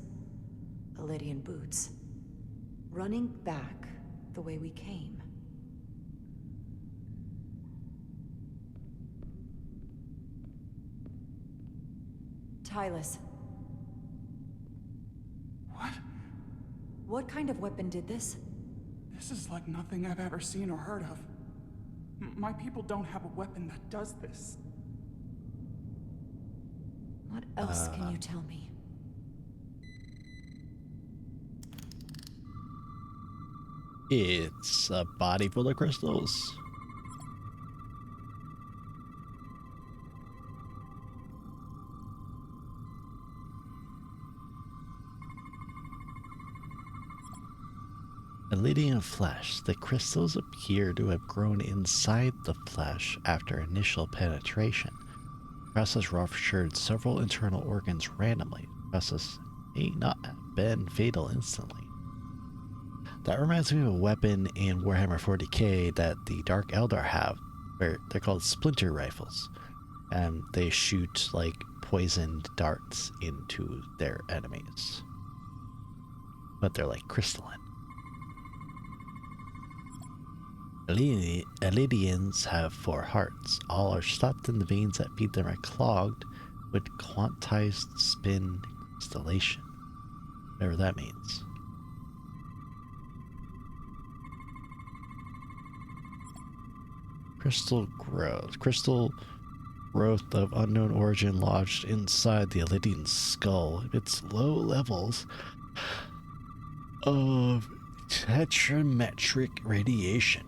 Illidian boots. Running back the way we came. Tylus. What? What kind of weapon did this? This is like nothing I've ever seen or heard of. My people don't have a weapon that does this. What else can you tell me? It's a body full of crystals. Lydian flesh. The crystals appear to have grown inside the flesh after initial penetration. The process ruptured several internal organs randomly. The process may not have been fatal instantly. That reminds me of a weapon in Warhammer 40k that the Dark Eldar have, where they're called splinter rifles, and they shoot like poisoned darts into their enemies. But they're like crystalline. Lydians have 4 hearts. All are stopped in the veins that feed them are clogged with quantized spin crystallation. Whatever that means. Crystal growth. Crystal growth of unknown origin lodged inside the Lydian skull emits low levels of tetrametric radiation.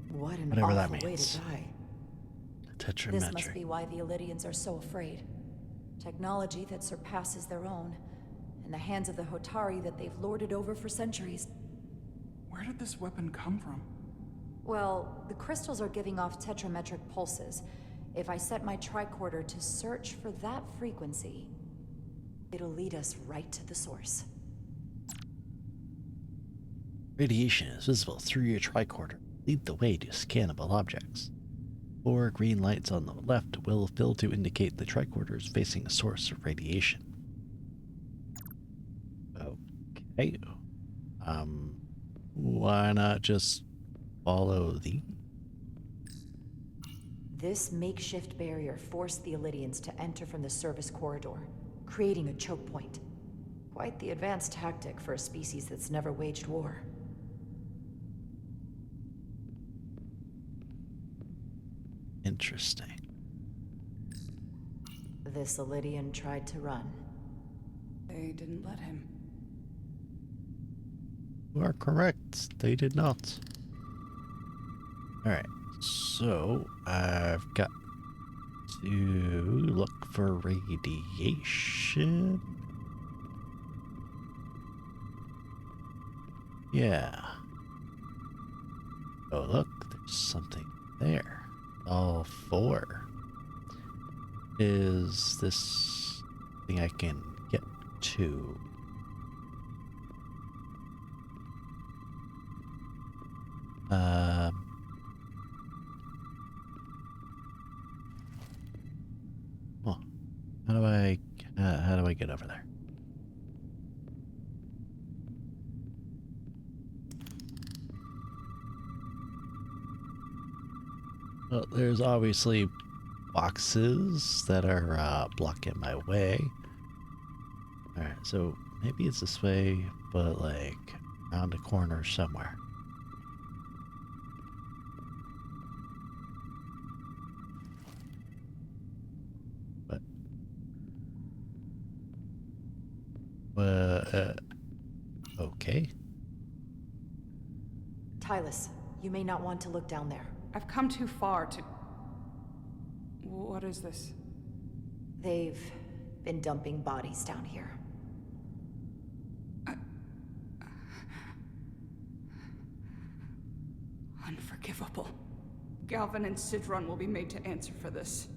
What an Whatever that awful way means. to die. Tetrametric. This must be why the Elydians are so afraid. Technology that surpasses their own, in the hands of the Hotari that they've lorded over for centuries. Where did this weapon come from? Well, the crystals are giving off tetrametric pulses. If I set my tricorder to search for that frequency, it'll lead us right to the source. Radiation is visible through your tricorder. Lead the way to scannable objects. 4 green lights on the left will fill to indicate the tricorder is facing a source of radiation. Okay. Why not just follow the... This makeshift barrier forced the Elydians to enter from the service corridor, creating a choke point. Quite the advanced tactic for a species that's never waged war. Interesting. This Elydian tried to run. They didn't let him. You are correct. They did not. Alright, so I've got to look for radiation. Yeah. Oh, look, there's something there. All 4. Is this thing I can get to? Well, how do I get over there? Well, there's obviously boxes that are blocking my way. Alright, so maybe it's this way, but like around a corner somewhere. Okay. Tylus, you may not want to look down there. I've come too far to... What is this? They've been dumping bodies down here. Unforgivable. Galvin and Sidron will be made to answer for this.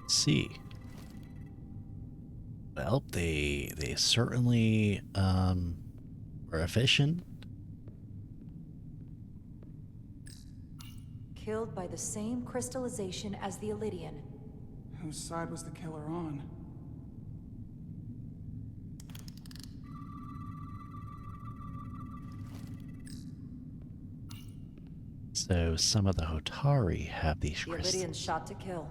See. Well, they certainly were efficient. Killed by the same crystallization as the Elydian. Whose side was the killer on? So some of the Hotari have these The crystals. Elydian's shot to kill.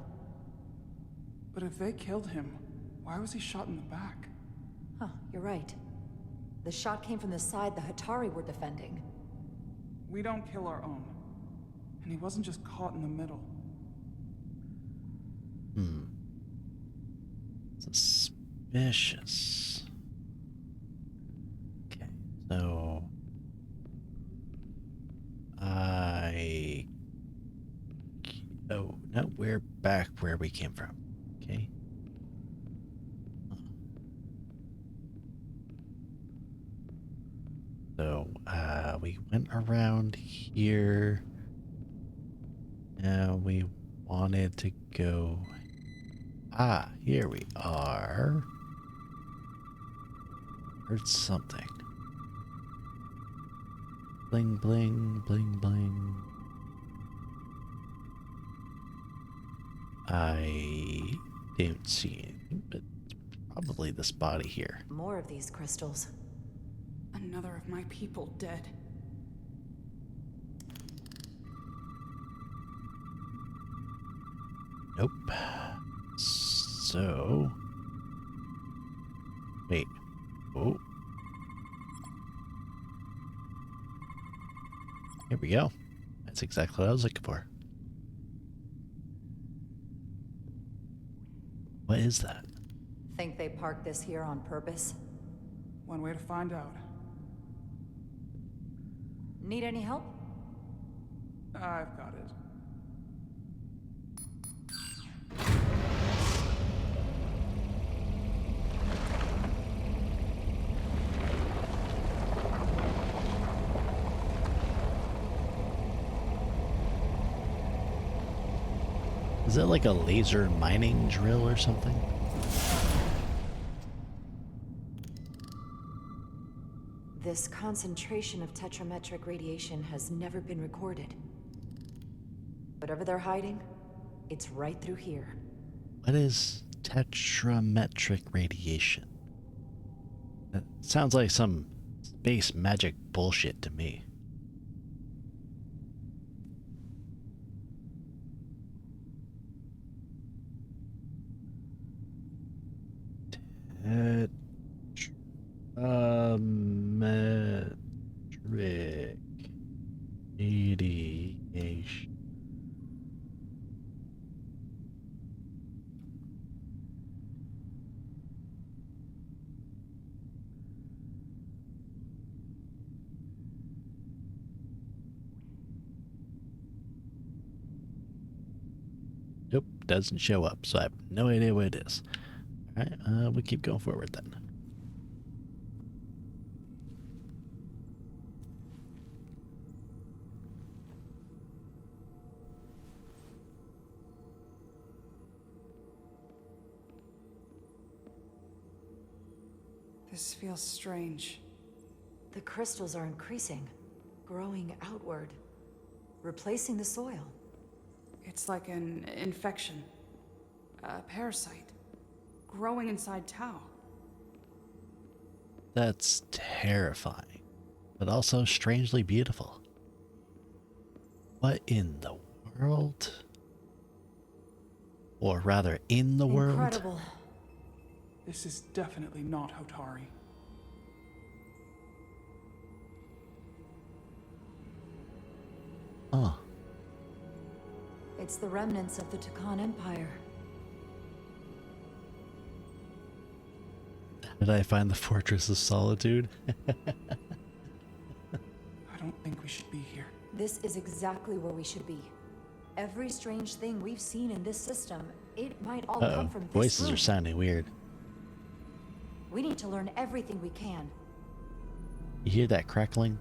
But if they killed him, why was he shot in the back? Huh, you're right. The shot came from the side the Hotari were defending. We don't kill our own. And he wasn't just caught in the middle. Suspicious. Okay, so oh no, we're back where we came from. Okay. So we went around here. Now we wanted to go. Ah, here we are. Heard something. Bling, bling, bling, bling. I don't see anything, but it's probably this body here. More of these crystals. Another of my people dead. Nope. So... Wait. Oh. Here we go. That's exactly what I was looking for. What is that? Think they parked this here on purpose? One way to find out. Need any help? I've got it. Is that like a laser mining drill or something? This concentration of tetrametric radiation has never been recorded. Whatever they're hiding, it's right through here. What is tetrametric radiation? That sounds like some space magic bullshit to me. Metric radiation. Nope, doesn't show up, so I have no idea what it is. Alright, we keep going forward then. This feels strange. The crystals are increasing, growing outward, replacing the soil. It's like an infection. A parasite. Growing inside Tau. That's terrifying, but also strangely beautiful. What in the world? Or rather, in the world? Incredible. This is definitely not Hotari. Oh. It's the remnants of the Takan Empire. Did I find the Fortress of Solitude? I don't think we should be here. This is exactly where we should be. Every strange thing we've seen in this system, it might all come from this Voices room. are sounding weird. We need to learn everything we can. You hear that crackling?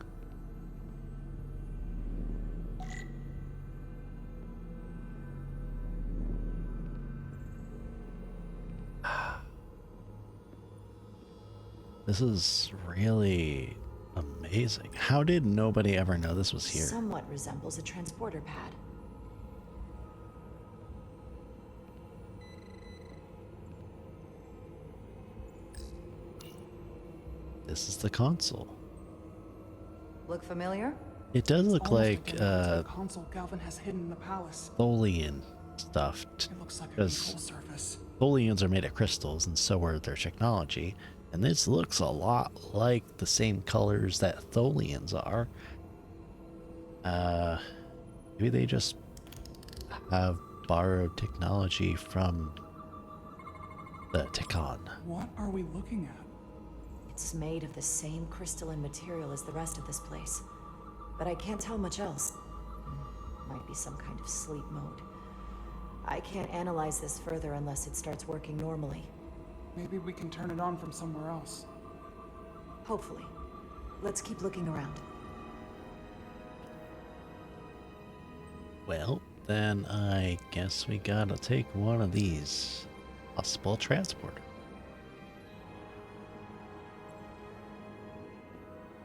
This is really amazing. How did nobody ever know this was here? Somewhat resembles a transporter pad. This is the console. Look familiar? It does look Almost like identical to the console Galvin has hidden in the palace. Tholian stuff. It looks like a Because control surface. Tholians are made of crystals, and so are their technology. And this looks a lot like the same colors that Tholians are. Maybe they just have borrowed technology from the Tekon. What are we looking at? It's made of the same crystalline material as the rest of this place. But I can't tell much else. Might be some kind of sleep mode. I can't analyze this further unless it starts working normally. Maybe we can turn it on from somewhere else. Hopefully. Let's keep looking around. Well, then I guess we gotta take one of these. Possible transporter.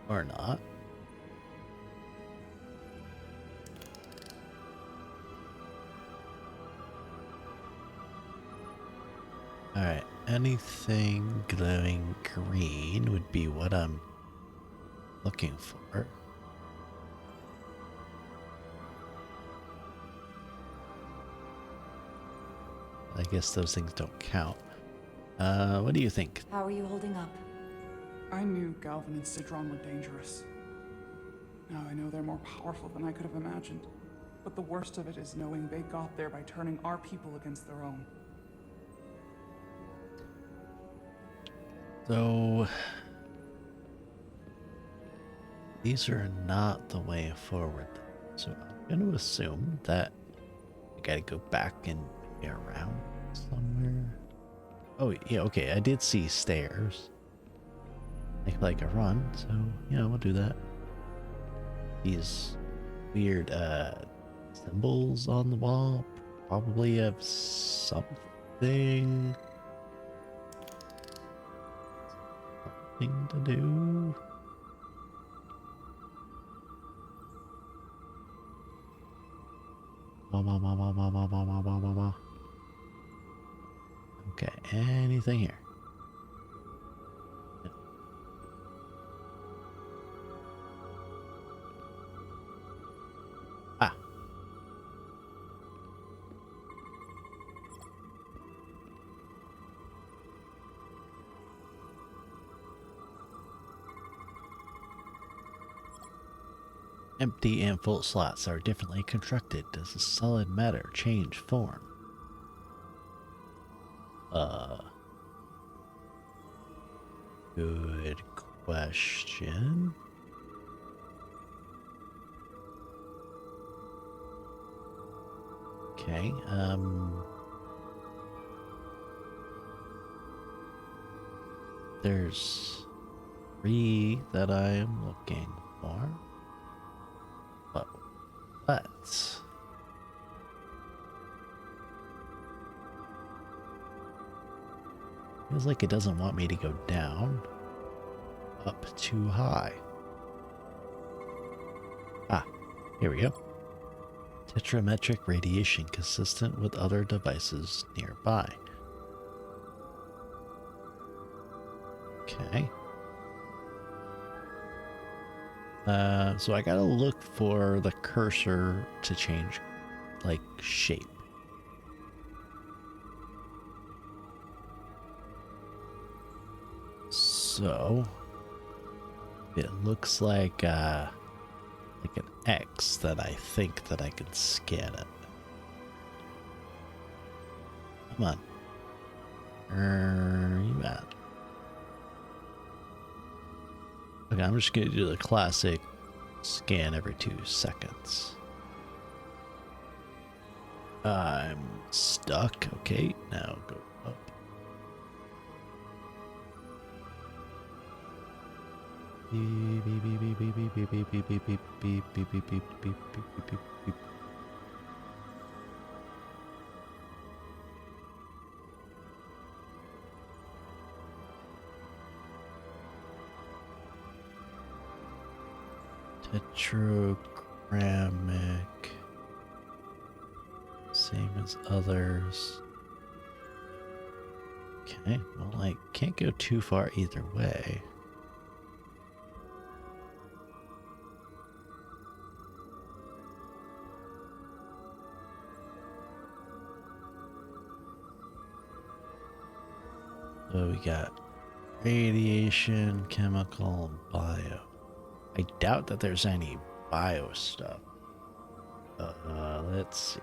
Or not. Alright, anything glowing green would be what I'm looking for. I guess those things don't count. What do you think? How are you holding up? I knew Galvin and Sidron were dangerous. Now I know they're more powerful than I could have imagined. But the worst of it is knowing they got there by turning our people against their own. So, these are not the way forward. So I'm going to assume that I got to go back and be around somewhere. Oh, yeah, okay, I did see stairs. Like a run, so yeah, we'll do that. These weird symbols on the wall probably have something to do. Okay, anything here? No. Ah. Empty and full slots are differently constructed. Does the solid matter change form? Good question. Okay, there's 3 that I am looking for. But feels like it doesn't want me to go down up too high. Ah, here we go. Tetrametric radiation consistent with other devices nearby. Okay. So I gotta look for the cursor to change, like, shape. So it looks like an X that I think that I can scan it. Come on. Where are you at? Okay, I'm just gonna do the classic scan every 2 seconds. I'm stuck. Okay, now go up. Beep, beep, beep, beep, beep, beep, beep, beep, beep, beep, beep, beep, beep, beep, beep, beep, beep, beep, beep. Tetragrammic. Same as others. Okay, well, I can't go too far either way. So we got radiation, chemical, and bio. I doubt that there's any bio stuff. Let's see.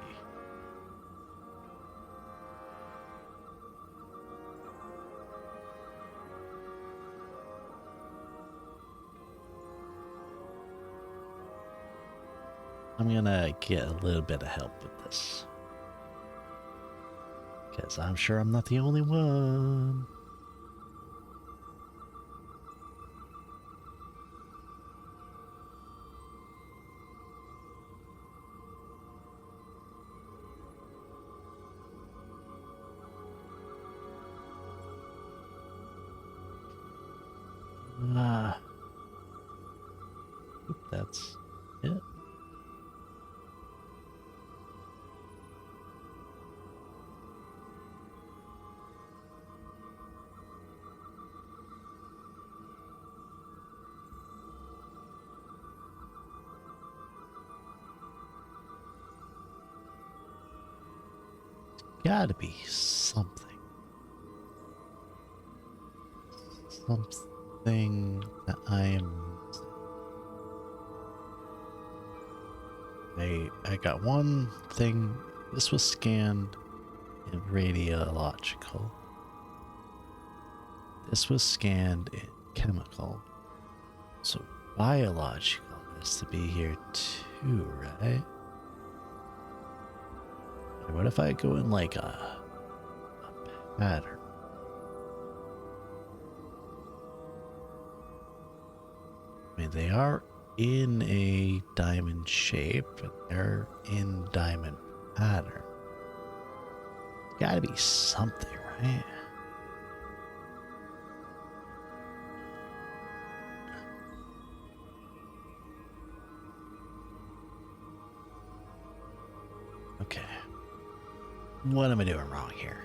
I'm gonna get a little bit of help with this. Because I'm sure I'm not the only one. That's it. Gotta be something. Something that I am. I got one thing. This was scanned in radiological. This was scanned in chemical. So biological has to be here too, right? What if I go in like a pattern? I mean, they are in a diamond shape, but they're in diamond pattern. Gotta be something, right? Okay. What am I doing wrong here?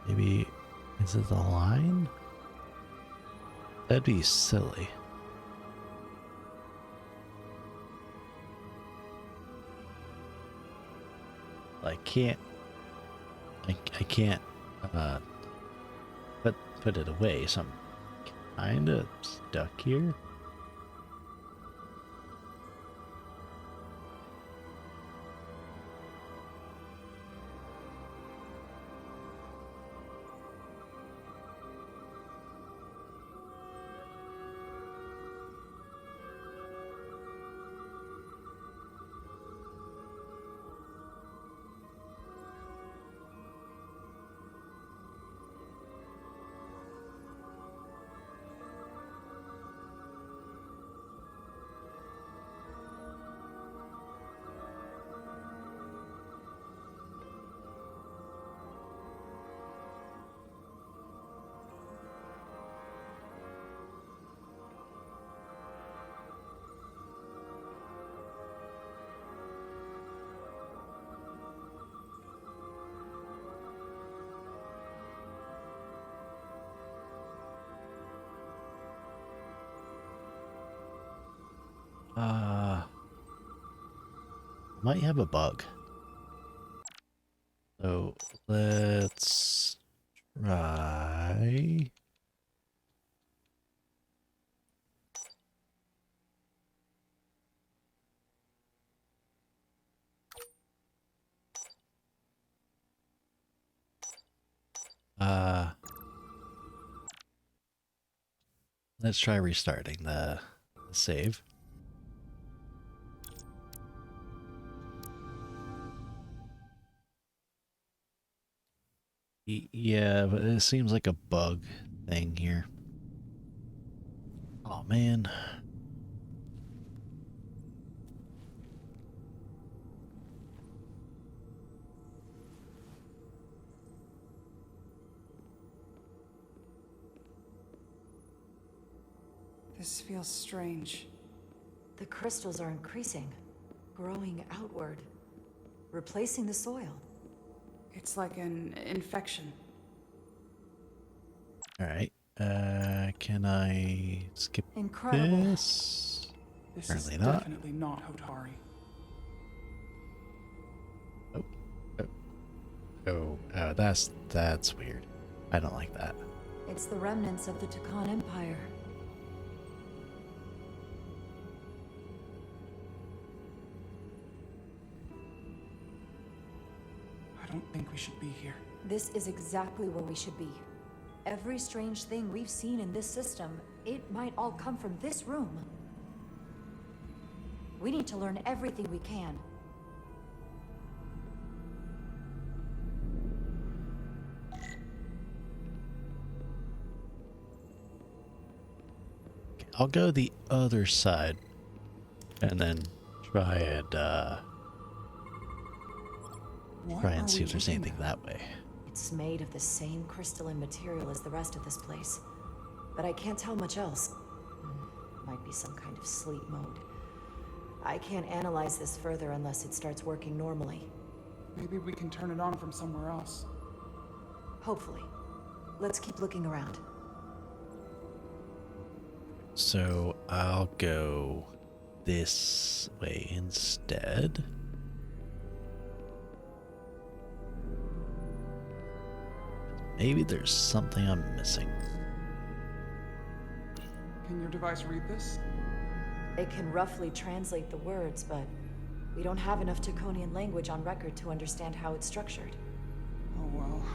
Maybe, is it the line? That'd be silly. I can't put it away, so I'm kinda stuck here. Might have a bug. So let's try. Let's try restarting the save. Yeah, but it seems like a bug thing here. Oh man. This feels strange. The crystals are increasing, growing outward, replacing the soil. It's like an infection. Alright. Can I skip Incredible. this? This Apparently is not. definitely not Hotari. Oh, that's weird. I don't like that. It's the remnants of the Takan Empire. I don't think we should be here. This is exactly where we should be. Every strange thing we've seen in this system, it might all come from this room. We need to learn everything we can. Okay, I'll go the other side and then try and see if there's anything that way. It's made of the same crystalline material as the rest of this place, but I can't tell much else. Might be some kind of sleep mode. I can't analyze this further unless it starts working normally. Maybe we can turn it on from somewhere else. Hopefully. Let's keep looking around. So I'll go this way instead. Maybe there's something I'm missing. Can your device read this? It can roughly translate the words, but we don't have enough Taconian language on record to understand how it's structured. Oh well.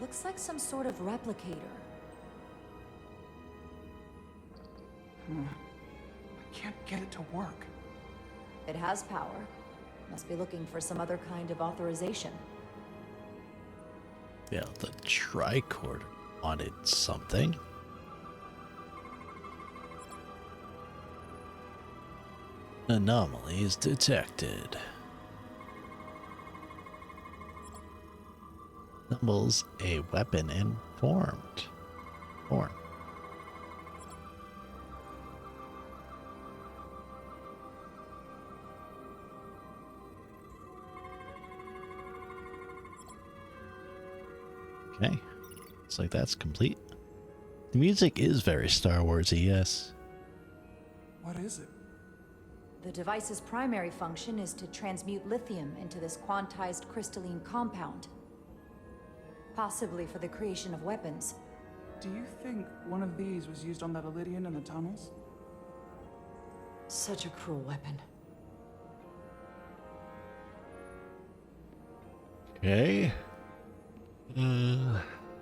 Looks like some sort of replicator. I can't get it to work. It has power. Must be looking for some other kind of authorization. Yeah, the tricorder wanted something. Anomalies detected. Symbols a weapon informed. Form. Okay, looks like that's complete. The music is very Star Wars-y, yes. What is it? The device's primary function is to transmute lithium into this quantized crystalline compound. Possibly for the creation of weapons. Do you think one of these was used on that Elydian in the tunnels? Such a cruel weapon. Okay.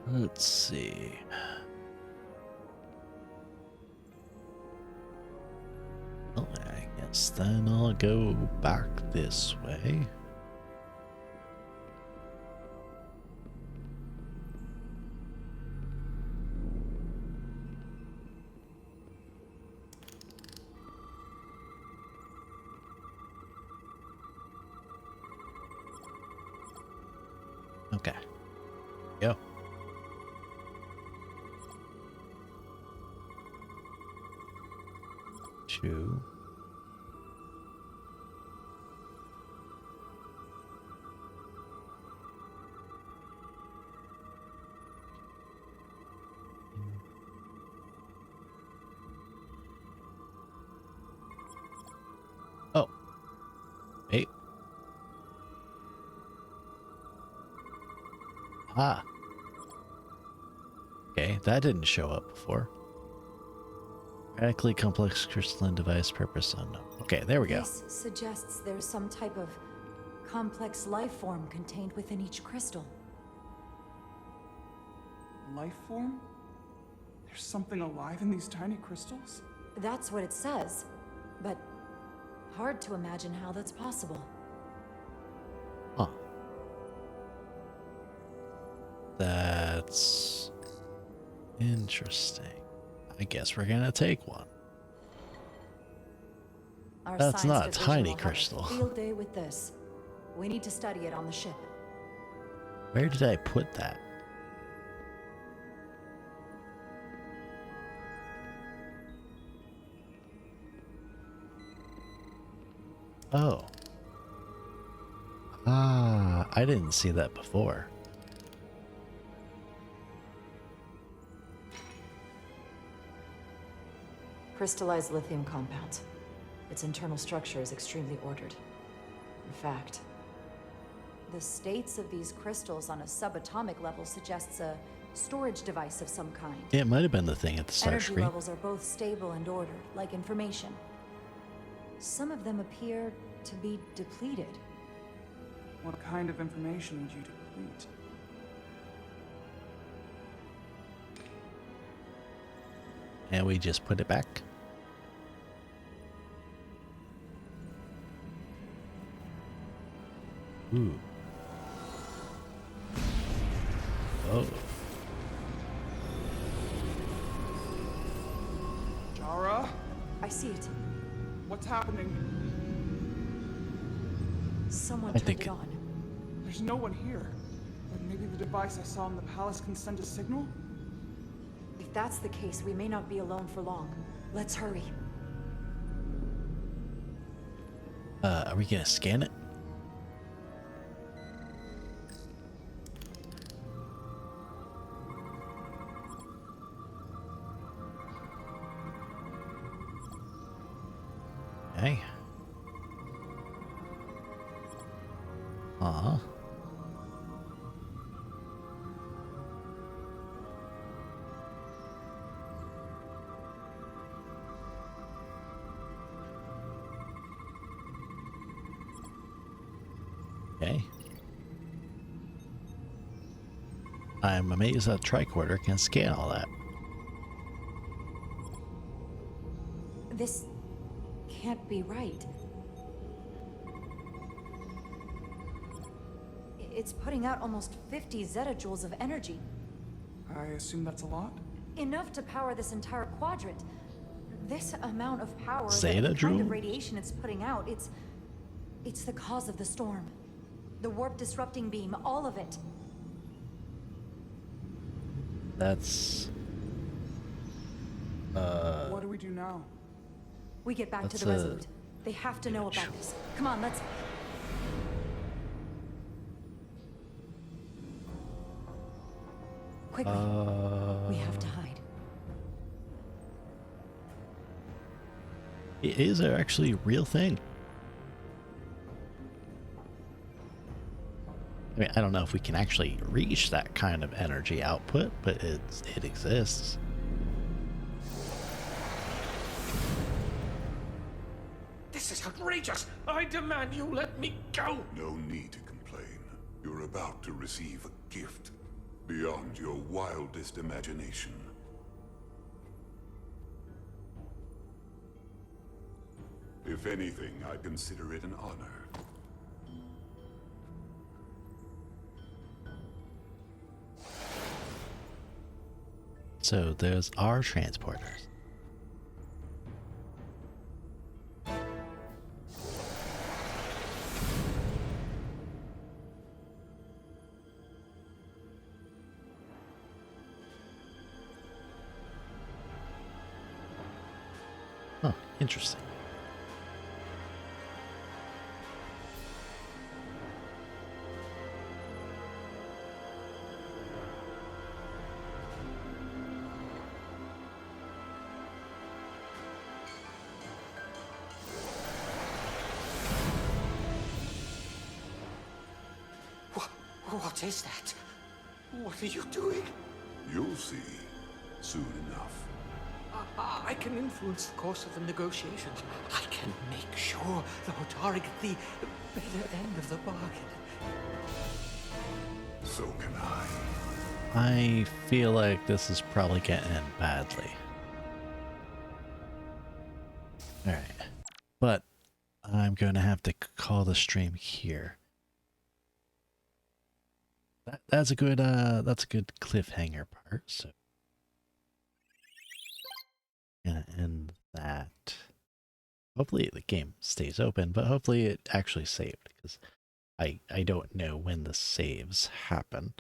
Let's see. Well, I guess then I'll go back this way. Okay. Go. Two. Oh. Hey. Ah. Okay, that didn't show up before. Radically complex crystalline device, purpose unknown. Okay, there we go. This suggests there's some type of complex life form contained within each crystal. Life form? There's something alive in these tiny crystals? That's what it says, but hard to imagine how that's possible. Huh. That's interesting. I guess we're gonna take one. Our That's not a science division tiny will have a crystal. Field day with this. We need to study it on the ship. Where did I put that? Oh. Ah, I didn't see that before. Crystallized lithium compound. Its internal structure is extremely ordered. In fact, the states of these crystals on a subatomic level suggests a storage device of some kind. It might have been the thing at the start Energy screen. levels are both stable and ordered, like information. Some of them appear to be depleted. What kind of information would you deplete? And we just put it back. Ooh. Oh. Jara? I see it. What's happening? Someone I turned think it on. There's no one here. But maybe the device I saw in the palace can send a signal? If that's the case, we may not be alone for long. Let's hurry. Are we gonna scan it? Okay. Okay. I'm amazed that tricorder can scan all that. This can't be right. It's putting out almost 50 zettajoules of energy. I assume that's a lot? Enough to power this entire quadrant. This amount of power, the Zeta kind of joule? radiation it's putting out, it's the cause of the storm. The warp disrupting beam, all of it. That's What do we do now? We get back to That's the Resolute. They have to know about this. Come on, let's... Quickly. We have to hide. It is actually a real thing. I mean, I don't know if we can actually reach that kind of energy output, but it exists. This is outrageous! I demand you let me go! No need to complain. You're about to receive a gift beyond your wildest imagination. If anything, I consider it an honor. So there's our transporters. Huh, interesting. What is that? What are you doing? You'll see soon enough. I can influence the course of the negotiations. I can make sure the Hotari get the better end of the bargain. So can I. I feel like this is probably gonna end badly. Alright. But I'm going to have to call the stream here. That's a good cliffhanger part, so gonna end that. Hopefully the game stays open, but hopefully it actually saved, because I don't know when the saves happen.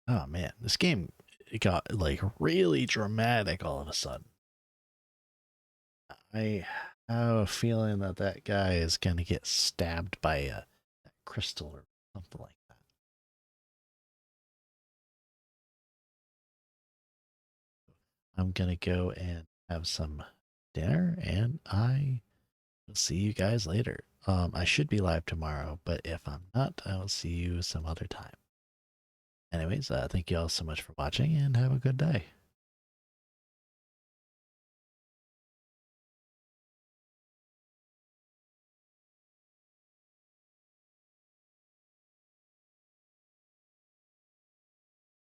Oh man, this game, it got like really dramatic all of a sudden. I have a feeling that that guy is gonna get stabbed by a crystal or something like that. I'm gonna go and have some dinner, and I will see you guys later. I should be live tomorrow, but if I'm not, I will see you some other time. Anyways, thank you all so much for watching, and have a good day.